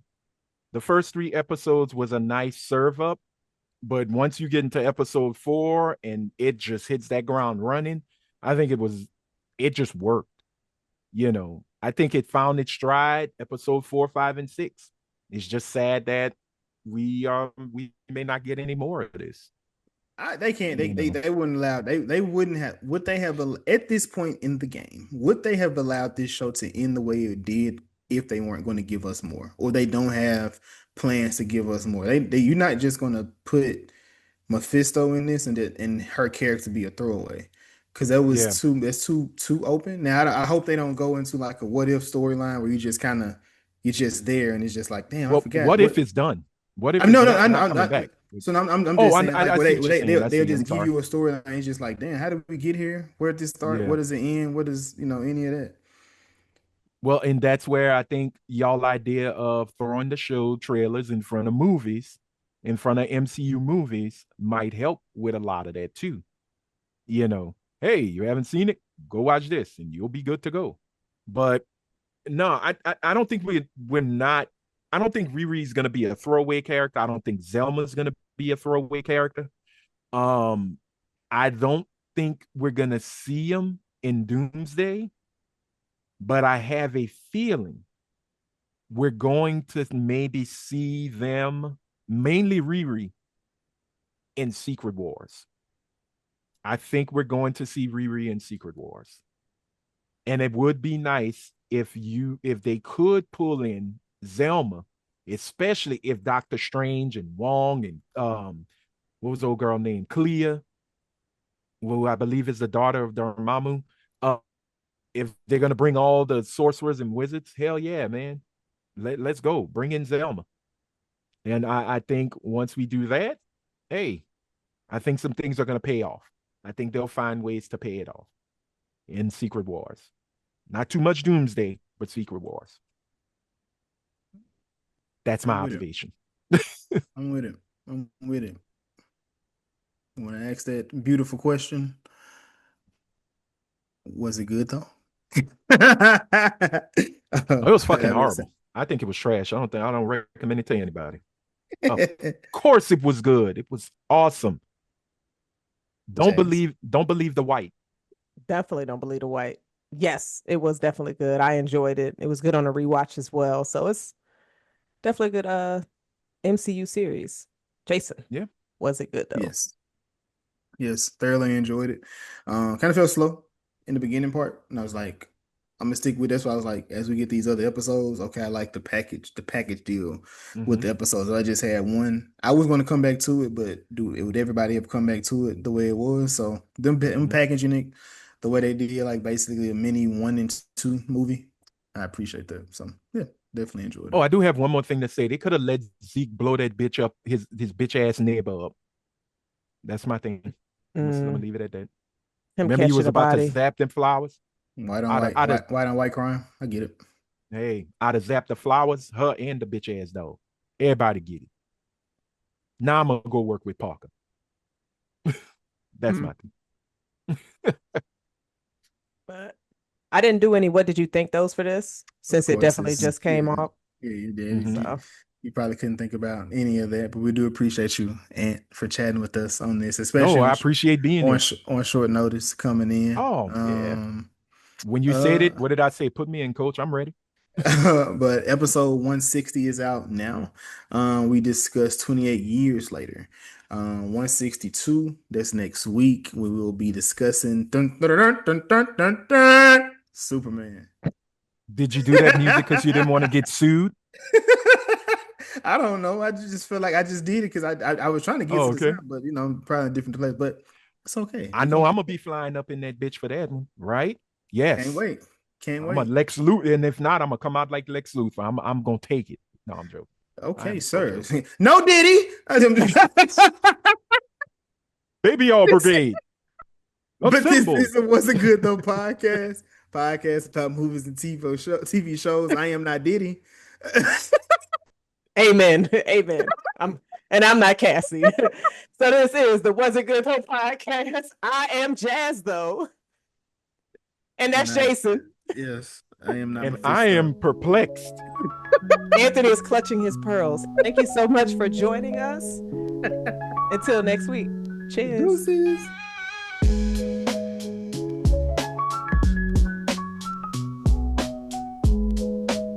the first 3 episodes was a nice serve up. But once you get into episode 4 and it just hits that ground running, I think it just worked. I think it found its stride episode 4, 5, and 6. It's just sad that we may not get any more of this.
They can't. They,
You
they
know,
they wouldn't allow. They wouldn't have. Would they have at this point in the game? Would they have allowed this show to end the way it did if they weren't going to give us more, or they don't have plans to give us more? You're not just going to put Mephisto in this and her character be a throwaway because
yeah.
that's too open. Now I hope they don't go into like a what if storyline where you just kind of you're just there and it's just like damn I
Well,
forgot
what
what
if it's done? What if
I'm
it's
no, no,
not
I'm
coming
not.
back?
So I'm
Oh,
just saying, like,
I
where
see what you're saying. I
they'll
see.
just
I'm
give
sorry.
you a story, and it's just like, damn, how did we get here? Where did this start?
Yeah.
What does it end? What is any of that?
Well, and that's where I think y'all idea of throwing the show trailers in front of movies, in front of MCU movies, might help with a lot of that too. Hey, you haven't seen it? Go watch this, and you'll be good to go. But no, I don't think we're not. I don't think Riri's gonna be a throwaway character. I don't think Zelma's gonna be a throwaway character. Um, I don't think we're gonna see him in Doomsday, but I have a feeling we're going to maybe see them, mainly Riri, in Secret Wars. I think we're going to see Riri in Secret Wars. And it would be nice if they could pull in Zelma, especially if Doctor Strange and Wong and what was the old girl named Clea, who I believe is the daughter of Dormammu. Uh, if they're gonna bring all the sorcerers and wizards, hell yeah, man. Let's go. Bring in Zelma. And I think once we do that, hey, I think some things are gonna pay off. I think they'll find ways to pay it off in Secret Wars. Not too much Doomsday, but Secret Wars. That's my
I'm with it.
observation.
I'm with it. I'm with it. When I asked that beautiful question, was it good though?
It was fucking
I will say.
horrible. I think it was trash. I don't recommend it to anybody. Of course it was good. It was awesome.
James.
Don't believe the white.
Definitely don't believe the white. Yes, it was definitely good. I enjoyed it. It was good on a rewatch as well. So it's definitely a good MCU series. Jason,
Yeah.
was it good though?
Yes. Yes, thoroughly enjoyed it. Kind of felt slow in the beginning part, and I was like, I'm gonna stick with this. So I was like, as we get these other episodes, okay, I like the package deal with
Mm-hmm.
the episodes. I just had one. I was gonna come back to it, but would everybody have come back to it the way it was? So them
Mm-hmm.
packaging it the way they did, like basically a mini 1 and 2 movie. I appreciate that. So yeah, definitely enjoyed
Oh,
it.
I do have one more thing to say. They could have let Zeke blow that bitch up, his bitch ass neighbor up. That's my thing. I'm gonna
Mm,
leave it at that.
him
Remember, he
catching
was
the
about to
body.
zap them flowers.
White on
I'd have,
white,
I'd have,
white on white crime. I get it.
hey, I'd have zapped the flowers, her and the bitch ass dog. Everybody get it. Now I'm gonna go work with Parker. That's
Hmm.
my thing.
But I didn't do any. What did you think those for this?
Of
Since it
course,
definitely
it's
just
yeah,
came off.
yeah. You did.
Mm-hmm.
You probably couldn't think about any of that, but we do appreciate you and for chatting with us on this,
No,
especially
I appreciate being
on
here.
on short notice coming in.
Oh yeah. When you said it,
Uh,
what did I say? Put me in, coach. I'm ready.
but episode 160 is out now. We discussed 28 years later. 162. That's next week. We will be discussing Superman.
Did you do that music because you didn't want to get sued?
I don't know. I just feel like I just did it because I was trying to get
Oh,
to the
okay.
sound, but probably in a different place. But it's okay.
I
We
know
gonna
I'm
get
gonna
there.
be flying up in that bitch for that one, right?
Can't
Yes.
wait. Can't
I'm a
wait.
Lex Luthor, and if not, I'm gonna come out like Lex Luthor. I'm gonna take it. No, I'm joking. I
Okay,
am so
sir.
joking.
No, Diddy.
Baby All Brigade,
But this
assemble.
is a Was It Good Though podcast. Podcast about movies and TV shows. I am not Diddy.
Amen. Amen. I'm not Cassie. So this is the Was It Good Hope podcast. I am Jazz though. And
And
that's Jason.
yes, I am not
And I
Mephisto.
am perplexed.
Anthony is clutching his pearls. Thank you so much for joining us. Until next week. Cheers.
Deuces.